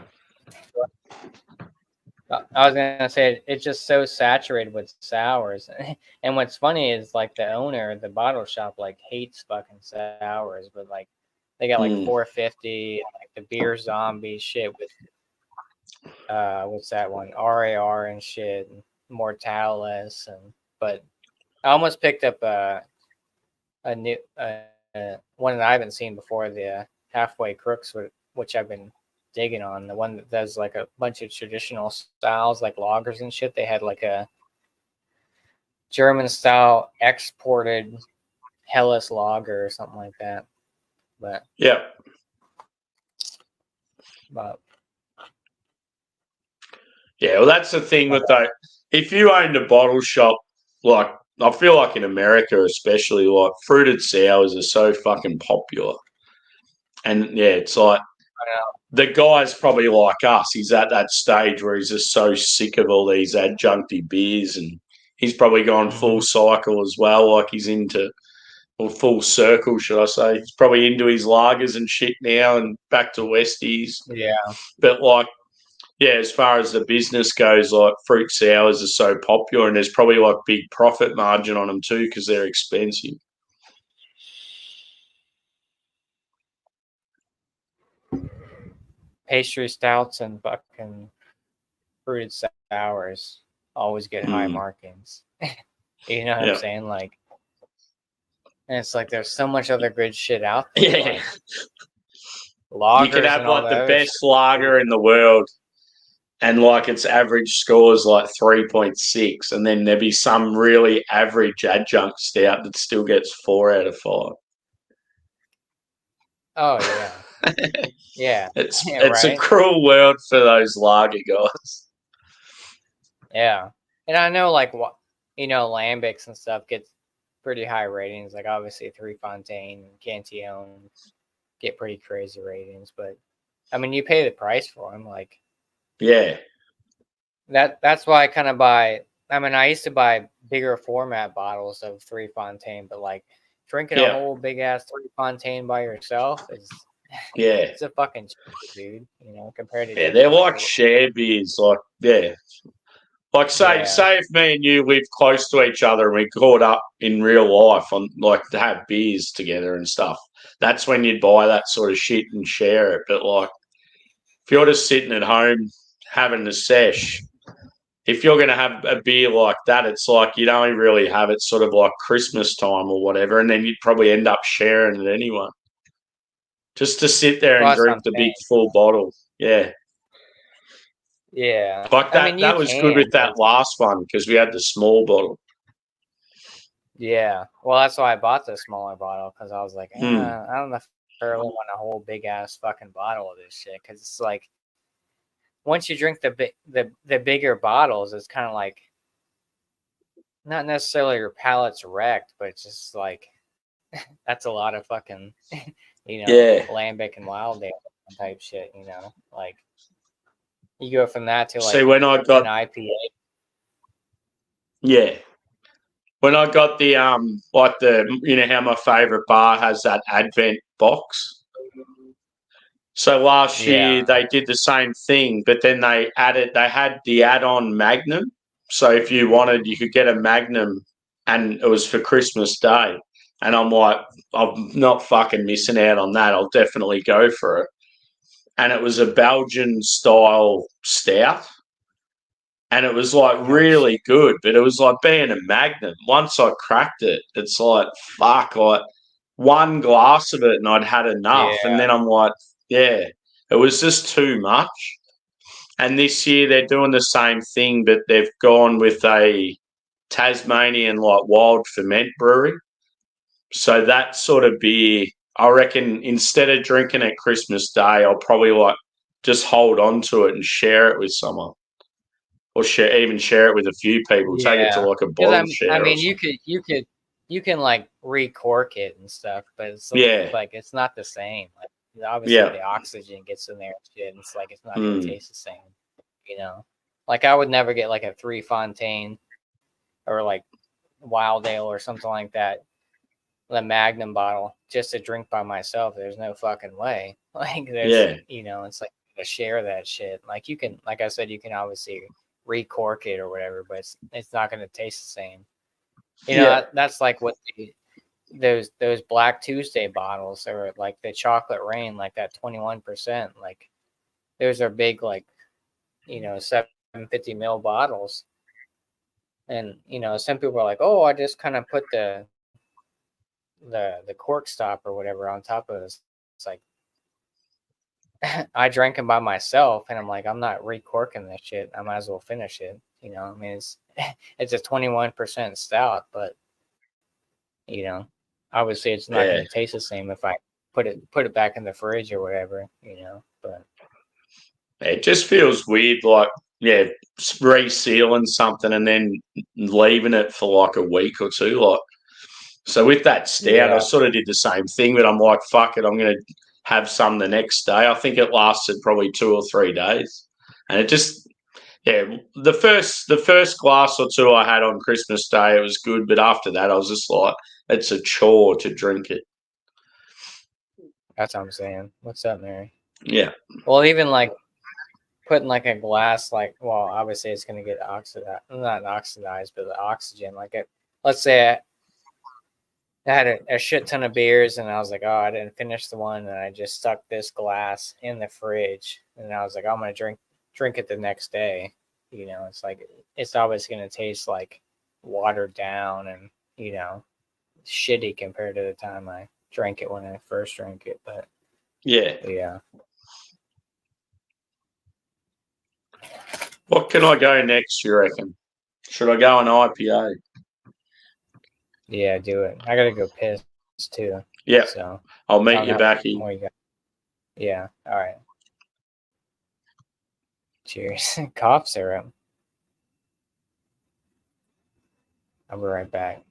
I was gonna say it's just so saturated with sours, and what's funny is like the owner, the bottle shop, like hates fucking sours, but like they got like 450, like the Beer Zombie shit with what's that one, RAR and shit, and Mortalis, and but I almost picked up a new one that I haven't seen before, the Halfway Crooks, which I've been digging on, the one that does like a bunch of traditional styles like lagers and shit. They had like a German style exported Helles lager or something like that. But yeah, well, that's the thing with that. If you owned a bottle shop, like I feel like in America especially, like fruited sours are so fucking popular, and yeah, it's like the guy's probably like us. He's at that stage where he's just so sick of all these adjuncty beers, and he's probably gone full cycle as well. Like he's into, or full circle, should I say? He's probably into his lagers and shit now, and back to Westies. yeah, But like, yeah, as far as the business goes, like fruit sours are so popular, and there's probably like big profit margin on them too because they're expensive. pastry stouts and fucking fruited sours always get high markings. You know what I'm saying? Like, and it's like there's so much other good shit out there. Yeah, Like, you could have and all like the that best lager in the world, and like its average score is like 3.6, and then there'd be some really average adjunct stout that still gets 4 out of 5. Oh yeah, yeah. It's Right? a cruel world for those lager guys. Yeah, and I know like what lambics and stuff gets pretty high ratings. Like obviously Three Fontaine and Cantillon get pretty crazy ratings, but I mean you pay the price for them. Like Yeah, that's why I kind of buy. I mean I used to buy bigger format bottles of Three Fontaine, but like drinking a whole big ass Three Fontaine by yourself is it's a fucking shit, dude. Compared to they're like share beers. Like like say if me and you live close to each other and we caught up in real life on like to have beers together and stuff. That's when you'd buy that sort of shit and share it. But like if you're just sitting at home having a sesh, if you're going to have a beer like that, it's like you'd only really have it sort of like Christmas time or whatever, and then you'd probably end up sharing it anyway. Just to sit there and drink the big full bottle. Yeah. Yeah. Like that was good with that last one because we had the small bottle. Yeah. Well, that's why I bought the smaller bottle because I was like, I don't know if I really want a whole big ass fucking bottle of this shit because it's like once you drink the bigger bottles, it's kind of like not necessarily your palate's wrecked, but it's just like that's a lot of fucking lambic and wild ale type shit. Like you go from that to like when I got an IPA. Yeah. When I got the like the how my favourite bar has that Advent box. So last year Yeah. they did the same thing, but then they had the add-on Magnum. So if you wanted, you could get a Magnum, and it was for Christmas Day. And I'm like, I'm not fucking missing out on that. I'll definitely go for it. And it was a Belgian style stout. And it was like really good, but it was like being a Magnum. Once I cracked it, it's like, fuck, like one glass of it and I'd had enough. And Yeah. then I'm like, yeah, it was just too much. And this year they're doing the same thing, but they've gone with a Tasmanian like wild ferment brewery. So that sort of beer, I reckon instead of drinking it Christmas Day, I'll probably like just hold on to it and share it with someone. Or share it with a few people. Take it to Yeah. like a Because bottle I share or mean, something. you can like recork it and stuff, but it's Yeah, like it's not the same. Like obviously yeah, the oxygen gets in there and shit, and it's like it's not gonna mm, taste the same. You know, like I would never get like a Three Fontaine or like Wild Ale or something like that, the Magnum bottle, just to drink by myself. There's no fucking way. Like there's, yeah, it's like to share that shit. Like you can, like I said, you can obviously recork it or whatever, but it's not going to taste the same. yeah, That's like what those Black Tuesday bottles or like the Chocolate Rain, like that 21%. Like those are big, like 750 ml bottles. And some people are like, oh, I just kind of put the cork stop or whatever on top of this. It's like I drank them by myself, and I'm like, I'm not recorking this shit. I might as well finish it. I mean, it's it's a 21% stout, but obviously it's not going yeah. to taste the same if I put it back in the fridge or whatever. But It just feels weird, like resealing something and then leaving it for like a week or two. Like, so with that stout, I yeah, sort of did the same thing, but I'm like, fuck it, I'm gonna have some the next day. I think it lasted probably 2 or 3 days, and it just the first glass or two I had on Christmas Day, it was good, but after that, I was just like, it's a chore to drink it. that's what I'm saying. What's up, Mary? Yeah, Well, even like putting like a glass, like, well, obviously it's going to get oxidized, not oxidized, but the oxygen. Like, let's say I had a shit ton of beers, and I was like, oh, I didn't finish the one, and I just stuck this glass in the fridge, and I was like, I'm gonna drink it the next day. It's like it's always gonna taste like watered down and shitty compared to the time I drank it when I first drank it. But yeah. yeah, What can I go next? You reckon? Should I go an IPA? yeah, do it. I gotta go piss too, Yeah, so I'll I meet don't you know how back here. more you got. Yeah, all right. Cheers. Cough syrup. I'll be right back.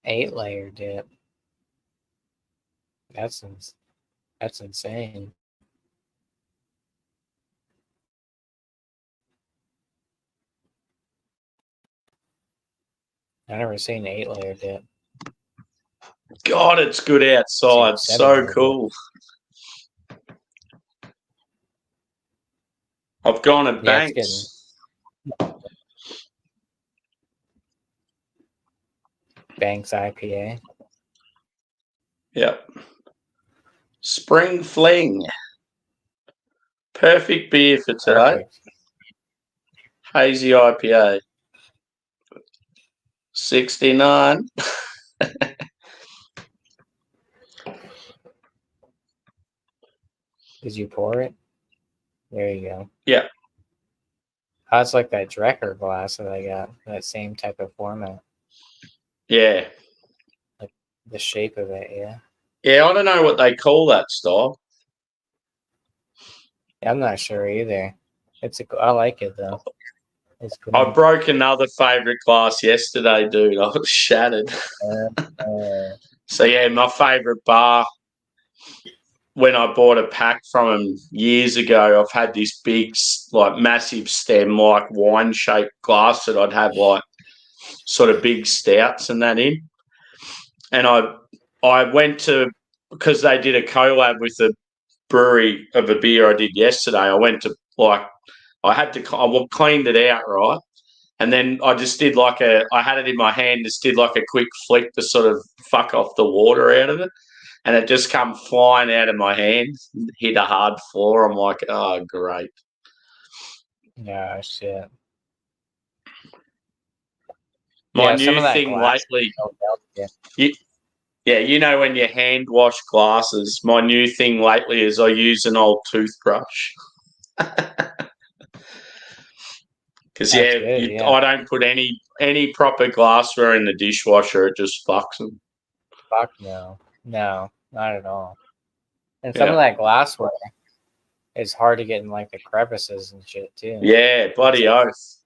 8-layer dip. That's insane. I never seen an 8-layer dip. God, it's good outside. Seen So 7-layer cool. I've gone to Yeah, it's getting. Banks IPA. Yep. Spring Fling. Perfect beer for today. Perfect. Hazy IPA. 69. Did you pour it? There you go. Yeah. Oh, it's like that Drecker glass that I got. That same type of format. Yeah. Like the shape of it, yeah. Yeah, I don't know what they call that style. I'm not sure either. I like it though. It's cool. I broke another favourite glass yesterday, dude. I was shattered. So yeah, my favourite bar. When I bought a pack from them years ago, I've had this big, like massive stem, like wine shaped glass that I'd have like sort of big stouts and that in. And I went to, because they did a collab with the brewery of a beer I did yesterday. I went to I cleaned it out, right? And then I just did I had it in my hand, just did like a quick flick to sort of fuck off the water out of it. And it just come flying out of my hand, hit a hard floor. I'm like, oh, great. Yeah, shit. My some new of that thing glass. lately, you know when you hand wash glasses, my new thing lately is I use an old toothbrush. Because, I don't put any proper glassware in the dishwasher. It just fucks them. Fuck no. No, not at all. And some of that glassware is hard to get in like the crevices and shit too. Yeah, bloody oath.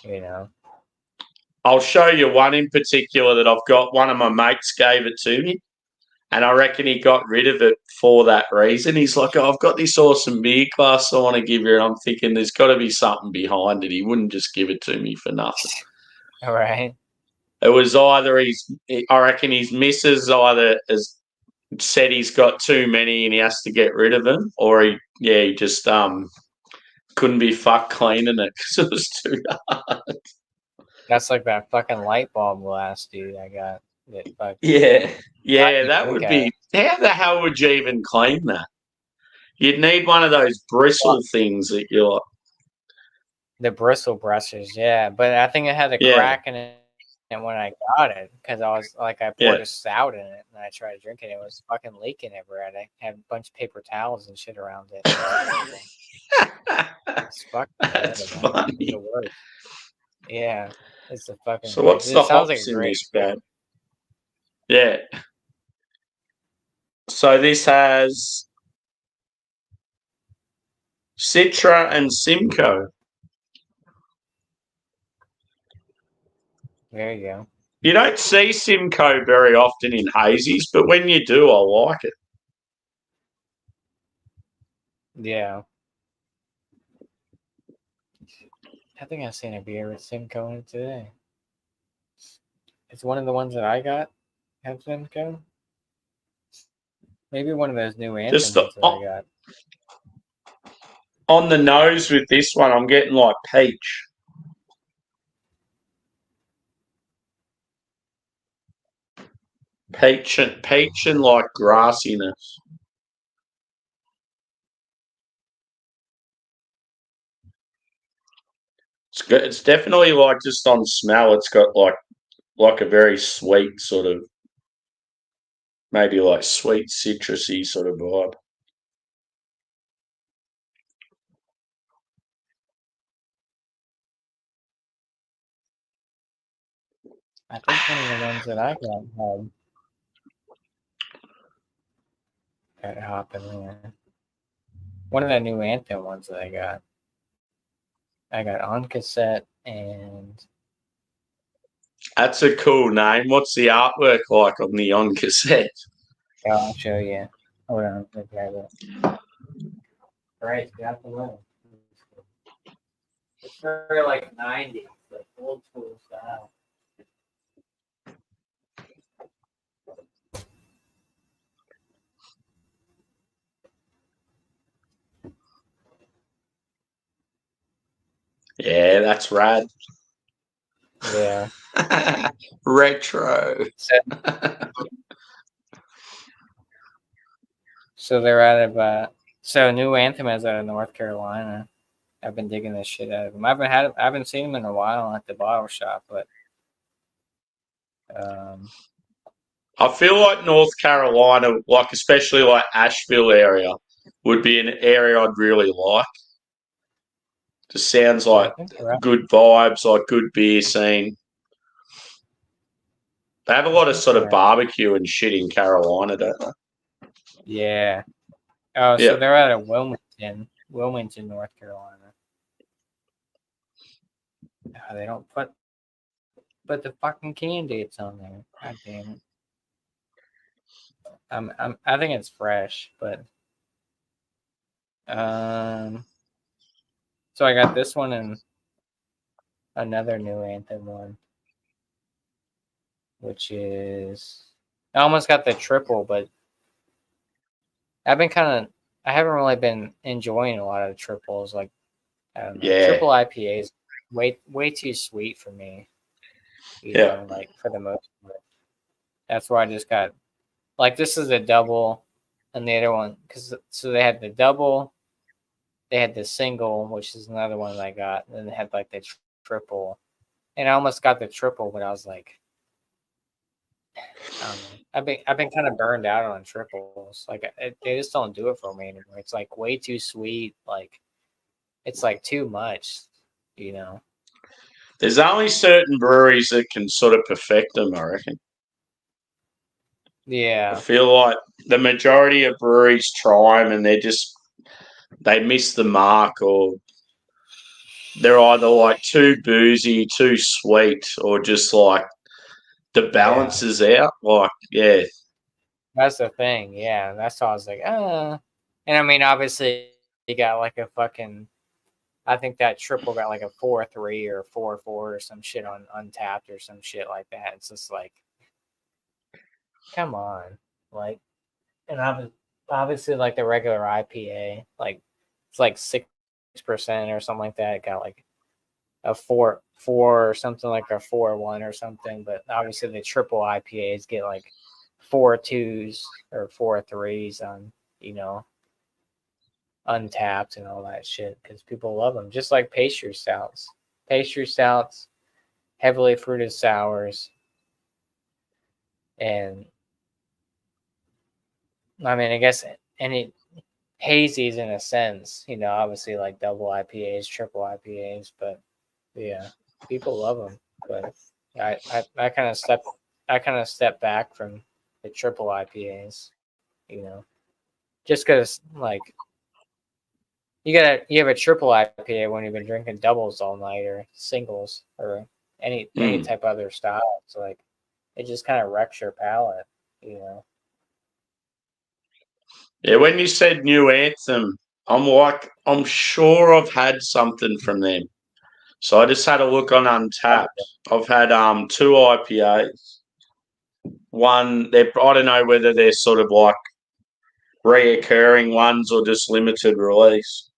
You know. I'll show you one in particular that I've got. One of my mates gave it to me, and I reckon he got rid of it for that reason. He's like, oh, I've got this awesome beer glass I want to give you. And I'm thinking there's got to be something behind it. He wouldn't just give it to me for nothing. All right. It was either I reckon his missus either has said he's got too many and he has to get rid of them, or he just couldn't be fucked cleaning it because it was too hard. That's like that fucking light bulb glass, dude. I got that. Yeah, that would be. How the hell would you even clean that? You'd need one of those bristle things that you're. The bristle brushes, yeah. But I think it had a crack in it. And when I got it, because I was like, I poured a stout in it and I tried to drink it, it was fucking leaking everywhere. I had a bunch of paper towels and shit around it. It's fucking That's funny. It's the worst. Yeah, it's the fucking. So what's the sounds hops like a in great this bad? Yeah. So this has Citra and Simcoe. There you go. You don't see Simcoe very often in hazies, but when you do, I like it. Yeah. I think I've seen a beer with Simcoe in it today. It's one of the ones that I got have Simcoe. Maybe one of those new anthems that I got. On the nose with this one, I'm getting like peach. Peach and like grassiness. It's good. It's definitely like just on smell. It's got like a very sweet sort of, maybe like sweet citrusy sort of vibe. I think one of the ones that I got had hop in there. One of the new anthem ones that I got on cassette and That's a cool name. What's the artwork like on the cassette? Yeah, I'll show you. Hold on, let me grab it. Right, got the one. It's very like 90s, like old school style. Yeah, that's rad. Yeah. Retro. So they're out of so New Anthem is out of North Carolina. I've been digging this shit out of them. I haven't seen them in a while at the bottle shop, but I feel like North Carolina, like especially like Asheville area, would be an area I'd really like. Just sounds yeah, I like think they're out. good vibes, like good beer scene. They have a lot of sort of barbecue and shit in Carolina, don't they? Yeah. Oh, Yeah. so they're out of Wilmington, North Carolina. Oh, they don't put the fucking can dates on there. God damn it. I think it's fresh, but so I got this one and another New Anthem one, which is I almost got the triple, but I haven't really been enjoying a lot of the triples. Like I don't know, Yeah. triple IPAs way too sweet for me. You Yeah. know, like for the most part. That's why I just got like this is a double, and the other one so they had the double, they had the single, which is another one that I got, and then they had like the triple, and I almost got the triple, but I was like, I don't know. I've been kind of burned out on triples. Like they just don't do it for me anymore. It's like way too sweet. Like it's like too much, you know. There's only certain breweries that can sort of perfect them, I reckon. I Yeah, feel like the majority of breweries try them and they miss the mark, or they're either like too boozy, too sweet, or just like the balance is out. Like, yeah. that's the thing. Yeah, that's why I was like, and I mean, obviously, you got like a fucking. I think that triple got like a 4.3 or 4.4 or some shit on Untapped or some shit like that. It's just like, come on, like, and obviously like the regular IPA, like it's like 6% or something like that. It got like a 4 or something like a 4.1 or something. But obviously the triple IPAs get like 4.2s or 4.3s on, you know, Untapped and all that shit because people love them. Just like pastry stouts, heavily fruited sours, and I mean, I guess any hazies in a sense, you know, obviously like double IPAs, triple IPAs, but yeah, people love them. But I kind of step back from the triple IPAs, you know, just because like you have a triple IPA when you've been drinking doubles all night or singles or any type of other style. So like it just kind of wrecks your palate, you know. Yeah, when you said New Anthem, I'm sure I've had something from them. So I just had a look on Untapped. I've had two IPAs. One, I don't know whether they're sort of like reoccurring ones or just limited release.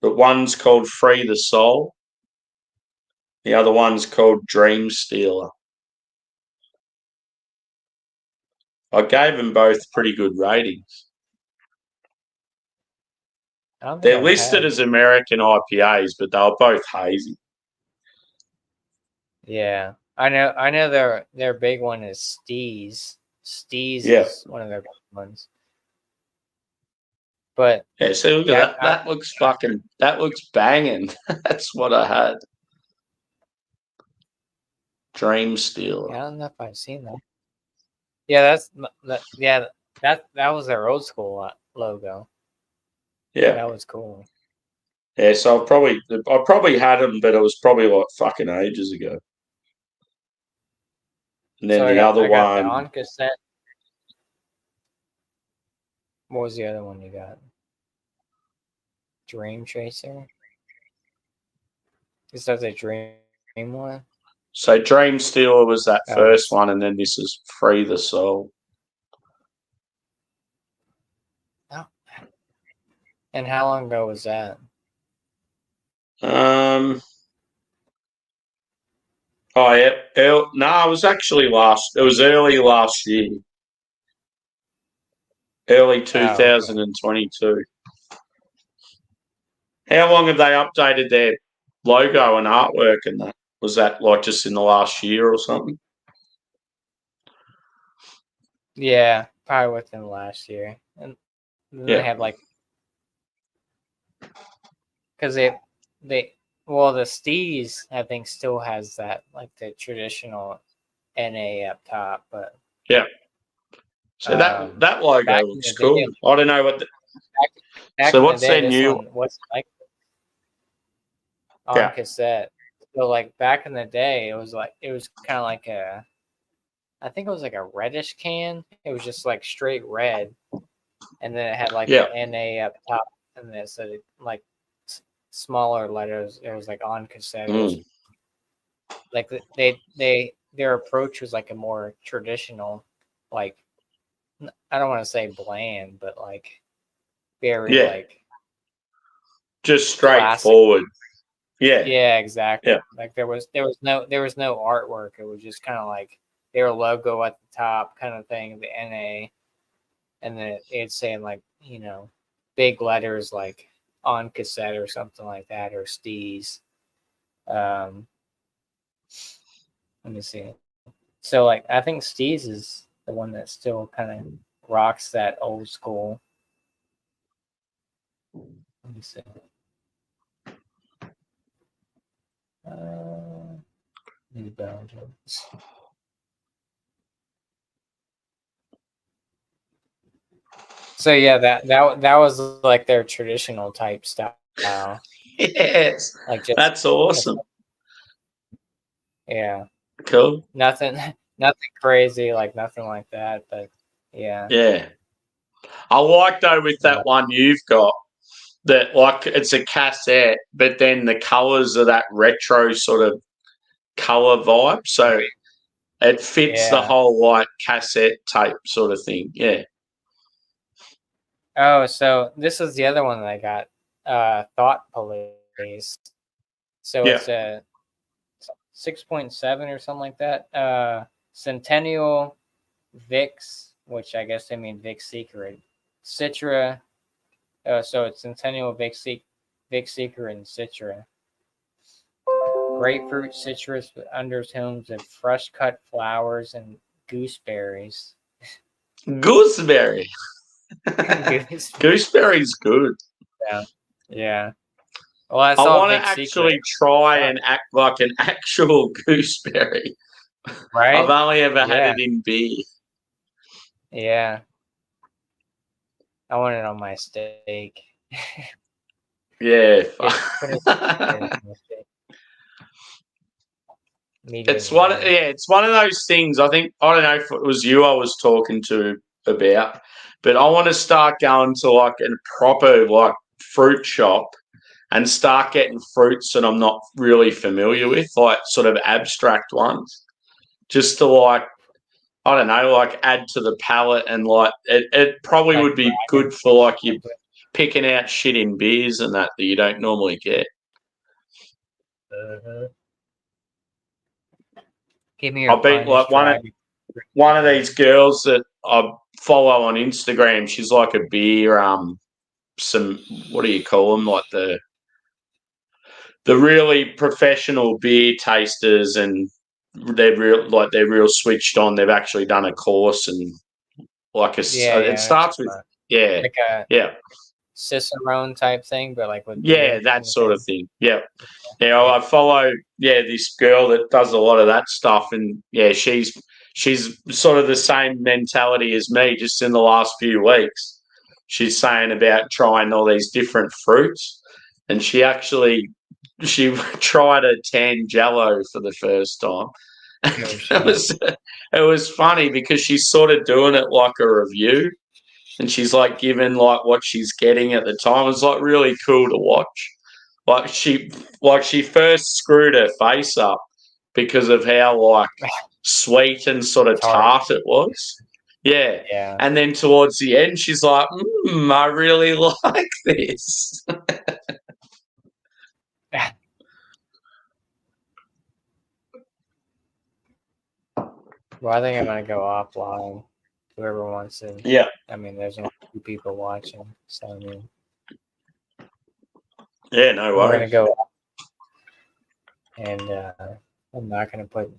But one's called Free the Soul. The other one's called Dream Stealer. I gave them both pretty good ratings. They're listed as American IPAs, but they were both hazy. Yeah, I know. Their big one is Steez. Steez Yeah. is one of their big ones. But yeah, see, look at that. That looks banging. That's what I had. Dream Stealer. I don't know if I've seen that. Yeah, that was their old school logo. Yeah. That was cool. Yeah, so I probably had them, but it was probably like fucking ages ago. And then So the other I got the one, on cassette. What was the other one you got? Dream Chaser? Is that the Dream one? so Dream Stealer was that Oh, first one, and then this is Free the Soul. oh. And how long ago was that? Oh yeah, no, it was actually it was early last year, early Oh, okay. 2022. How long have they updated their logo and artwork and that? Was that like just in the last year or something? Yeah, probably within last year. And then they Yeah. have like, because well, the Steez I think still has that like the traditional NA up top, but Yeah. So that logo back in looks the day, cool. I don't know what. back So in the what's day, their this new? one was like on Yeah. cassette. So like back in the day, it was kind of like I think it was like a reddish can. It was just like straight red, and then it had like Yeah. the NA up top, and then so like smaller letters. It was like on cassette. It was like their approach was like a more traditional, like I don't want to say bland, but like very Yeah. like Just classic. straightforward. Yeah. Yeah, exactly. Yeah. Like there was no artwork. It was just kind of like their logo at the top, kind of thing, the NA, and then it's saying like big letters like on cassette or something like that, or Steez. Um, Let me see. So like I think Steez is the one that still kind of rocks that old school. Let me see. New Belgians. So yeah, that was like their traditional type style. Yes. Like just That's awesome. Yeah. Cool. Nothing crazy, like nothing like that, but yeah. Yeah. I like though with that one you've got that like it's a cassette, but then the colours are that retro sort of colour vibe. So it fits the Yeah. whole like cassette tape sort of thing. Yeah. Oh, so this is the other one that I got. Thought Police. So Yeah. it's a 6.7 or something like that. Centennial Vix, which I guess they mean Vix Secret. Citra. So it's Centennial Vix Secret and Citra. Grapefruit, citrus with undertones of fresh cut flowers and gooseberries. Gooseberry. Gooseberry's good. Yeah. Yeah. Well, I I saw want to Big actually Secret. try and act like an actual gooseberry. Right? I've only ever had Yeah. it in beer. Yeah. I want it on my steak. Yeah. Put it on my steak. It's Medium one. rare. Yeah, it's one of those things. I think I don't know if it was you I was talking to about, but I want to start going to like a proper like fruit shop and start getting fruits that I'm not really familiar with, like sort of abstract ones, just to like I don't know, like add to the palate and like it probably Like would be dragon good for fruit like or you something. picking out shit in beers and that you don't normally get. Uh-huh. Give me I your beat like finest dragon. one of these girls that I follow on Instagram. She's like a beer, some what do you call them? Like the really professional beer tasters, and they're real switched on. They've actually done a course and like Yeah, it yeah. starts with yeah, Like a yeah. Cicerone type thing, but like with Yeah, beer that kind of sort of thing. thing. Yeah. Yeah, Yeah. I follow this girl that does a lot of that stuff and yeah, she's sort of the same mentality as me just in the last few weeks. She's saying about trying all these different fruits and she tried a tan jello for the first time Oh, shit. It was funny because she's sort of doing it like a review, and she's like giving like what she's getting at the time. It's like really cool to watch. She first screwed her face up because of how like sweet and sort of Tart. tart it was. Yeah. Yeah. And then towards the end, she's like, I really like this. Well, I think I'm gonna go offline. Whoever wants to. Yeah. I mean, there's only 2 people watching, so I mean, Yeah, no we're gonna worries. go. And I'm not gonna put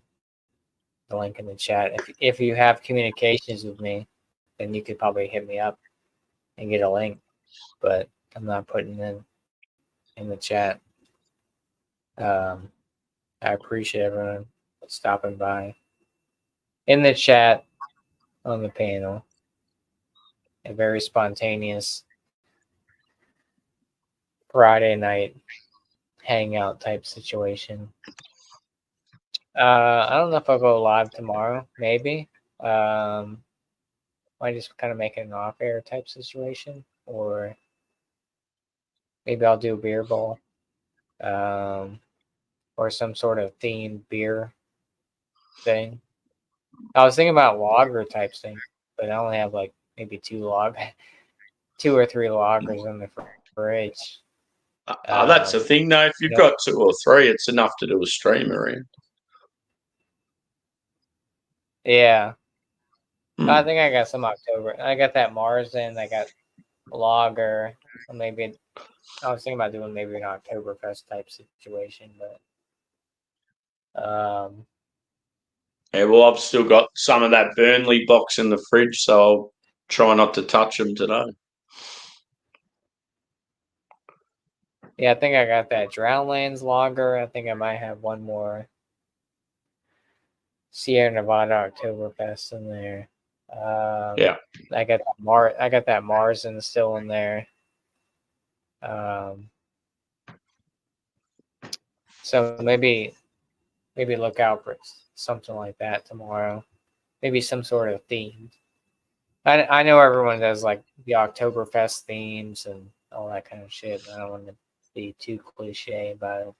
the link in the chat. If you have communications with me, then you could probably hit me up and get a link. But I'm not putting it in the chat. I appreciate everyone stopping by. In the chat on the panel, a very spontaneous Friday night hangout type situation. I don't know if I'll go live tomorrow. Maybe. Might just kind of make it an off-air type situation, or maybe I'll do a beer bowl, or some sort of themed beer thing. I was thinking about lager type thing, but I only have like maybe 2 or 3 lagers in the fridge. That's the thing, though. If you've got 2 or 3, it's enough to do a stream around. Yeah. I think I got some October. I got that Marzen. I got lager. Or maybe I was thinking about doing maybe an Oktoberfest type situation, but Yeah, well, I've still got some of that Burnley box in the fridge, so I'll try not to touch them today. yeah, I think I got that Drownlands lager. I think I might have one more Sierra Nevada Oktoberfest in there. Yeah. I got that Marzen still in there. So maybe look out for something like that tomorrow. Maybe some sort of theme. I know everyone does like the Oktoberfest themes and all that kind of shit. I don't want to be too cliche about it,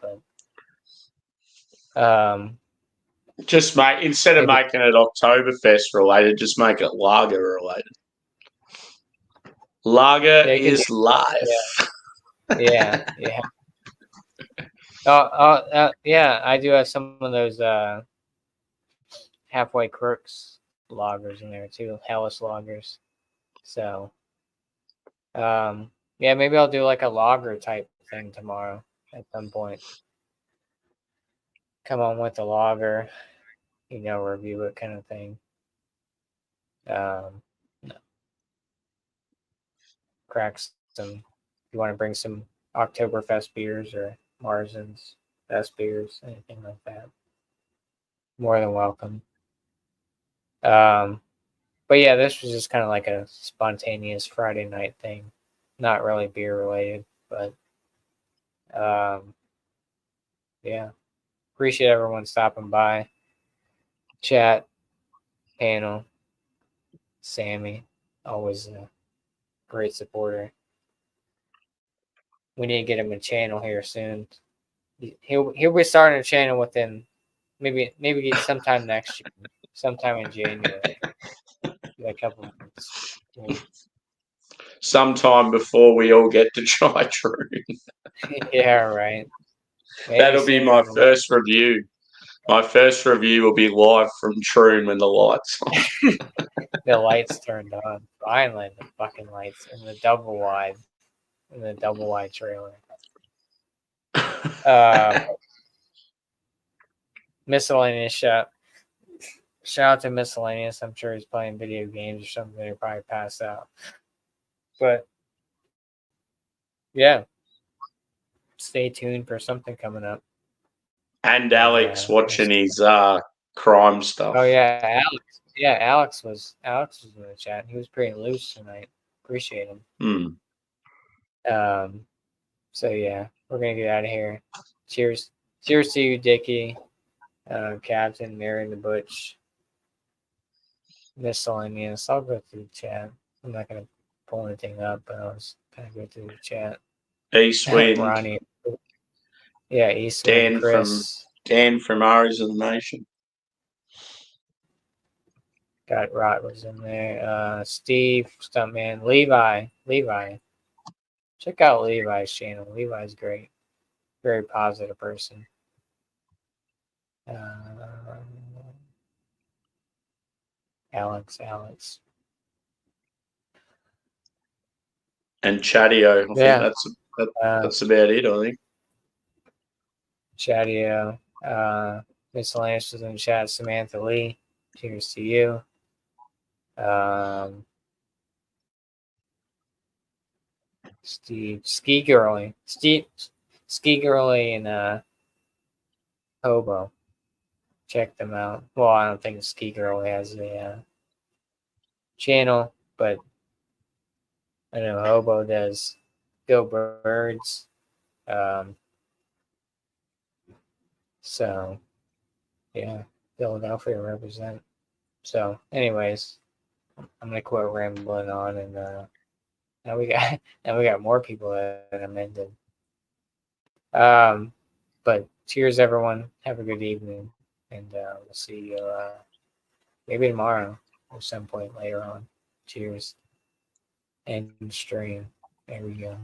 but just instead of making it Oktoberfest related, just make it lager related. Lager is life. Yeah. Yeah. I do have some of those Halfway Crooks loggers in there too, Hellas loggers. So, yeah, maybe I'll do like a logger type thing tomorrow at some point. Come on with the logger, review it kind of thing. No. Crack some. You want to bring some Oktoberfest beers or Marzen's best beers, anything like that. More than welcome. But yeah, this was just kind of like a spontaneous Friday night thing. Not really beer related, but yeah. Appreciate everyone stopping by. Chat, panel, Sammy, always a great supporter. We need to get him a channel here soon. He'll be starting a channel within maybe sometime next year, sometime in January. A couple months. Sometime before we all get to try Troon. Yeah, right. Maybe that'll be my first review. My first review will be live from Troon when the lights on. The lights turned on. Finally, the fucking lights in the double wide trailer. Miscellaneous shout out to Miscellaneous. I'm sure he's playing video games or something. He'll probably pass out. But yeah, stay tuned for something coming up. And Alex watching his crime stuff. Oh yeah, Alex. Yeah, Alex was in the chat. He was pretty loose tonight. Appreciate him. So yeah, we're gonna get out of here. Cheers to you, Dickie. Captain, Mary the Butch, miscellaneous. I'll go through the chat. I'm not gonna pull anything up, but I was gonna go through the chat. Eastwind, Ronnie, yeah, Eastwind, Chris, Dan from Aries of the Nation. got Rot in there. Steve, Stuntman, Levi. Check out Levi's channel. Levi's great. Very positive person. Alex. And Chatio. I Yeah. think that's about it, I think. Chatio. Miscellaneous was in the chat. Samantha Lee. Cheers to you. Steve. Ski Girly. Ski Girly and Hobo. Check them out. Well, I don't think Ski Girly has a channel, but I know Hobo does. Go Birds. So, yeah, Philadelphia represent. So, anyways, I'm gonna quit rambling on, and now we got more people that amended. But cheers, everyone. Have a good evening, and we'll see you maybe tomorrow or some point later on. Cheers. End stream. There we go.